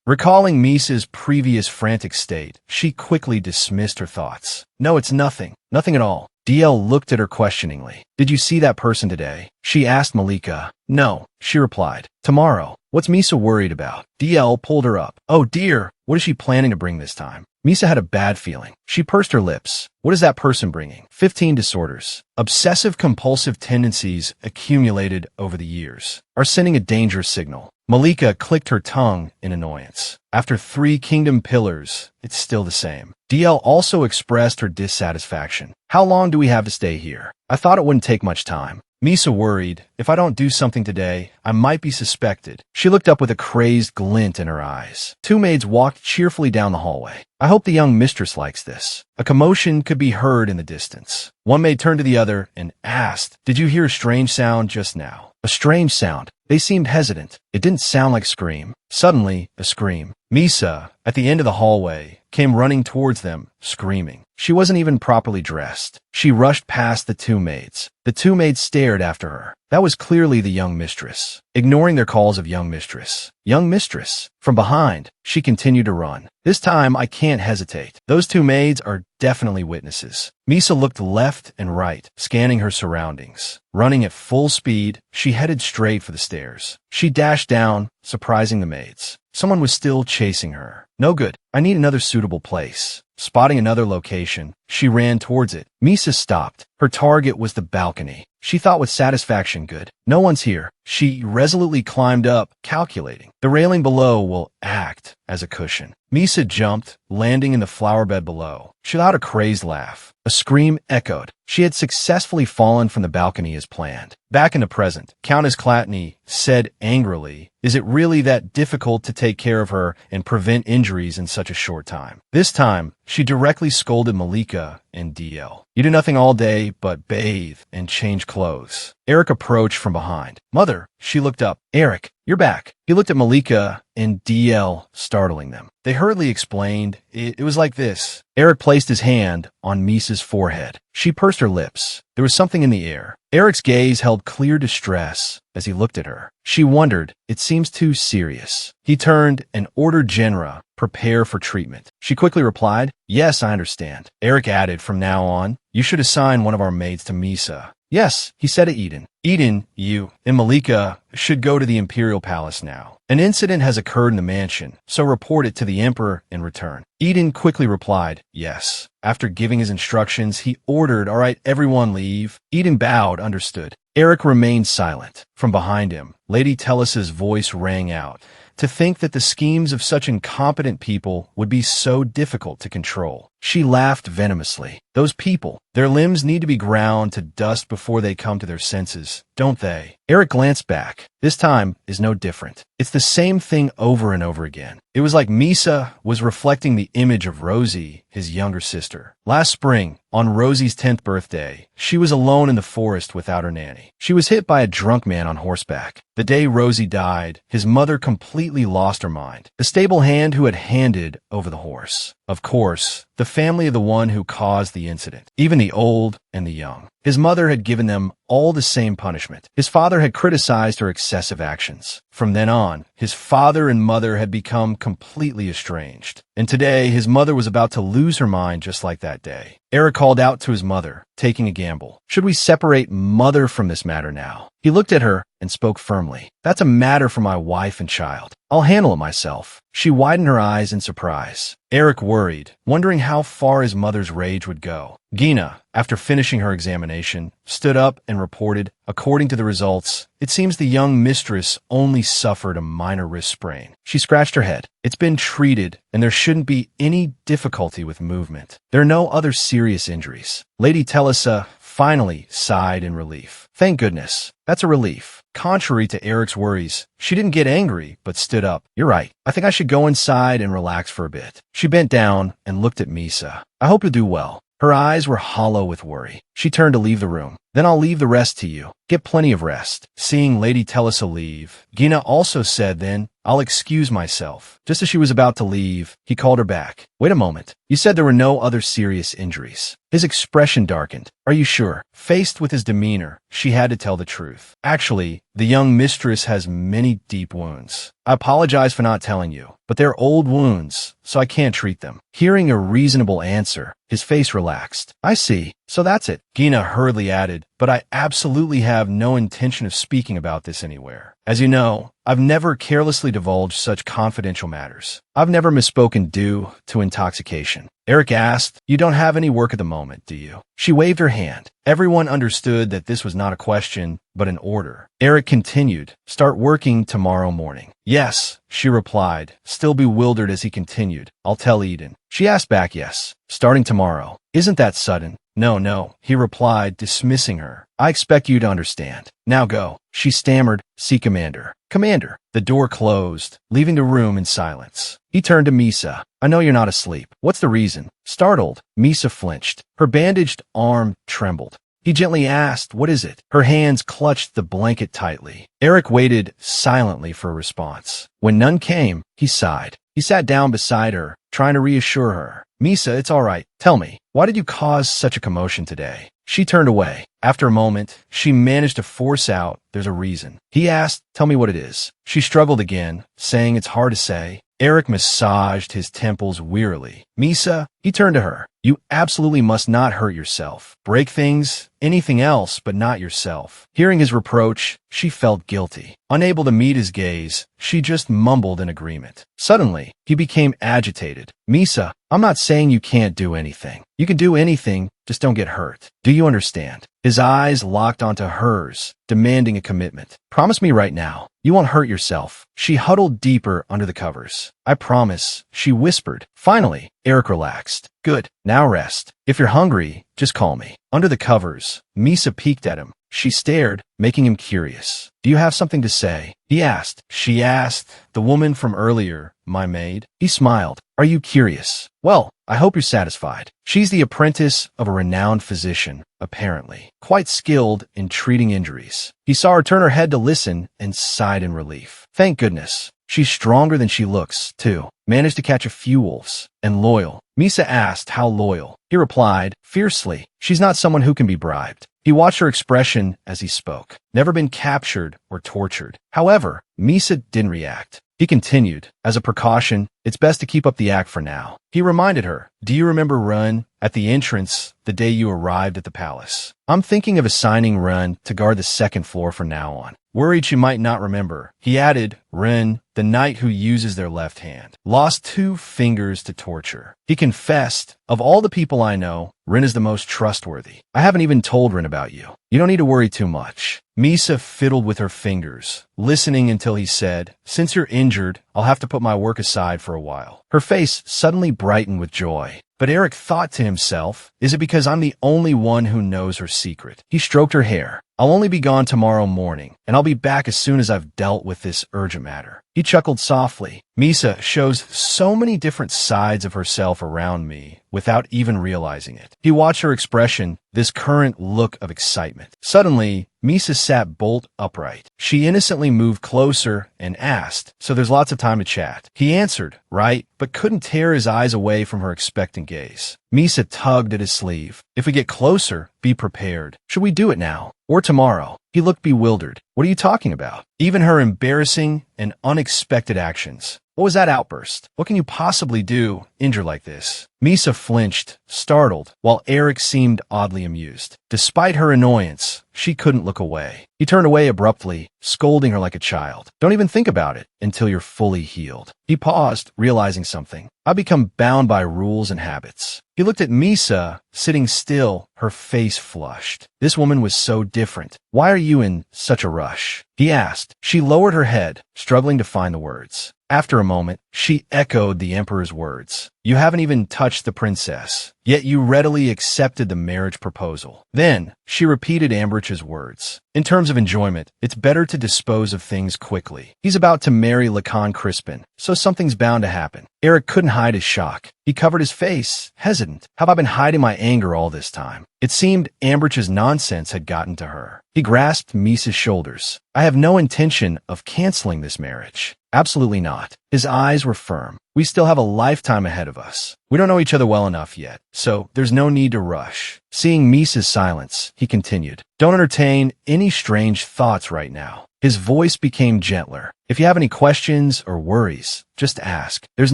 Recalling Misa's previous frantic state, she quickly dismissed her thoughts. No, it's nothing. Nothing at all. DL looked at her questioningly. Did you see that person today? She asked Malika. No, she replied. Tomorrow. What's Misa worried about? DL pulled her up. Oh dear, what is she planning to bring this time? Misa had a bad feeling. She pursed her lips. What is that person bringing? 15 disorders. Obsessive-compulsive tendencies accumulated over the years are sending a dangerous signal. Malika clicked her tongue in annoyance. After 3 kingdom pillars, it's still the same. DL also expressed her dissatisfaction. How long do we have to stay here? I thought it wouldn't take much time. Misa worried, if I don't do something today, I might be suspected. She looked up with a crazed glint in her eyes. Two maids walked cheerfully down the hallway. I hope the young mistress likes this. A commotion could be heard in the distance. One maid turned to the other and asked, did you hear a strange sound just now? A strange sound. They seemed hesitant. It didn't sound like a scream. Suddenly, a scream. Misa, at the end of the hallway, came running towards them, screaming. She wasn't even properly dressed. She rushed past the two maids. The two maids stared after her. That was clearly the young mistress. Ignoring their calls of young mistress. Young mistress. From behind, she continued to run. This time, I can't hesitate. Those two maids are definitely witnesses. Misa looked left and right, scanning her surroundings. Running at full speed, she headed straight for the stairs. She dashed down, surprising the maids. Someone was still chasing her. No good. I need another suitable place. Spotting another location, she ran towards it. Misa stopped. Her target was the balcony. She thought with satisfaction, good. No one's here. She resolutely climbed up, calculating. The railing below will act as a cushion. Misa jumped, landing in the flower bed below. She let out a crazed laugh. A scream echoed. She had successfully fallen from the balcony as planned. Back in the present, Countess Clatney said angrily, is it really that difficult to take care of her and prevent injuries in such a short time? This time, she directly scolded Malika and DL. You do nothing all day but bathe and change clothes. Eric approached from behind. Mother, she looked up. Eric, you're back. He looked at Malika and DL, startling them. They hurriedly explained, it was like this. Eric placed his hand on Misa's forehead. She pursed her lips. There was something in the air. Eric's gaze held clear distress as he looked at her. She wondered, it seems too serious. He turned and ordered Genra, prepare for treatment. She quickly replied, yes, I understand. Eric added, from now on, you should assign one of our maids to Misa. Yes, he said to Eden. Eden, you and Malika should go to the Imperial Palace now. An incident has occurred in the mansion, so report it to the Emperor in return. Eden quickly replied, yes. After giving his instructions, he ordered, all right, everyone leave. Eden bowed, understood. Eric remained silent. From behind him, Lady Tellis's voice rang out. To think that the schemes of such incompetent people would be so difficult to control. She laughed venomously. Those people, their limbs need to be ground to dust before they come to their senses, don't they? Eric glanced back. This time is no different. It's the same thing over and over again. It was like Misa was reflecting the image of Rosie, his younger sister. Last spring, on Rosie's 10th birthday, she was alone in the forest without her nanny. She was hit by a drunk man on horseback. The day Rosie died, his mother completely lost her mind. The stable hand who had handed over the horse. Of course, the family of the one who caused the incident, even the old and the young. His mother had given them all the same punishment. His father had criticized her excessive actions. From then on, his father and mother had become completely estranged. And today, his mother was about to lose her mind just like that day. Eric called out to his mother, taking a gamble. Should we separate mother from this matter now? He looked at her and spoke firmly. That's a matter for my wife and child. I'll handle it myself. She widened her eyes in surprise. Eric worried, wondering how far his mother's rage would go. Gina, after finishing her examination, stood up and reported, according to the results, it seems the young mistress only suffered a minor wrist sprain. She scratched her head. It's been treated, and there shouldn't be any difficulty with movement. There are no other serious injuries. Lady Tellisa finally sighed in relief. Thank goodness. That's a relief. Contrary to Eric's worries, she didn't get angry, but stood up. You're right. I think I should go inside and relax for a bit. She bent down and looked at Misa. I hope you'll do well. Her eyes were hollow with worry. She turned to leave the room. Then I'll leave the rest to you. Get plenty of rest. Seeing Lady Tellisa leave, Gina also said then, I'll excuse myself. Just as she was about to leave, he called her back. Wait a moment. You said there were no other serious injuries. His expression darkened. Are you sure? Faced with his demeanor, she had to tell the truth. Actually, the young mistress has many deep wounds. I apologize for not telling you, but they're old wounds, so I can't treat them. Hearing a reasonable answer, his face relaxed. I see. So that's it. Gina hurriedly added, but I absolutely have no intention of speaking about this anywhere. As you know, I've never carelessly divulged such confidential matters. I've never misspoken due to intoxication. Eric asked, "You don't have any work at the moment, do you?" She waved her hand. Everyone understood that this was not a question, but an order. Eric continued, "Start working tomorrow morning." "Yes," she replied, still bewildered as he continued. "I'll tell Eden." She asked back, "Yes, starting tomorrow. Isn't that sudden?" No, he replied, dismissing her. "I expect you to understand. Now go." She stammered, "See Commander." "Commander." The door closed, leaving the room in silence. He turned to Misa. "I know you're not asleep. What's the reason?" Startled, Misa flinched. Her bandaged arm trembled. He gently asked, "What is it?" Her hands clutched the blanket tightly. Eric waited silently for a response. When none came, he sighed. He sat down beside her, trying to reassure her. "Misa, it's all right. Tell me, why did you cause such a commotion today?" She turned away. After a moment, she managed to force out, "There's a reason." He asked, "Tell me what it is." She struggled again, saying, "It's hard to say." Eric massaged his temples wearily. "Misa," he turned to her, "you absolutely must not hurt yourself. Break things, anything else, but not yourself." Hearing his reproach, she felt guilty. Unable to meet his gaze, she just mumbled in agreement. Suddenly, he became agitated. "Misa, I'm not saying you can't do anything. You can do anything, just don't get hurt. Do you understand?" His eyes locked onto hers, demanding a commitment. "Promise me right now, you won't hurt yourself." She huddled deeper under the covers. "I promise," she whispered. Finally, Eric relaxed. "Good, now rest. If you're hungry, just call me." Under the covers, Misa peeked at him. She stared, making him curious. "Do you have something to say?" he asked. She asked, "The woman from earlier, my maid?" He smiled. "Are you curious? Well, I hope you're satisfied. She's the apprentice of a renowned physician, apparently, quite skilled in treating injuries." He saw her turn her head to listen and sighed in relief. "Thank goodness. She's stronger than she looks, too. Managed to catch a few wolves. And loyal." Misa asked, "How loyal?" He replied, "Fiercely. She's not someone who can be bribed." He watched her expression as he spoke. Never been captured or tortured. However, Misa didn't react. He continued, "As a precaution, it's best to keep up the act for now." He reminded her, "Do you remember Run at the entrance the day you arrived at the palace? I'm thinking of assigning Run to guard the second floor from now on." Worried she might not remember, he added, "Ren, the knight who uses their left hand, lost 2 fingers to torture." He confessed, "Of all the people I know, Ren is the most trustworthy. I haven't even told Ren about you. You don't need to worry too much." Misa fiddled with her fingers, listening until he said, "Since you're injured, I'll have to put my work aside for a while." Her face suddenly brightened with joy. But Eric thought to himself, "Is it because I'm the only one who knows her secret?" He stroked her hair. "I'll only be gone tomorrow morning, and I'll be back as soon as I've dealt with this urgent matter." He chuckled softly. "Misa shows so many different sides of herself around me without even realizing it." He watched her expression, this current look of excitement. Suddenly, Misa sat bolt upright. She innocently moved closer and asked, "So there's lots of time to chat?" He answered, "Right," but couldn't tear his eyes away from her expectant gaze. Misa tugged at his sleeve. "If we get closer, be prepared. Should we do it now? Or tomorrow?" He looked bewildered. "What are you talking about?" Even her embarrassing and unexpected actions. What was that outburst? What can you possibly do, injured like this? Misa flinched, startled, while Eric seemed oddly amused. Despite her annoyance, she couldn't look away. He turned away abruptly, scolding her like a child. "Don't even think about it until you're fully healed." He paused, realizing something. "I've become bound by rules and habits." He looked at Misa, sitting still, her face flushed. This woman was so different. "Why are you in such a rush?" he asked. She lowered her head, struggling to find the words. After a moment, she echoed the emperor's words. "You haven't even touched the princess, yet you readily accepted the marriage proposal." Then, she repeated Ambrich's words. "In terms of enjoyment, it's better to dispose of things quickly. He's about to marry Lacan Crispin, so something's bound to happen." Eric couldn't hide his shock. He covered his face, hesitant. "Have I been hiding my anger all this time?" It seemed Ambrich's nonsense had gotten to her. He grasped Misa's shoulders. "I have no intention of canceling this marriage. Absolutely not." His eyes were firm. "We still have a lifetime ahead of us. We don't know each other well enough yet, so there's no need to rush." Seeing Misa's silence, he continued, "Don't entertain any strange thoughts right now. His voice became gentler. If you have any questions or worries, just ask. There's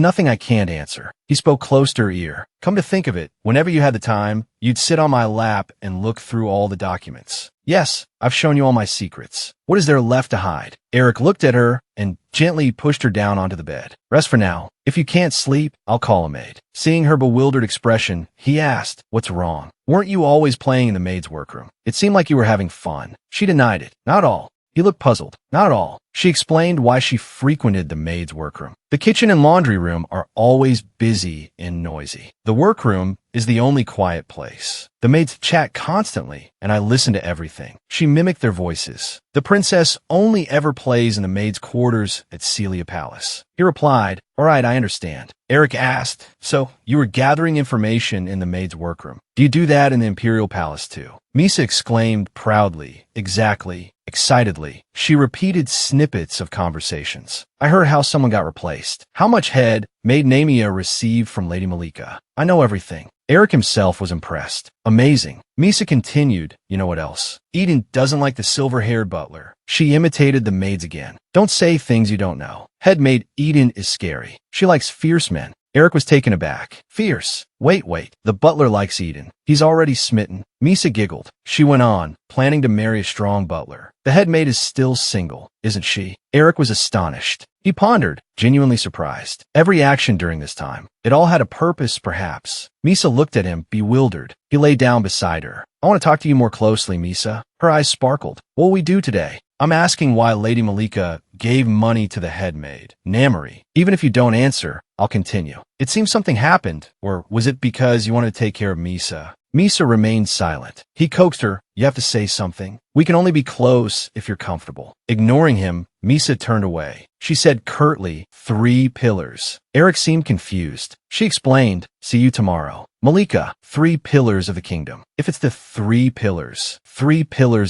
nothing I can't answer. He spoke close to her ear. Come to think of it, whenever you had the time, you'd sit on my lap and look through all the documents. Yes, I've shown you all my secrets. What is there left to hide? Eric looked at her and gently pushed her down onto the bed. Rest for now. If you can't sleep, I'll call a maid. Seeing her bewildered expression, he asked, what's wrong? Weren't you always playing in the maid's workroom? It seemed like you were having fun. She denied it. Not all. He looked puzzled. Not at all. She explained why she frequented the maid's workroom. The kitchen and laundry room are always busy and noisy. The workroom is the only quiet place. The maids chat constantly, and I listen to everything. She mimicked their voices. The princess only ever plays in the maid's quarters at Celia Palace. He replied, all right, I understand. Eric asked, so you were gathering information in the maid's workroom. Do you do that in the Imperial Palace too? Misa exclaimed proudly, exactly, excitedly. She repeated snippets of conversations. I heard how someone got replaced. How much head Maid Namia received from Lady Malika. I know everything. Eric himself was impressed. Amazing. Misa continued, you know what else? Eden doesn't like the silver-haired butler. She imitated the maids again. Don't say things you don't know. Head maid Eden is scary. She likes fierce men. Eric was taken aback. Fierce. Wait. The butler likes Eden. He's already smitten. Misa giggled. She went on, planning to marry a strong butler. The head maid is still single, isn't she? Eric was astonished. He pondered, genuinely surprised. Every action during this time. It all had a purpose, perhaps. Misa looked at him, bewildered. He lay down beside her. I want to talk to you more closely, Misa. Her eyes sparkled. What will we do today? I'm asking why Lady Malika gave money to the head maid, Namari. Even if you don't answer, I'll continue. It seems something happened, or was it because you wanted to take care of Misa? Misa remained silent. He coaxed her, you have to say something. We can only be close if you're comfortable. Ignoring him, Misa turned away. She said curtly, 3 pillars. Eric seemed confused. She explained, see you tomorrow. Malika, 3 pillars of the kingdom. If it's the 3 pillars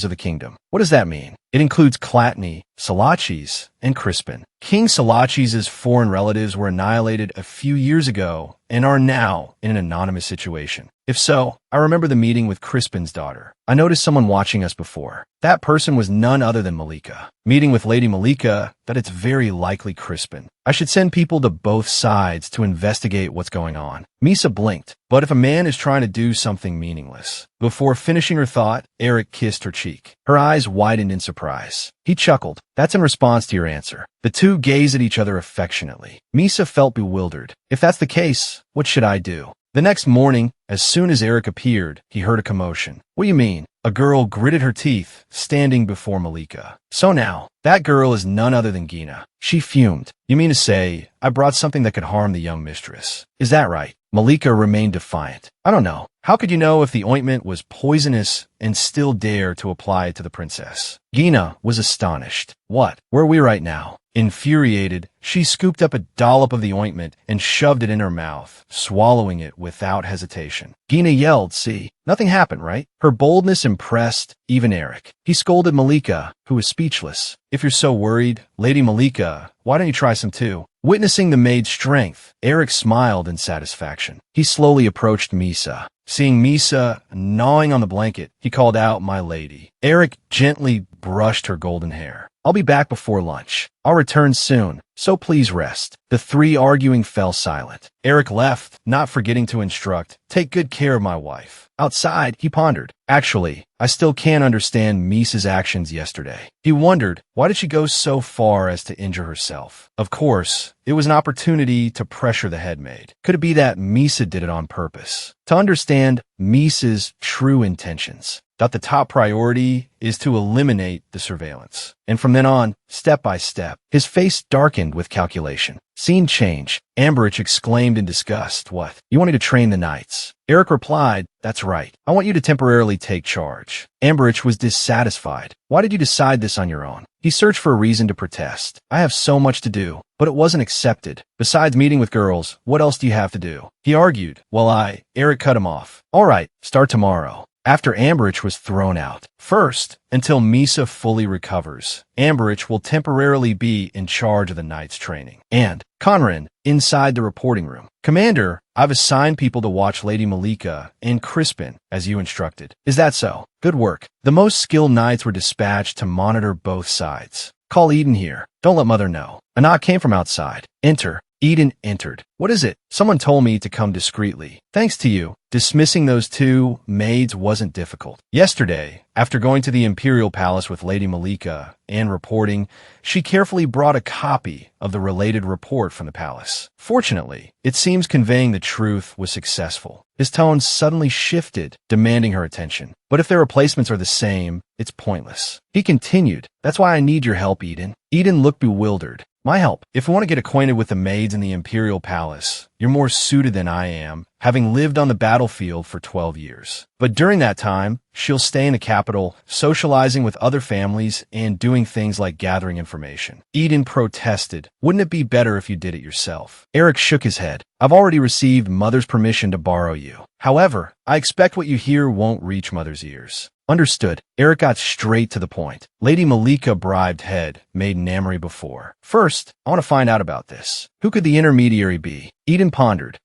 of the kingdom, what does that mean? It includes Clatney, Salachis, and Crispin. King Salachis' foreign relatives were annihilated a few years ago and are now in an anonymous situation. If so, I remember the meeting with Crispin's daughter. I noticed someone watching us before. That person was none other than Malika. Meeting with Lady Malika, that it's very likely Crispin. I should send people to both sides to investigate what's going on. Misa blinked. But if a man is trying to do something meaningless. Before finishing her thought, Eric kissed her cheek. Her eyes widened in surprise. He chuckled. That's in response to your answer. The two gazed at each other affectionately. Misa felt bewildered. If that's the case, what should I do? The next morning, as soon as Eric appeared, he heard a commotion. What do you mean? A girl gritted her teeth, standing before Malika. So now, that girl is none other than Gina. She fumed. You mean to say, I brought something that could harm the young mistress. Is that right? Malika remained defiant. I don't know. How could you know if the ointment was poisonous and still dare to apply it to the princess? Gina was astonished. What? Where are we right now? Infuriated, she scooped up a dollop of the ointment and shoved it in her mouth, swallowing it without hesitation. Gina yelled, see, nothing happened, right? Her boldness impressed even Eric. He scolded Malika, who was speechless. If you're so worried, Lady Malika, why don't you try some too? Witnessing the maid's strength, Eric smiled in satisfaction. He slowly approached Misa. Seeing Misa gnawing on the blanket, he called out, my lady. Eric gently brushed her golden hair. I'll be back before lunch. I'll return soon, so please rest. The three arguing fell silent. Eric left, not forgetting to instruct, take good care of my wife. Outside, he pondered. Actually, I still can't understand Misa's actions yesterday. He wondered, why did she go so far as to injure herself? Of course, it was an opportunity to pressure the head maid. Could it be that Misa did it on purpose? To understand Misa's true intentions, that the top priority is to eliminate the surveillance. And from then on, step by step, his face darkened with calculation. Scene change. Amberich exclaimed in disgust, what? You want me to train the knights? Eric replied, that's right. I want you to temporarily take charge. Amberich was dissatisfied. Why did you decide this on your own? He searched for a reason to protest. I have so much to do, but it wasn't accepted. Besides meeting with girls, what else do you have to do? He argued. Well, Eric cut him off. All right, start tomorrow. after Amberich was thrown out. First, until Misa fully recovers, Amberich will temporarily be in charge of the Knight's training. And Conran, inside the reporting room. Commander, I've assigned people to watch Lady Malika and Crispin, as you instructed. Is that so? Good work. The most skilled Knights were dispatched to monitor both sides. Call Eden here. Don't let Mother know. A knock came from outside. Enter. Eden entered. What is it? Someone told me to come discreetly. Thanks to you. Dismissing those two maids wasn't difficult. Yesterday, after going to the Imperial Palace with Lady Malika and reporting, she carefully brought a copy of the related report from the palace. Fortunately, it seems conveying the truth was successful. His tone suddenly shifted, demanding her attention. But if their replacements are the same, it's pointless. He continued, That's why I need your help, Eden. Eden looked bewildered. My help. If you want to get acquainted with the maids in the Imperial Palace, you're more suited than I am, having lived on the battlefield for 12 years. But during that time, she'll stay in the capital, socializing with other families and doing things like gathering information. Eden protested. Wouldn't it be better if you did it yourself? Eric shook his head. I've already received Mother's permission to borrow you. However, I expect what you hear won't reach Mother's ears. Understood. Eric got straight to the point. Lady Malika bribed Head, Maiden Amory before. First, I want to find out about this. Who could the intermediary be? Eden pondered.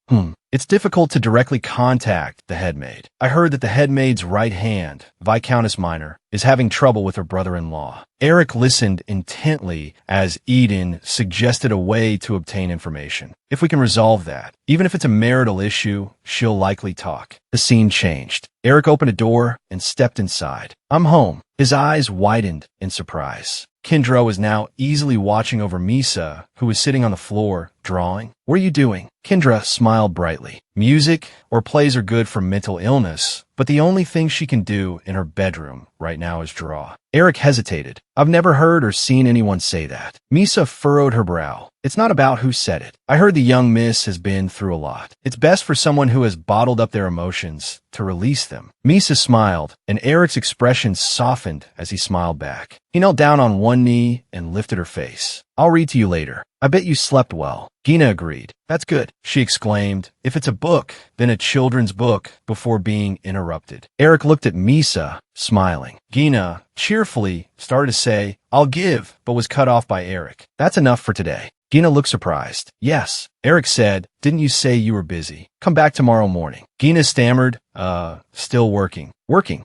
It's difficult to directly contact the headmaid. I heard that the headmaid's right hand, Viscountess Minor, is having trouble with her brother-in-law. Eric listened intently as Eden suggested a way to obtain information. If we can resolve that, even if it's a marital issue, she'll likely talk. The scene changed. Eric opened a door and stepped inside. I'm home. His eyes widened in surprise. Kendra was now easily watching over Misa, who was sitting on the floor, drawing. What are you doing? Kendra smiled brightly. Music or plays are good for mental illness, but the only thing she can do in her bedroom right now is draw. Eric hesitated. I've never heard or seen anyone say that. Misa furrowed her brow. It's not about who said it. I heard the young miss has been through a lot. It's best for someone who has bottled up their emotions to release them. Misa smiled, and Eric's expression softened as he smiled back. He knelt down on one knee and lifted her face. I'll read to you later. I bet you slept well. Gina agreed. That's good, she exclaimed. If it's a book, then a children's book, before being interrupted. Eric looked at Misa, smiling. Gina, cheerfully, started to say, I'll give, but was cut off by Eric. That's enough for today. Gina looked surprised. Yes. Eric said, didn't you say you were busy? Come back tomorrow morning. Gina stammered, still working. Working?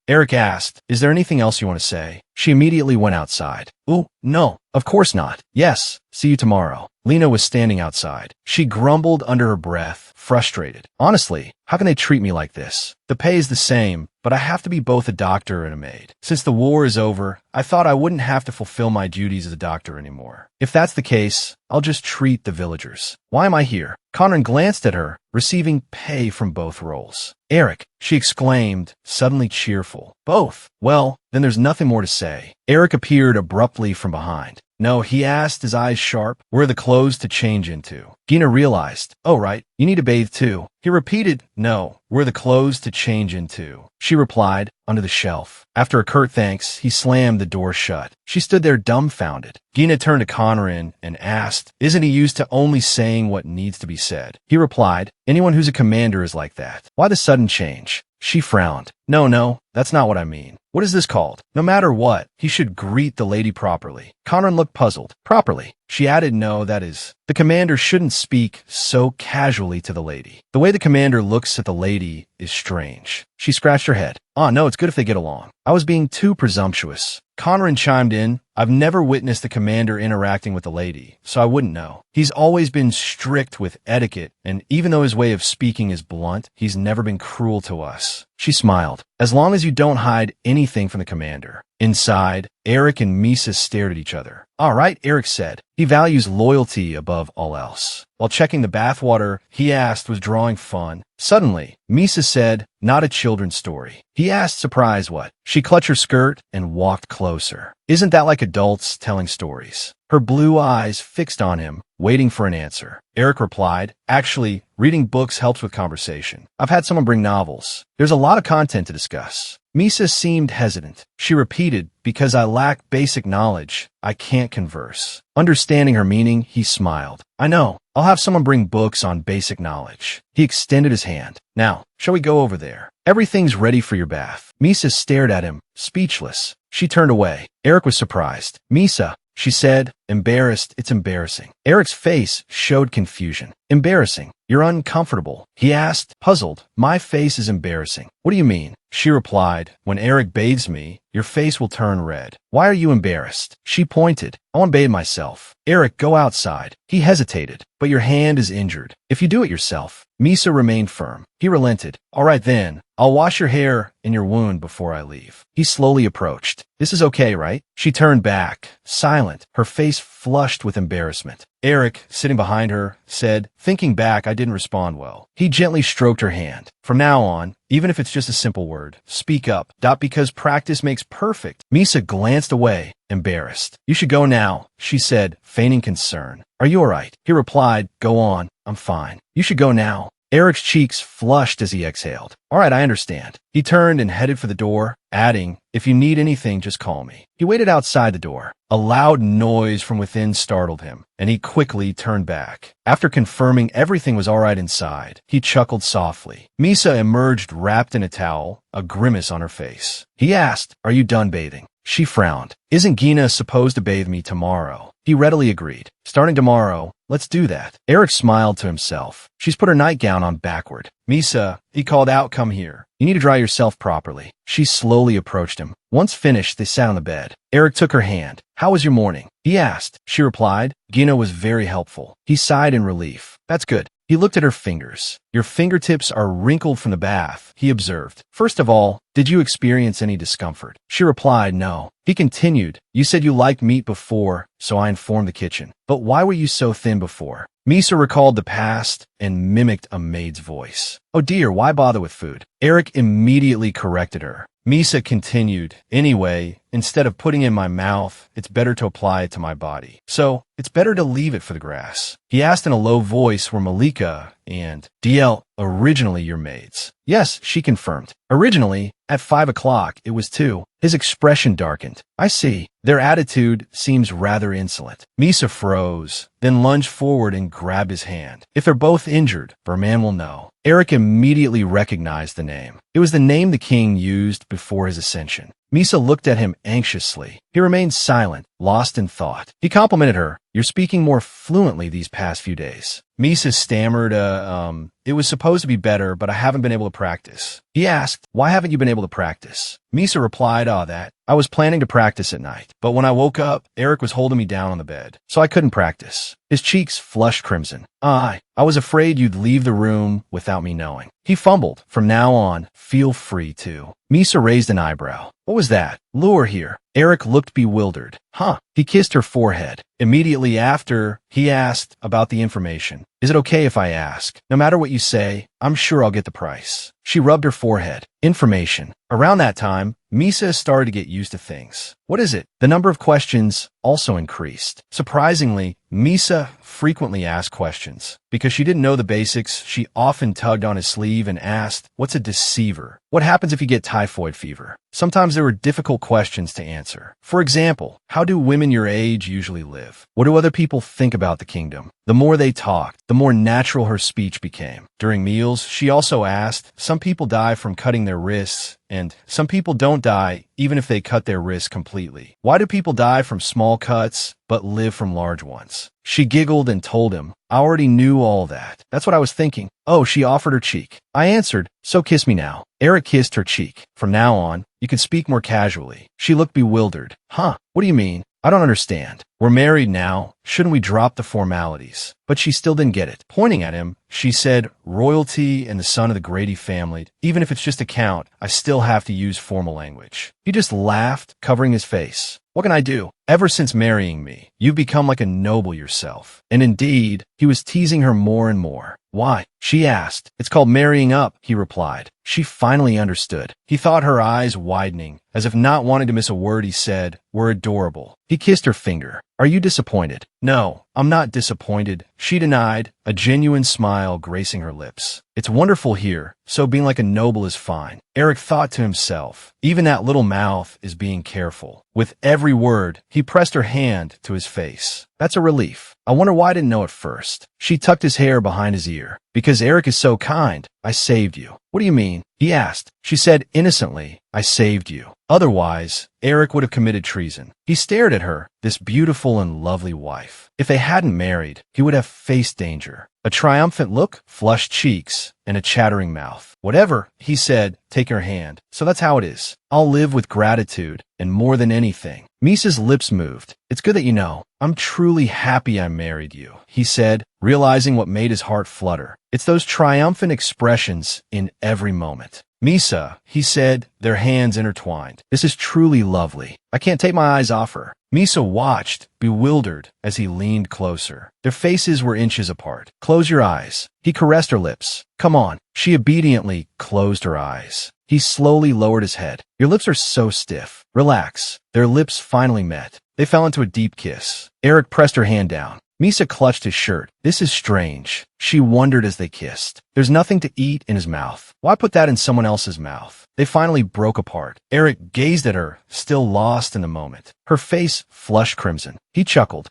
Eric asked, is there anything else you want to say? She immediately went outside. Ooh, no, of course not. Yes, see you tomorrow. Lena was standing outside. She grumbled under her breath, frustrated. Honestly, how can they treat me like this? The pay is the same, but I have to be both a doctor and a maid. Since the war is over, I thought I wouldn't have to fulfill my duties as a doctor anymore. If that's the case, I'll just treat the villagers. Why am I here? Conran glanced at her, receiving pay from both roles. Eric, she exclaimed, suddenly cheerful. Both? Well, then there's nothing more to say. Eric appeared abruptly from behind. No, he asked, his eyes sharp. Where are the clothes to change into? Gina realized. Oh, right. You need to bathe too. He repeated, no, where are the clothes to change into? She replied, under the shelf. After a curt thanks, he slammed the door shut. She stood there dumbfounded. Gina turned to Conran and asked, isn't he used to only saying what needs to be said? He replied, anyone who's a commander is like that. Why the sudden change? She frowned. No, that's not what I mean. What is this called? No matter what, he should greet the lady properly. Conran looked puzzled. Properly. She added, no, that is. The commander shouldn't speak so casually to the lady. The way the commander looks at the lady is strange. She scratched her head. No, it's good if they get along. I was being too presumptuous. Conran chimed in. I've never witnessed the commander interacting with the lady, so I wouldn't know. He's always been strict with etiquette, and even though his way of speaking is blunt, he's never been cruel to us. She smiled. As long as you don't hide anything from the commander. Inside, Eric and Misa stared at each other. All right, Eric said. He values loyalty above all else. While checking the bathwater, he asked, was drawing fun? Suddenly, Misa said, not a children's story. He asked, surprised what? She clutched her skirt and walked closer. Isn't that like adults telling stories? Her blue eyes fixed on him, waiting for an answer. Eric replied, actually, reading books helps with conversation. I've had someone bring novels. There's a lot of content to discuss. Misa seemed hesitant. She repeated, because I lack basic knowledge, I can't converse. Understanding her meaning, he smiled. I know. I'll have someone bring books on basic knowledge. He extended his hand. Now, shall we go over there? Everything's ready for your bath. Misa stared at him, speechless. She turned away. Eric was surprised. Misa, she said, embarrassed, it's embarrassing. Eric's face showed confusion. Embarrassing. You're uncomfortable. He asked, puzzled. My face is embarrassing. What do you mean? She replied, when Eric bathes me, your face will turn red. Why are you embarrassed? She pointed. I want to bathe myself. Eric, go outside. He hesitated. But your hand is injured. If you do it yourself. Misa remained firm. He relented. All right then. I'll wash your hair and your wound before I leave. He slowly approached. This is okay, right? She turned back, silent, her face flushed with embarrassment. Eric, sitting behind her, said, thinking back, I didn't respond well. He gently stroked her hand. From now on, even if it's just a simple word, speak up. Because practice makes perfect. Misa glanced away, embarrassed. You should go now, she said, feigning concern. Are you all right? He replied, go on, I'm fine. You should go now. Eric's cheeks flushed as he exhaled. All right, I understand. He turned and headed for the door, adding, if you need anything, just call me. He waited outside the door. A loud noise from within startled him, and he quickly turned back. After confirming everything was all right inside, he chuckled softly. Misa emerged wrapped in a towel, a grimace on her face. He asked, are you done bathing? She frowned. Isn't Gina supposed to bathe me tomorrow? He readily agreed. Starting tomorrow, let's do that. Eric smiled to himself. She's put her nightgown on backward. Misa, he called out, come here. You need to dry yourself properly. She slowly approached him. Once finished, they sat on the bed. Eric took her hand. How was your morning? He asked. She replied. Gina was very helpful. He sighed in relief. That's good. He looked at her fingers. Your fingertips are wrinkled from the bath, he observed. First of all, did you experience any discomfort? She replied, no. He continued, you said you liked meat before, so I informed the kitchen. But why were you so thin before? Misa recalled the past and mimicked a maid's voice. Oh dear, why bother with food? Eric immediately corrected her. Misa continued, anyway, instead of putting it in my mouth, it's better to apply it to my body. So, it's better to leave it for the grass. He asked in a low voice, were Malika and DL originally your maids? Yes, she confirmed. Originally, at 5 o'clock, it was 2. His expression darkened. I see. Their attitude seems rather insolent. Misa froze, then lunged forward and grabbed his hand. If they're both injured, Berman will know. Eric immediately recognized the name. It was the name the king used before his ascension. Misa looked at him anxiously. He remained silent, lost in thought. He complimented her. You're speaking more fluently these past few days. Misa stammered, it was supposed to be better, but I haven't been able to practice. He asked, why haven't you been able to practice? Misa replied, I was planning to practice at night, but when I woke up, Eric was holding me down on the bed, so I couldn't practice. His cheeks flushed crimson. I was afraid you'd leave the room without me knowing. He fumbled. From now on, feel free to. Misa raised an eyebrow. What was that? Lure here. Eric looked bewildered. Huh. He kissed her forehead. Immediately after, he asked about the information. Is it okay if I ask? No matter what you say, I'm sure I'll get the price. She rubbed her forehead. Information. Around that time, Misa started to get used to things. What is it? The number of questions also increased. Surprisingly, Misa frequently asked questions. Because she didn't know the basics, she often tugged on his sleeve and asked, what's a deceiver? What happens if you get typhoid fever? Sometimes there were difficult questions to answer. For example, how do women your age usually live? What do other people think about the kingdom? The more they talked, the more natural her speech became. During meals, she also asked, some people die from cutting their wrists, and some people don't die even if they cut their wrists completely. Why do people die from small cuts but live from large ones? She giggled and told him, I already knew all that. That's what I was thinking. Oh, she offered her cheek. I answered, so kiss me now. Eric kissed her cheek. From now on, you can speak more casually. She looked bewildered. Huh, what do you mean? I don't understand. We're married now. Shouldn't we drop the formalities? But she still didn't get it. Pointing at him, she said, royalty and the son of the Grady family, even if it's just a count, I still have to use formal language. He just laughed, covering his face. What can I do? Ever since marrying me, you've become like a noble yourself. And indeed, he was teasing her more and more. Why? she asked. It's called marrying up, he replied. She finally understood. He thought her eyes widening. As if not wanting to miss a word, he said, "We're adorable." He kissed her finger. "Are you disappointed?" "No, I'm not disappointed," she denied, a genuine smile gracing her lips. "It's wonderful here, so being like a noble is fine." Eric thought to himself, even that little mouth is being careful. With every word, he pressed her hand to his face. "That's a relief. I wonder why I didn't know at first." She tucked his hair behind his ear. "Because Eric is so kind. I saved you." "What do you mean?" he asked. She said innocently, "I saved you. Otherwise, Eric would have committed treason." He stared at her, this beautiful and lovely wife. If they hadn't married, he would have faced danger. A triumphant look, flushed cheeks, and a chattering mouth. "Whatever," he said, "take her hand. So that's how it is. I'll live with gratitude, and more than anything." Misa's lips moved. "It's good that you know. I'm truly happy I married you," he said, realizing what made his heart flutter. It's those triumphant expressions in every moment. "Misa," he said, their hands intertwined. "This is truly lovely. I can't take my eyes off her." Misa watched, bewildered, as he leaned closer. Their faces were inches apart. "Close your eyes." He caressed her lips. "Come on." She obediently closed her eyes. He slowly lowered his head. "Your lips are so stiff. Relax." Their lips finally met. They fell into a deep kiss. Eric pressed her hand down. Misa clutched his shirt. "This is strange," she wondered as they kissed. "There's nothing to eat in his mouth. Why put that in someone else's mouth?" They finally broke apart. Eric gazed at her, still lost in the moment. Her face flushed crimson. He chuckled.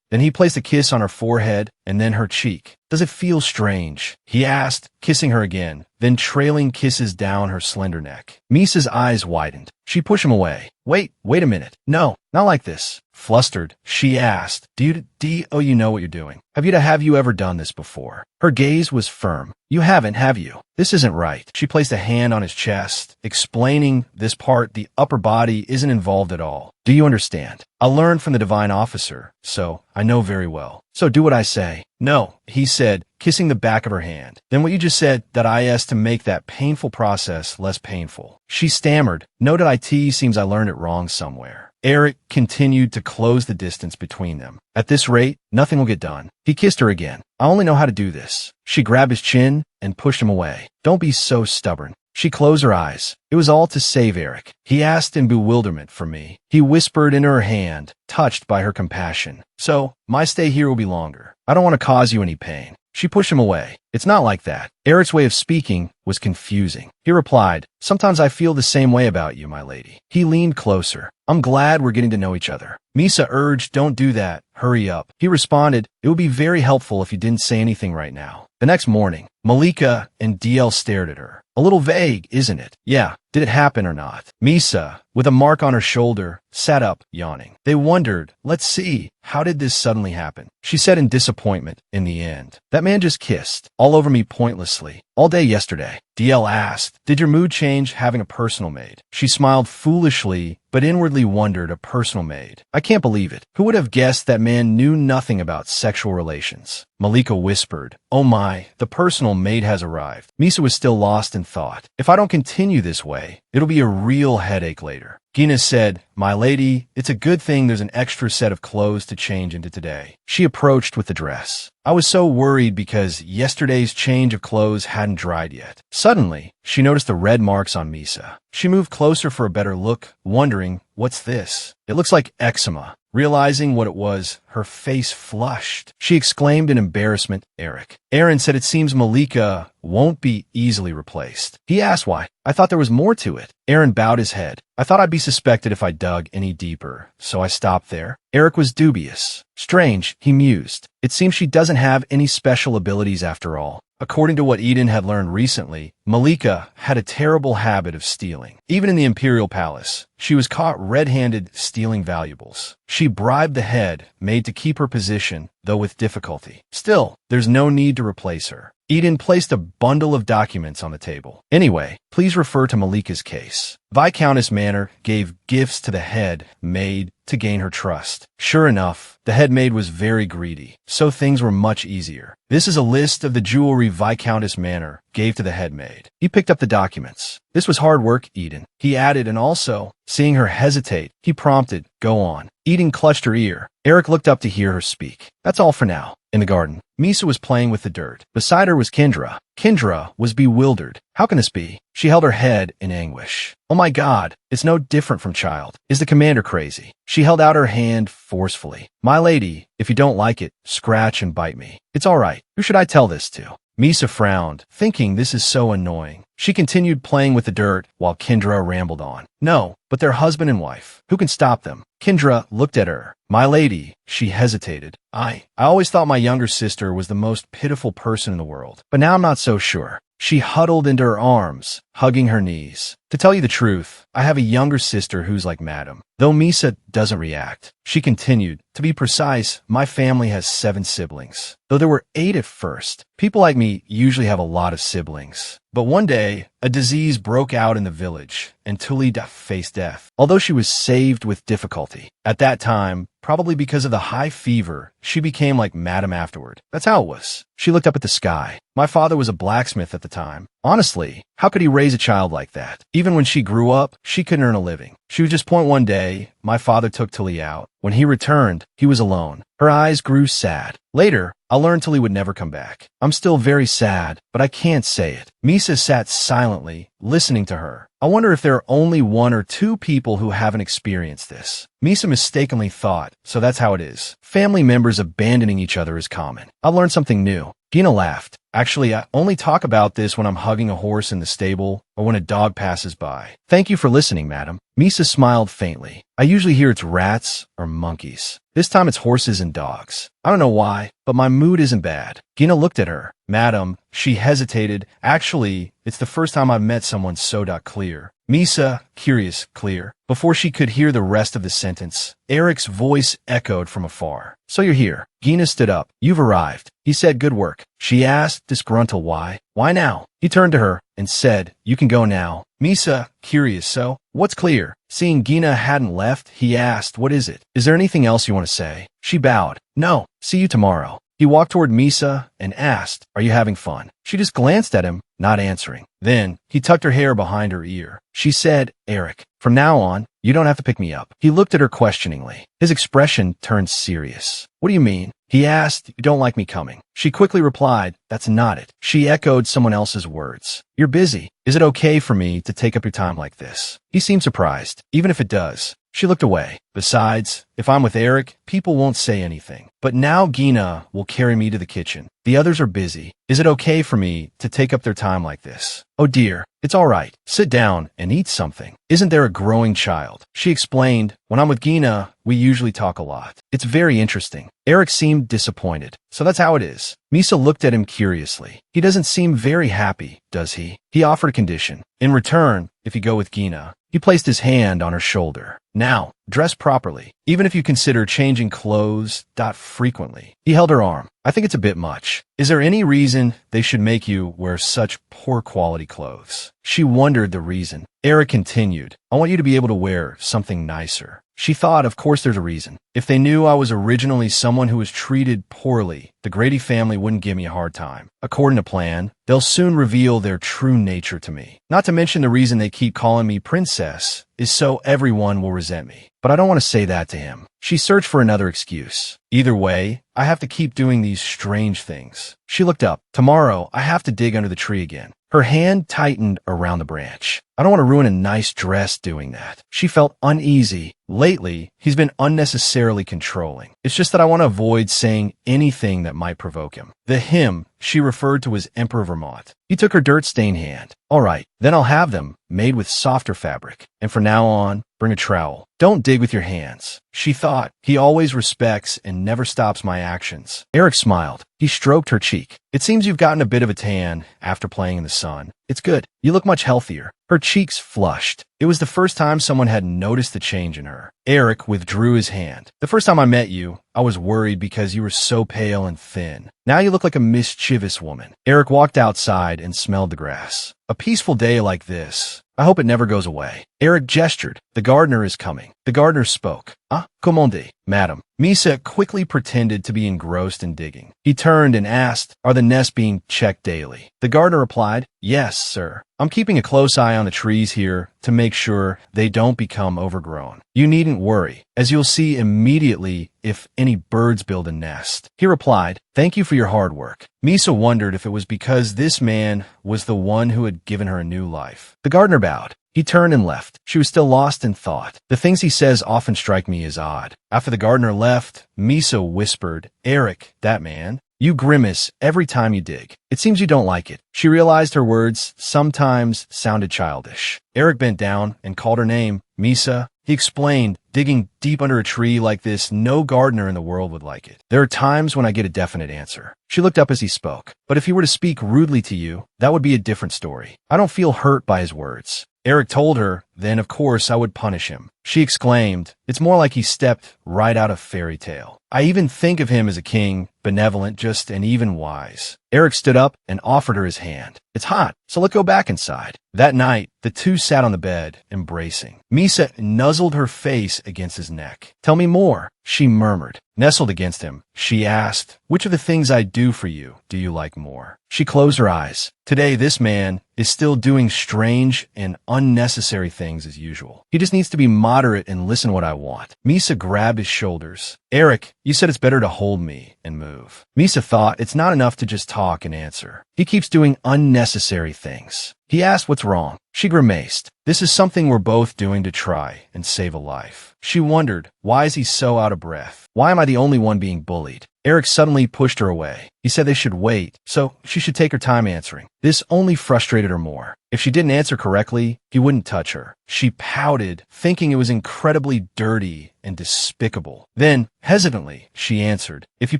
Then he placed a kiss on her forehead and then her cheek. "Does it feel strange?" he asked, kissing her again, then trailing kisses down her slender neck. Misa's eyes widened. She pushed him away. Wait a minute. No, not like this." Flustered, she asked, Do you know what you're doing? Have you ever done this before?" Her gaze was firm. "You haven't, have you? This isn't right." She placed a hand on his chest, explaining this part, the upper body isn't involved at all. "Do you understand? I learned from the divine officer, so I know very well. So do what I say." "No," he said, kissing the back of her hand. "Then what you just said, that I asked to make that painful process less painful." She stammered. "No, that IT seems I learned it wrong somewhere." Eric continued to close the distance between them. "At this rate, nothing will get done." He kissed her again. "I only know how to do this." She grabbed his chin and pushed him away. "Don't be so stubborn." She closed her eyes. "It was all to save Eric." He asked in bewilderment. "For me?" He whispered into her hand, touched by her compassion. "So, my stay here will be longer. I don't want to cause you any pain." She pushed him away. "It's not like that." Eric's way of speaking was confusing. He replied, "Sometimes I feel the same way about you, my lady." He leaned closer. "I'm glad we're getting to know each other." Misa urged, "Don't do that. Hurry up." He responded, "It would be very helpful if you didn't say anything right now." The next morning, Malika and DL stared at her. "A little vague, isn't it?" "Yeah. Did it happen or not?" Misa, with a mark on her shoulder, sat up, yawning. They wondered, "Let's see, how did this suddenly happen?" She said in disappointment, in the end, "That man just kissed, all over me pointlessly, all day yesterday." DL asked, "Did your mood change having a personal maid?" She smiled foolishly, but inwardly wondered, a personal maid. "I can't believe it. Who would have guessed that man knew nothing about sexual relations?" Malika whispered, "Oh my, the personal maid has arrived." Misa was still lost in thought. "If I don't continue this way, it'll be a real headache later." Gina said, "My lady, it's a good thing there's an extra set of clothes to change into today." She approached with the dress. "I was so worried because yesterday's change of clothes hadn't dried yet." Suddenly, she noticed the red marks on Misa. She moved closer for a better look, wondering, "What's this?" "It looks like eczema." Realizing what it was, her face flushed. She exclaimed in embarrassment, "Eric." Aaron said, "It seems Malika won't be easily replaced." He asked why. "I thought there was more to it." Aaron bowed his head. "I thought I'd be suspected if I dug any deeper, so I stopped there." Eric was dubious. "Strange," he mused. "It seems she doesn't have any special abilities after all." According to what Eden had learned recently, Malika had a terrible habit of stealing. Even in the Imperial Palace, she was caught red-handed stealing valuables. She bribed the head, made to keep her position, though with difficulty. Still, there's no need to replace her. Eden placed a bundle of documents on the table. "Anyway, please refer to Malika's case." Viscountess Manor gave gifts to the head maid to gain her trust. Sure enough, the head maid was very greedy, so things were much easier. "This is a list of the jewelry Viscountess Manor gave to the head maid." He picked up the documents. "This was hard work, Eden," he added, and also, seeing her hesitate, he prompted, "Go on." Eden clutched her ear. Eric looked up to hear her speak. "That's all for now." In the garden, Misa was playing with the dirt. Beside her was Kendra. Kendra was bewildered. How can this be? She held her head in anguish. Oh my God, it's no different from child. Is the commander crazy? She held out her hand forcefully. My lady, if you don't like it, scratch and bite me. It's all right. Who should I tell this to? Misa frowned, thinking this is so annoying. She continued playing with the dirt while Kendra rambled on. No, but they're husband and wife. Who can stop them? Kendra looked at her. My lady, she hesitated. I always thought my younger sister was the most pitiful person in the world, but now I'm not so sure. She huddled into her arms, hugging her knees. To tell you the truth, I have a younger sister who's like Madam. Though Misa doesn't react, she continued. To be precise, my family has 7 siblings. Though there were 8 at first. People like me usually have a lot of siblings. But one day, a disease broke out in the village, and Tulida faced death, although she was saved with difficulty. At that time, probably because of the high fever, she became like Madam afterward. That's how it was. She looked up at the sky. My father was a blacksmith at the time. Honestly, how could he raise a child like that? Even when she grew up, she couldn't earn a living. She was just point one day, my father took Tilly out. When he returned, he was alone. Her eyes grew sad. Later, I learned Tilly would never come back. I'm still very sad, but I can't say it. Misa sat silently, listening to her. I wonder if there are only 1 or 2 people who haven't experienced this. Misa mistakenly thought, so that's how it is. Family members abandoning each other is common. I learned something new. Gina laughed. Actually, I only talk about this when I'm hugging a horse in the stable or when a dog passes by. Thank you for listening, madam. Misa smiled faintly. I usually hear it's rats or monkeys. This time it's horses and dogs. I don't know why, but my mood isn't bad. Gina looked at her. Madam, she hesitated. Actually, it's the first time I've met someone so clear. Misa, curious, clear. Before she could hear the rest of the sentence, Eric's voice echoed from afar. So you're here. Gina stood up. You've arrived. He said, good work. She asked, disgruntled, why? Why now? He turned to her and said, you can go now. Misa, curious, so? What's clear? Seeing Gina hadn't left, he asked, what is it? Is there anything else you want to say? She bowed. No. See you tomorrow. He walked toward Misa and asked, are you having fun? She just glanced at him, not answering. Then, he tucked her hair behind her ear. She said, Eric, from now on, you don't have to pick me up. He looked at her questioningly. His expression turned serious. What do you mean? He asked, you don't like me coming. She quickly replied, that's not it. She echoed someone else's words. You're busy. Is it okay for me to take up your time like this? He seemed surprised. Even if it does. She looked away. Besides, if I'm with Eric, people won't say anything. But now Gina will carry me to the kitchen. The others are busy. Is it okay for me to take up their time like this? Oh dear, it's all right. Sit down and eat something. Isn't there a growing child? She explained, when I'm with Gina, we usually talk a lot. It's very interesting. Eric seemed disappointed. So that's how it is. Misa looked at him curiously. He doesn't seem very happy, does he? He offered a condition. In return, if you go with Gina, he placed his hand on her shoulder. Now, dress properly, even if you consider changing clothes frequently. He held her arm. I think it's a bit much. Is there any reason they should make you wear such poor quality clothes? She wondered the reason. Eric continued, I want you to be able to wear something nicer. She thought, of course there's a reason. If they knew I was originally someone who was treated poorly, the Grady family wouldn't give me a hard time. According to plan, they'll soon reveal their true nature to me. Not to mention the reason they keep calling me princess is so everyone will resent me. But I don't want to say that to him. She searched for another excuse. Either way, I have to keep doing these strange things. She looked up. Tomorrow, I have to dig under the tree again. Her hand tightened around the branch. I don't want to ruin a nice dress doing that. She felt uneasy. Lately, he's been unnecessarily controlling. It's just that I want to avoid saying anything that might provoke him. The him she referred to as Emperor Vermont. He took her dirt-stained hand. All right, then I'll have them made with softer fabric. And from now on, bring a trowel. Don't dig with your hands. She thought, he always respects and never stops my actions. Eric smiled. He stroked her cheek. It seems you've gotten a bit of a tan after playing in the sun. It's good. You look much healthier. Her cheeks flushed. It was the first time someone had noticed the change in her. Eric withdrew his hand. The first time I met you, I was worried because you were so pale and thin. Now you look like a mischievous woman. Eric walked outside and smelled the grass. A peaceful day like this. I hope it never goes away. Eric gestured. "The gardener is coming." The gardener spoke. "Ah, commande, madam." Misa quickly pretended to be engrossed in digging. He turned and asked, "Are the nests being checked daily?" The gardener replied, "Yes, sir. I'm keeping a close eye on the trees here to make sure they don't become overgrown. You needn't worry, as you'll see immediately if any birds build a nest." He replied, "Thank you for your hard work." Misa wondered if it was because this man was the one who had given her a new life. The gardener bowed. He turned and left. She was still lost in thought. The things he says often strike me as odd. After the gardener left, Misa whispered, "Eric, that man. You grimace every time you dig. It seems you don't like it." She realized her words sometimes sounded childish. Eric bent down and called her name, "Misa." He explained, "Digging deep under a tree like this, no gardener in the world would like it. There are times when I get a definite answer." She looked up as he spoke. "But if he were to speak rudely to you, that would be a different story. I don't feel hurt by his words." Eric told her, "Then of course I would punish him." She exclaimed, "It's more like he stepped right out of fairy tale. I even think of him as a king, benevolent, just, and even wise." Eric stood up and offered her his hand. "It's hot, so let's go back inside." That night, the two sat on the bed, embracing. Misa nuzzled her face against his neck. "Tell me more," she murmured. Nestled against him, she asked, "Which of the things I do for you do you like more?" She closed her eyes. Today, this man is still doing strange and unnecessary things as usual. He just needs to be moderate and listen to what I want. Misa grabbed his shoulders. "Eric, you said it's better to hold me and move." Misa thought it's not enough to just talk and answer. He keeps doing unnecessary things. He asked what's wrong. She grimaced. "This is something we're both doing to try and save a life." She wondered, why is he so out of breath? Why am I the only one being bullied? Eric suddenly pushed her away. He said they should wait, so she should take her time answering. This only frustrated her more. If she didn't answer correctly, he wouldn't touch her. She pouted, thinking it was incredibly dirty and despicable. Then, hesitantly, she answered, "If you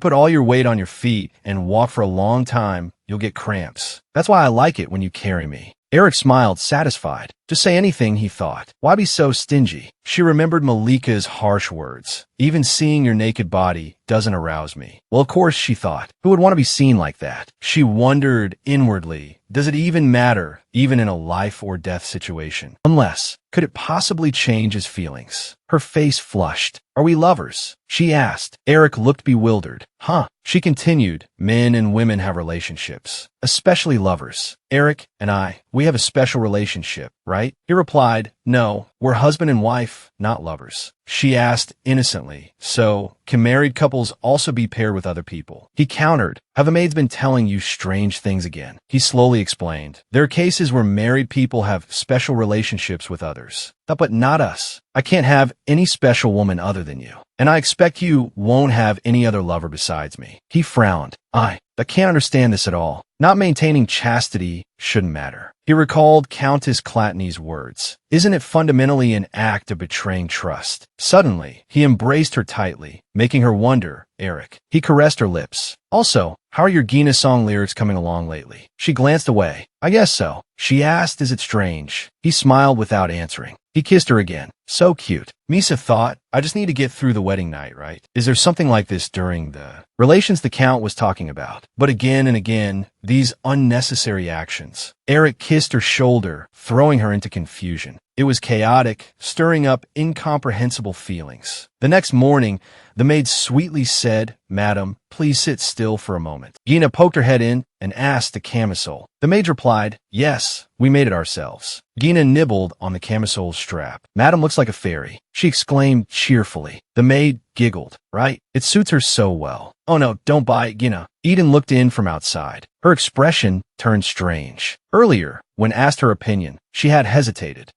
put all your weight on your feet and walk for a long time, you'll get cramps. That's why I like it when you carry me." Eric smiled, satisfied. Just say anything, he thought. Why be so stingy? She remembered Malika's harsh words. "Even seeing your naked body doesn't arouse me." Well, of course, she thought. Who would want to be seen like that? She wondered inwardly, does it even matter, even in a life or death situation? Unless, could it possibly change his feelings? Her face flushed. "Are we lovers?" she asked. Eric looked bewildered. "Huh?" She continued, "Men and women have relationships, especially lovers. Eric and I, we have a special relationship, right?" He replied, "No, we're husband and wife, not lovers." She asked innocently, "So, can married couples also be paired with other people?" He countered, "Have the maids been telling you strange things again?" He slowly explained, "There are cases where married people have special relationships with others. But not us. I can't have any special woman other than you. And I expect you won't have any other lover besides me." He frowned. I can't understand this at all. Not maintaining chastity shouldn't matter." He recalled Countess Clatney's words. Isn't it fundamentally an act of betraying trust? Suddenly, he embraced her tightly, making her wonder, "Eric." He caressed her lips. "Also, how are your Gina song lyrics coming along lately?" She glanced away. "I guess so." She asked, "Is it strange?" He smiled without answering. He kissed her again. So cute. Misa thought, I just need to get through the wedding night, right? Is there something like this during the relations the Count was talking about? But again and again, these unnecessary actions. Eric kissed her shoulder, throwing her into confusion. It was chaotic, stirring up incomprehensible feelings. The next morning, the maid sweetly said, "Madam, please sit still for a moment." Gina poked her head in and asked the camisole. The maid replied, "Yes, we made it ourselves." Gina nibbled on the camisole's strap. "Madam looks like a fairy," she exclaimed cheerfully. The maid giggled. "Right? It suits her so well." "Oh no, don't buy it, Gina." Eden looked in from outside. Her expression turned strange. Earlier, when asked her opinion, she had hesitated.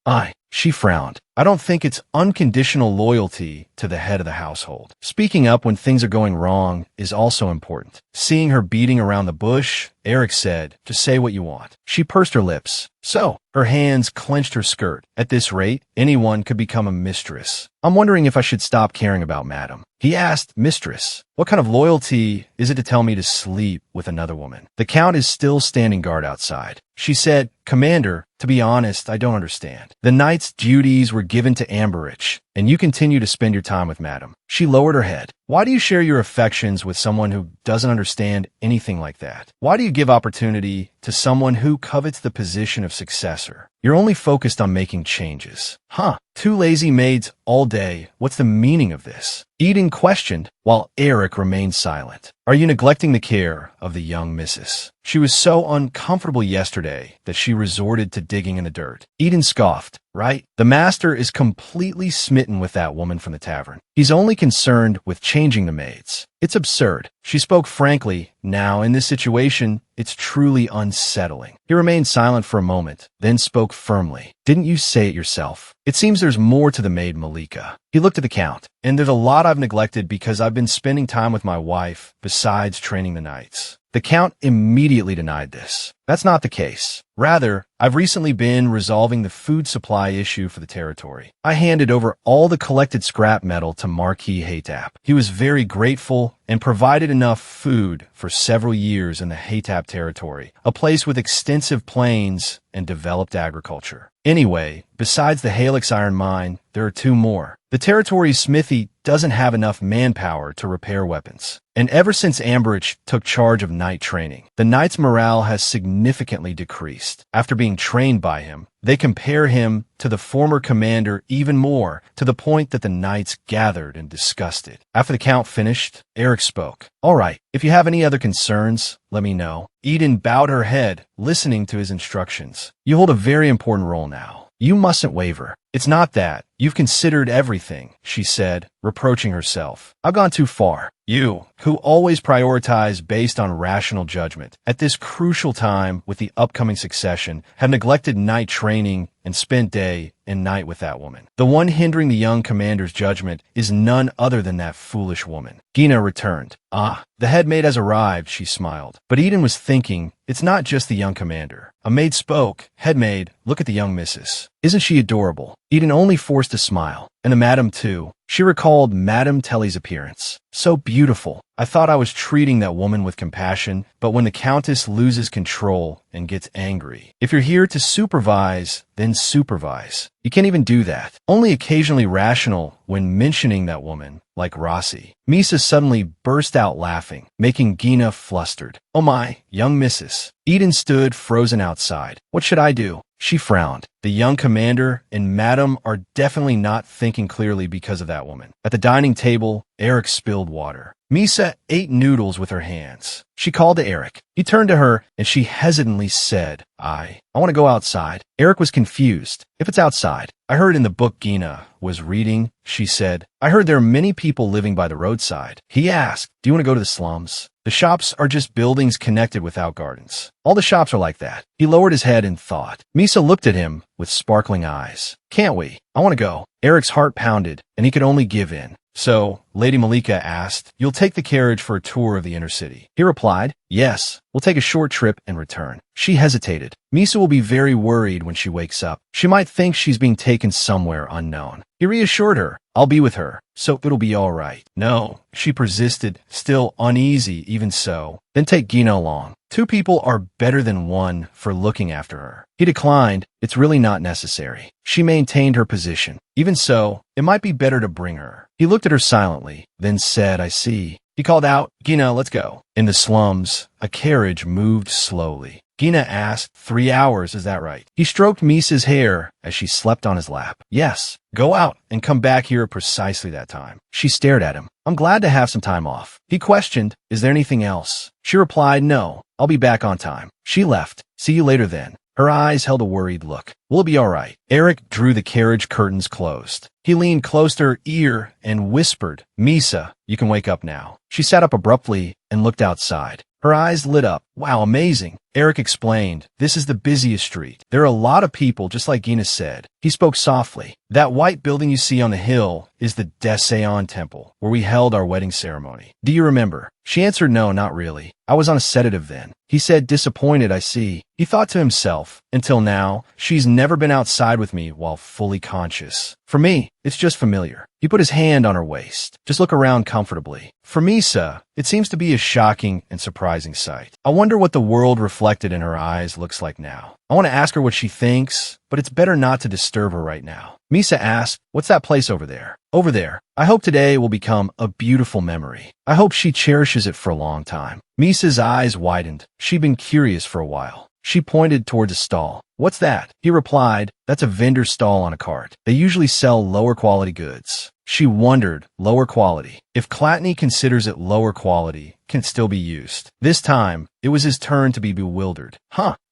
She frowned. "I don't think it's unconditional loyalty to the head of the household. Speaking up when things are going wrong is also important." Seeing her beating around the bush, Eric said, "Just say what you want." She pursed her lips. "So?" Her hands clenched her skirt. "At this rate, anyone could become a mistress. I'm wondering if I should stop caring about Madam." He asked, "Mistress? What kind of loyalty is it to tell me to sleep with another woman?" The Count is still standing guard outside. She said, "Commander, to be honest, I don't understand. The knight's duties were given to Amberich, and you continue to spend your time with Madam." She lowered her head. "Why do you share your affections with someone who doesn't understand anything like that? Why do you give opportunity to someone who covets the position of successor? You're only focused on making changes. Huh. Two lazy maids all day. What's the meaning of this? Eden questioned, while Eric remained silent. Are you neglecting the care of the young missus? She was so uncomfortable yesterday that she resorted to digging in the dirt. Eden scoffed, right? The master is completely smitten with that woman from the tavern. He's only concerned with changing the maids. It's absurd. She spoke frankly. Now, in this situation, it's truly unsettling. He remained silent for a moment, then spoke firmly. Didn't you say it yourself? It seems there's more to the maid Malika. He looked at the count. And there's a lot I've neglected because I've been spending time with my wife, besides training the knights. The count immediately denied this. That's not the case. Rather, I've recently been resolving the food supply issue for the territory. I handed over all the collected scrap metal to Marquis Haytap. He was very grateful and provided enough food for several years in the Haytap territory, a place with extensive plains and developed agriculture. Anyway, besides the Halix iron mine, there are two more. The territory's smithy doesn't have enough manpower to repair weapons. And ever since Amberich took charge of knight training, the knights' morale has significantly decreased. After being trained by him, they compare him to the former commander even more, to the point that the knights gathered and discussed it. After the count finished, Eric spoke. All right, if you have any other concerns, let me know. Eden bowed her head, listening to his instructions. You hold a very important role now. You mustn't waver. It's not that. You've considered everything, she said, reproaching herself. I've gone too far. You, who always prioritize based on rational judgment, at this crucial time with the upcoming succession, have neglected knight training and spent day and night with that woman. The one hindering the young commander's judgment is none other than that foolish woman. Gina returned. Ah, the head maid has arrived, she smiled. But Eden was thinking, it's not just the young commander. A maid spoke. Head maid, look at the young missus. Isn't she adorable? Eden only forced a smile. And the madam, too. She recalled Madame Telly's appearance. So beautiful. I thought I was treating that woman with compassion, but when the Countess loses control and gets angry. If you're here to supervise, then supervise. You can't even do that. Only occasionally rational when mentioning that woman, like Rossi. Misa suddenly burst out laughing, making Gina flustered. Oh my, young missus. Eden stood frozen outside. What should I do? She frowned. The young commander and Madam are definitely not thinking clearly because of that woman. At the dining table, Eric spilled water. Misa ate noodles with her hands. She called to Eric. He turned to her, and she hesitantly said, I want to go outside. Eric was confused. If it's outside. I heard in the book Gina was reading, she said. I heard there are many people living by the roadside. He asked, do you want to go to the slums? The shops are just buildings connected without gardens. All the shops are like that. He lowered his head in thought. Misa looked at him with sparkling eyes. Can't we? I want to go. Eric's heart pounded, and he could only give in. So, Lady Malika asked, you'll take the carriage for a tour of the inner city? He replied, yes, we'll take a short trip and return. She hesitated. Misa will be very worried when she wakes up. She might think she's being taken somewhere unknown. He reassured her, I'll be with her, so it'll be all right. No, she persisted, still uneasy even so. Then take Gina along. 2 people are better than 1 for looking after her. He declined, it's really not necessary. She maintained her position. Even so, it might be better to bring her. He looked at her silently, then said, I see. He called out, Gina, let's go. In the slums, a carriage moved slowly. Gina asked, 3 hours, is that right? He stroked Misa's hair as she slept on his lap. Yes, go out and come back here at precisely that time. She stared at him. I'm glad to have some time off. He questioned, is there anything else? She replied, no, I'll be back on time. She left. See you later then. Her eyes held a worried look. Will it be all right? Eric drew the carriage curtains closed. He leaned close to her ear and whispered, Misa, you can wake up now. She sat up abruptly and looked outside. Her eyes lit up. Wow, amazing. Eric explained, this is the busiest street. There are a lot of people, just like Gina said. He spoke softly. That white building you see on the hill is the Deseon Temple, where we held our wedding ceremony. Do you remember? She answered, no, not really. I was on a sedative then. He said, disappointed, I see. He thought to himself, until now, she's never been outside with me while fully conscious. For me, it's just familiar. He put his hand on her waist. Just look around comfortably. For Misa, it seems to be a shocking and surprising sight. I wonder what the world reflected in her eyes looks like now. I want to ask her what she thinks, but it's better not to disturb her right now. Misa asked, what's that place over there? Over there. I hope today will become a beautiful memory. I hope she cherishes it for a long time. Misa's eyes widened. She'd been curious for a while. She pointed towards a stall. What's that? He replied, that's a vendor's stall on a cart. They usually sell lower quality goods. She wondered, lower quality. If Clatney considers it lower quality, can it still be used? This time, it was his turn to be bewildered.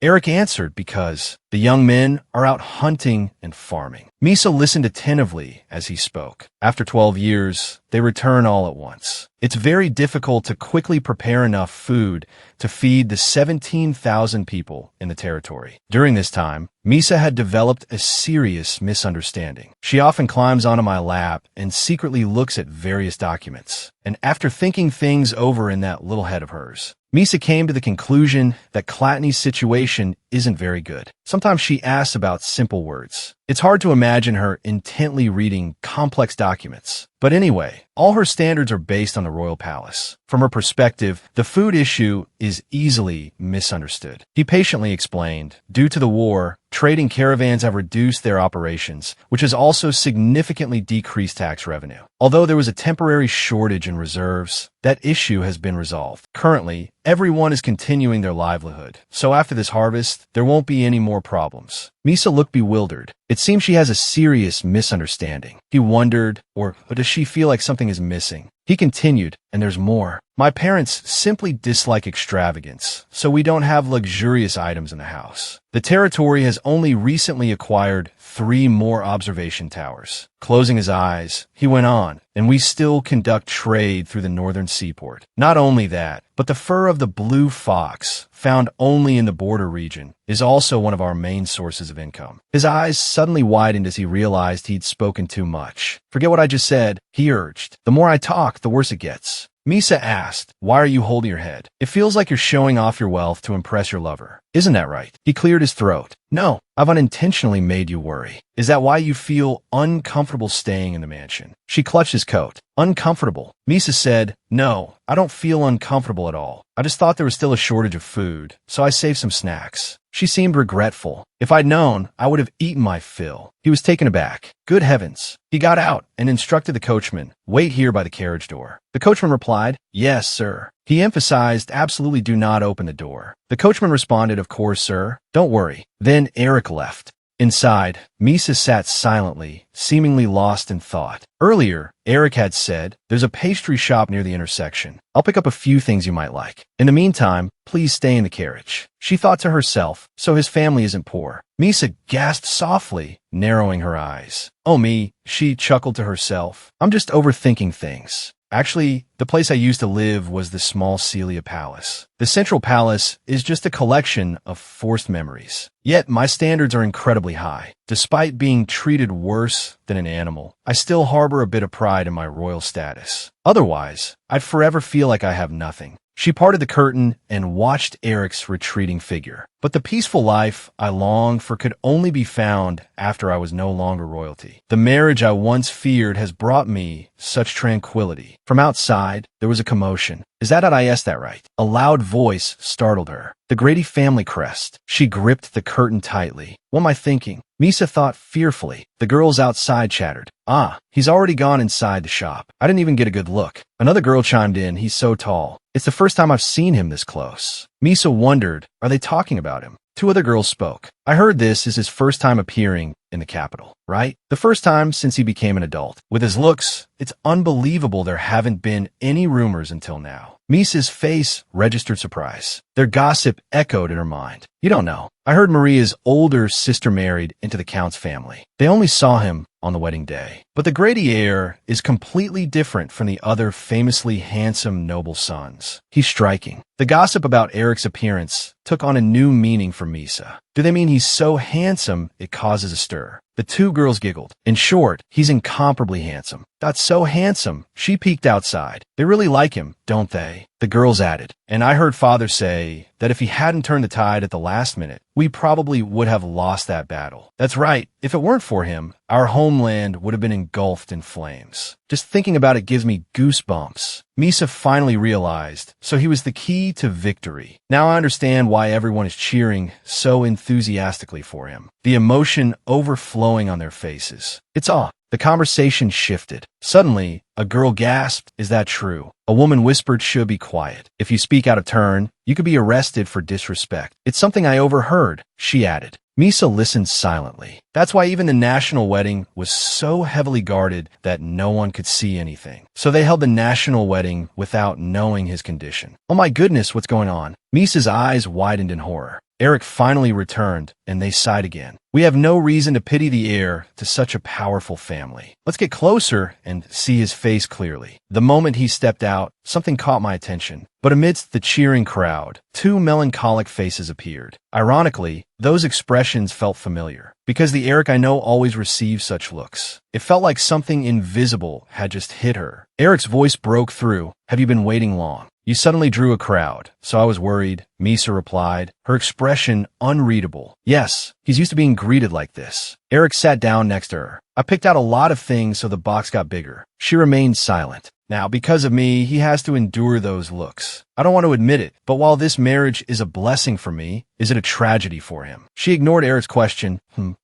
Eric answered because the young men are out hunting and farming. Misa listened attentively as he spoke. After 12 years, they return all at once. It's very difficult to quickly prepare enough food to feed the 17,000 people in the territory. During this time, Misa had developed a serious misunderstanding. She often climbs onto my lap and secretly looks at various documents. And after thinking things over in that little head of hers, Misa came to the conclusion that Clatney's situation isn't very good. Sometimes she asks about simple words. It's hard to imagine her intently reading complex documents. But anyway, all her standards are based on the royal palace. From her perspective, the food issue is easily misunderstood. He patiently explained, due to the war, trading caravans have reduced their operations, which has also significantly decreased tax revenue. Although there was a temporary shortage in reserves, that issue has been resolved. Currently, everyone is continuing their livelihood. So after this harvest, there won't be any more problems. Misa looked bewildered. It seems she has a serious misunderstanding. He wondered, or does she feel like something is missing? He continued, and there's more. My parents simply dislike extravagance, so we don't have luxurious items in the house. The territory has only recently acquired 3 more observation towers. Closing his eyes, he went on, and we still conduct trade through the northern seaport. Not only that, but the fur of the blue fox, found only in the border region, is also one of our main sources of income. His eyes suddenly widened as he realized he'd spoken too much. Forget what I just said, he urged. The more I talk, the worse it gets. Misa asked, why are you holding your head? It feels like you're showing off your wealth to impress your lover. Isn't that right? He cleared his throat. No, I've unintentionally made you worry. Is that why you feel uncomfortable staying in the mansion? She clutched his coat. Uncomfortable. Misa said, no, I don't feel uncomfortable at all. I just thought there was still a shortage of food, so I saved some snacks. She seemed regretful. If I'd known, I would have eaten my fill. He was taken aback. Good heavens. He got out and instructed the coachman, wait here by the carriage door. The coachman replied, yes, sir. He emphasized, absolutely do not open the door. The coachman responded, of course, sir. Don't worry. Then Eric left. Inside, Misa sat silently, seemingly lost in thought. Earlier, Eric had said, there's a pastry shop near the intersection. I'll pick up a few things you might like. In the meantime, please stay in the carriage. She thought to herself, so his family isn't poor. Misa gasped softly, narrowing her eyes. Oh me, she chuckled to herself. I'm just overthinking things. Actually, the place I used to live was the small Celia Palace. The Central Palace is just a collection of forced memories. Yet my standards are incredibly high. Despite being treated worse than an animal, I still harbor a bit of pride in my royal status. Otherwise, I'd forever feel like I have nothing. She parted the curtain and watched Eric's retreating figure. But the peaceful life I longed for could only be found after I was no longer royalty. The marriage I once feared has brought me such tranquility. From outside, there was a commotion. Is that I asked that right? A loud voice startled her. The Grady family crest. She gripped the curtain tightly. What am I thinking? Misa thought fearfully. The girls outside chattered. Ah, he's already gone inside the shop. I didn't even get a good look. Another girl chimed in. He's so tall. It's the first time I've seen him this close. Misa wondered, are they talking about him? 2 other girls spoke. I heard this is his first time appearing in the capital, right? The first time since he became an adult. With his looks, it's unbelievable there haven't been any rumors until now. Misa's face registered surprise. Their gossip echoed in her mind. You don't know. I heard Maria's older sister married into the Count's family. They only saw him on the wedding day. But the Grady heir is completely different from the other famously handsome noble sons. He's striking. The gossip about Eric's appearance took on a new meaning for Misa. Do they mean he's so handsome it causes a stir? The 2 girls giggled. In short, he's incomparably handsome. That's so handsome. She peeked outside. They really like him, don't they? The girls added. And I heard Father say that if he hadn't turned the tide at the last minute, we probably would have lost that battle. That's right. If it weren't for him, our homeland would have been in engulfed in flames. Just thinking about it gives me goosebumps. Misa finally realized, so he was the key to victory. Now I understand why everyone is cheering so enthusiastically for him. The emotion overflowing on their faces. It's awe. The conversation shifted. Suddenly, a girl gasped, "Is that true?" A woman whispered, "Should be quiet. If you speak out of turn, you could be arrested for disrespect." "It's something I overheard," she added. Misa listened silently. That's why even the national wedding was so heavily guarded that no one could see anything. So they held the national wedding without knowing his condition. "Oh my goodness, what's going on?" Misa's eyes widened in horror. Eric finally returned, and they sighed again. "We have no reason to pity the heir to such a powerful family. Let's get closer and see his face clearly." The moment he stepped out, something caught my attention. But amidst the cheering crowd, two melancholic faces appeared. Ironically, those expressions felt familiar, because the Eric I know always receives such looks. It felt like something invisible had just hit her. Eric's voice broke through. "Have you been waiting long? You suddenly drew a crowd, so I was worried," Misa replied, her expression unreadable. "Yes, he's used to being greeted like this." Eric sat down next to her. "I picked out a lot of things so the box got bigger." She remained silent. "Now, because of me, he has to endure those looks. I don't want to admit it, but while this marriage is a blessing for me, is it a tragedy for him?" She ignored Eric's question.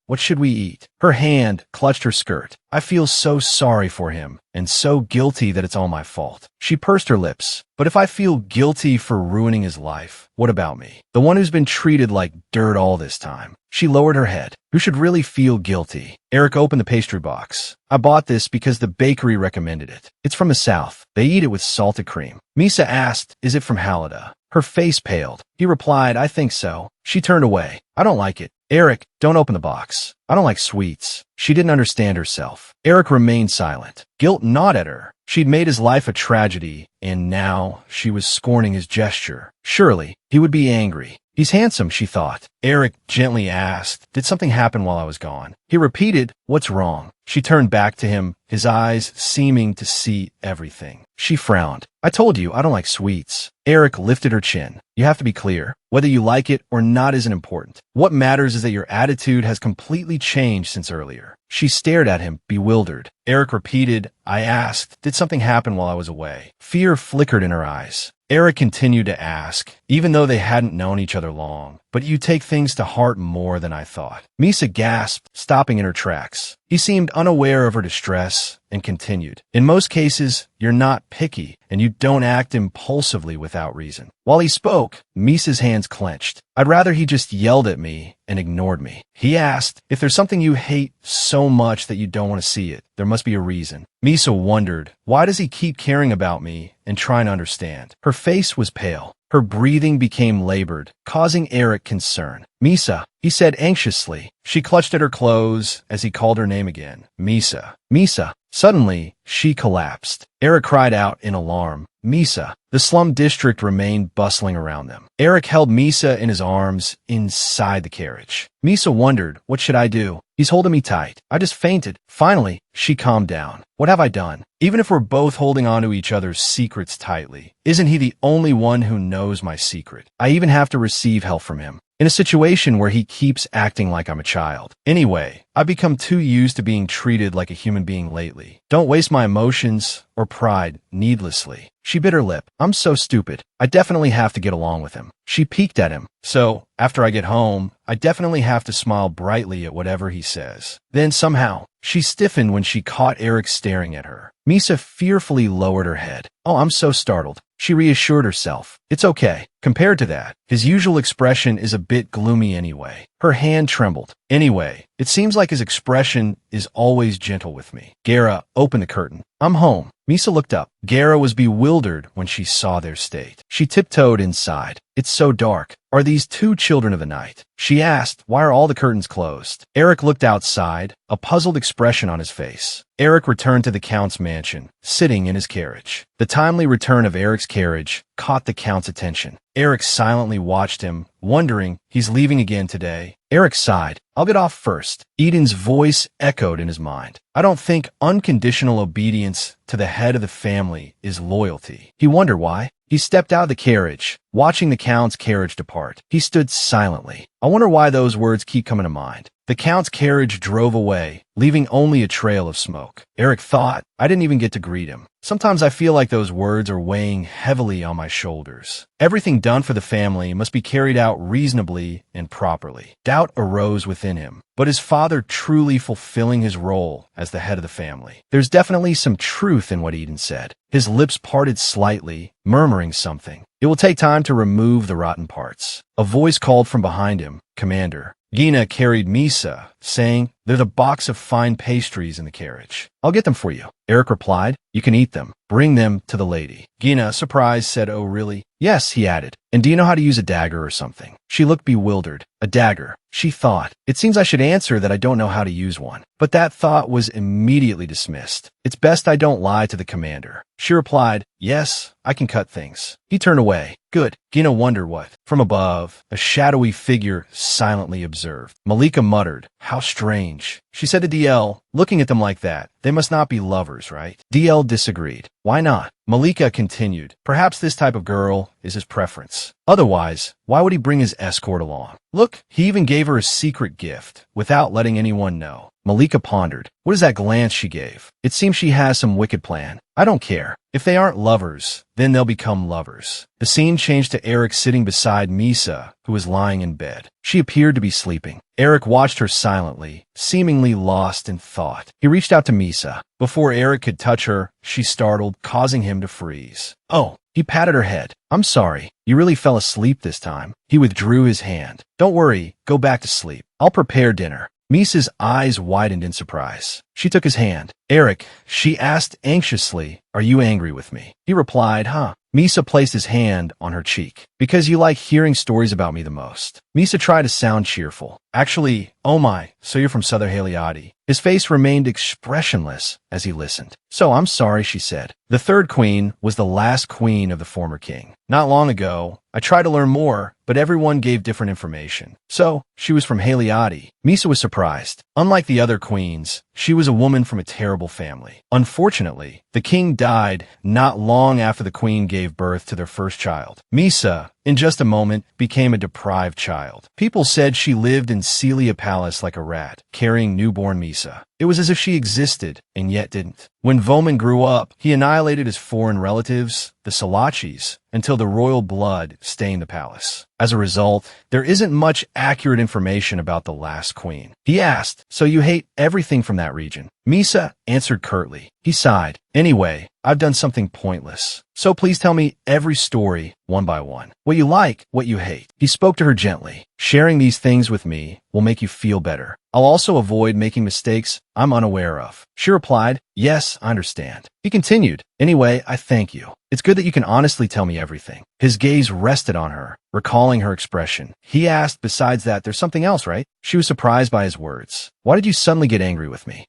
What should we eat?" Her hand clutched her skirt. "I feel so sorry for him, and so guilty that it's all my fault." She pursed her lips. "But if I feel guilty for ruining his life, what about me? The one who's been treated like dirt all this time." She lowered her head. "Who should really feel guilty?" Eric opened the pastry box. "I bought this because the bakery recommended it. It's from the South. They eat it with salted cream." Misa asked, "Is it from Hallida?" Her face paled. He replied, "I think so." She turned away. "I don't like it." "Eric, don't open the box. I don't like sweets." She didn't understand herself. Eric remained silent. Guilt gnawed at her. She'd made his life a tragedy, and now she was scorning his gesture. Surely, he would be angry. "He's handsome," she thought. Eric gently asked, "Did something happen while I was gone?" He repeated, "What's wrong?" She turned back to him, his eyes seeming to see everything. She frowned. "I told you, I don't like sweets." Eric lifted her chin. "You have to be clear. Whether you like it or not isn't important. What matters is that your attitude has completely changed since earlier." She stared at him, bewildered. Eric repeated, "I asked, did something happen while I was away?" Fear flickered in her eyes. Eric continued to ask, even though they hadn't known each other long, "But you take things to heart more than I thought." Misa gasped, stopping in her tracks. He seemed unaware of her distress and continued, "In most cases, you're not picky, and you don't act impulsively without reason." While he spoke, Misa's hands clenched. "I'd rather he just yelled at me and ignored me." He asked, "If there's something you hate so much that you don't want to see it, there must be a reason." Misa wondered, why does he keep caring about me and trying to understand? Her face was pale. Her breathing became labored, causing Eric concern. "Misa," he said anxiously. She clutched at her clothes as he called her name again. "Misa. Misa." Suddenly, she collapsed. Eric cried out in alarm, "Misa." The slum district remained bustling around them. Eric held Misa in his arms inside the carriage. Misa wondered, "What should I do? He's holding me tight. I just fainted." Finally, she calmed down. "What have I done? Even if we're both holding on to each other's secrets tightly, isn't he the only one who knows my secret? I even have to receive help from him in a situation where he keeps acting like I'm a child. Anyway, I've become too used to being treated like a human being lately. Don't waste my emotions or pride needlessly." She bit her lip. "I'm so stupid. I definitely have to get along with him." She peeked at him. "So, after I get home, I definitely have to smile brightly at whatever he says." Then somehow, she stiffened when she caught Eric staring at her. Misa fearfully lowered her head. "Oh, I'm so startled." She reassured herself. "It's okay. Compared to that, his usual expression is a bit gloomy anyway." Her hand trembled. "Anyway, it seems like his expression is always gentle with me." Gara opened the curtain. "I'm home." Misa looked up. Gara was bewildered when she saw their state. She tiptoed inside. "It's so dark. Are these two children of the night?" She asked, "Why are all the curtains closed?" Eric looked outside, a puzzled expression on his face. Eric returned to the Count's mansion, sitting in his carriage. The timely return of Eric's carriage caught the Count's attention. Eric silently watched him, wondering, "He's leaving again today." Eric sighed. "I'll get off first." Eden's voice echoed in his mind. "I don't think unconditional obedience to the head of the family is loyalty." He wondered why. He stepped out of the carriage, watching the Count's carriage depart. He stood silently. "I wonder why those words keep coming to mind." The Count's carriage drove away, leaving only a trail of smoke. Eric thought, I didn't even get to greet him. Sometimes I feel like those words are weighing heavily on my shoulders. Everything done for the family must be carried out reasonably and properly. Doubt arose within him. But his father truly fulfilling his role as the head of the family? There's definitely some truth in what Eden said. His lips parted slightly, murmuring something. It will take time to remove the rotten parts. A voice called from behind him, Commander. Gina carried Misa, saying, There's a box of fine pastries in the carriage. I'll get them for you. Eric replied, You can eat them. Bring them to the lady. Gina, surprised, said, Oh, really? Yes, he added. And do you know how to use a dagger or something? She looked bewildered. A dagger. She thought, It seems I should answer that I don't know how to use one. But that thought was immediately dismissed. It's best I don't lie to the commander. She replied, Yes, I can cut things. He turned away. Good. Gina wondered what. From above, a shadowy figure silently observed. Malika muttered, How strange. She said to DL, looking at them like that, they must not be lovers, right? DL disagreed. Why not? Malika continued, Perhaps this type of girl is his preference. Otherwise, why would he bring his escort along? Look, he even gave her a secret gift, without letting anyone know. Malika pondered. What is that glance she gave? It seems she has some wicked plan. I don't care. If they aren't lovers, then they'll become lovers. The scene changed to Eric sitting beside Misa, who was lying in bed. She appeared to be sleeping. Eric watched her silently, seemingly lost in thought. He reached out to Misa. Before Eric could touch her, she startled, causing him to freeze. Oh, he patted her head. I'm sorry. You really fell asleep this time. He withdrew his hand. Don't worry. Go back to sleep. I'll prepare dinner. Misa's eyes widened in surprise. She took his hand. Eric, she asked anxiously, Are you angry with me? He replied, Huh. Misa placed his hand on her cheek. Because you like hearing stories about me the most. Misa tried to sound cheerful. Actually, oh my, so you're from Southern Heliadi. His face remained expressionless as he listened. So I'm sorry, she said. The third queen was the last queen of the former king. Not long ago, I tried to learn more, but everyone gave different information. So, she was from Heliadi. Misa was surprised. Unlike the other queens, she was a woman from a terrible family. Unfortunately, the king died not long after the queen gave birth to their first child. Misa, in just a moment, became a deprived child. People said she lived in Celia Palace like a rat, carrying newborn Misa. It was as if she existed, and yet didn't. When Voman grew up, he annihilated his foreign relatives, the Salachis, until the royal blood stained the palace. As a result, there isn't much accurate information about the last queen. He asked, So you hate everything from that region? Misa answered curtly. He sighed. Anyway, I've done something pointless. So please tell me every story, one by one. What you like, what you hate. He spoke to her gently. Sharing these things with me will make you feel better. I'll also avoid making mistakes I'm unaware of. She replied, Yes, I understand. He continued, Anyway, I thank you. It's good that you can honestly tell me everything. His gaze rested on her, recalling her expression. He asked, Besides that, there's something else, right? She was surprised by his words. Why did you suddenly get angry with me?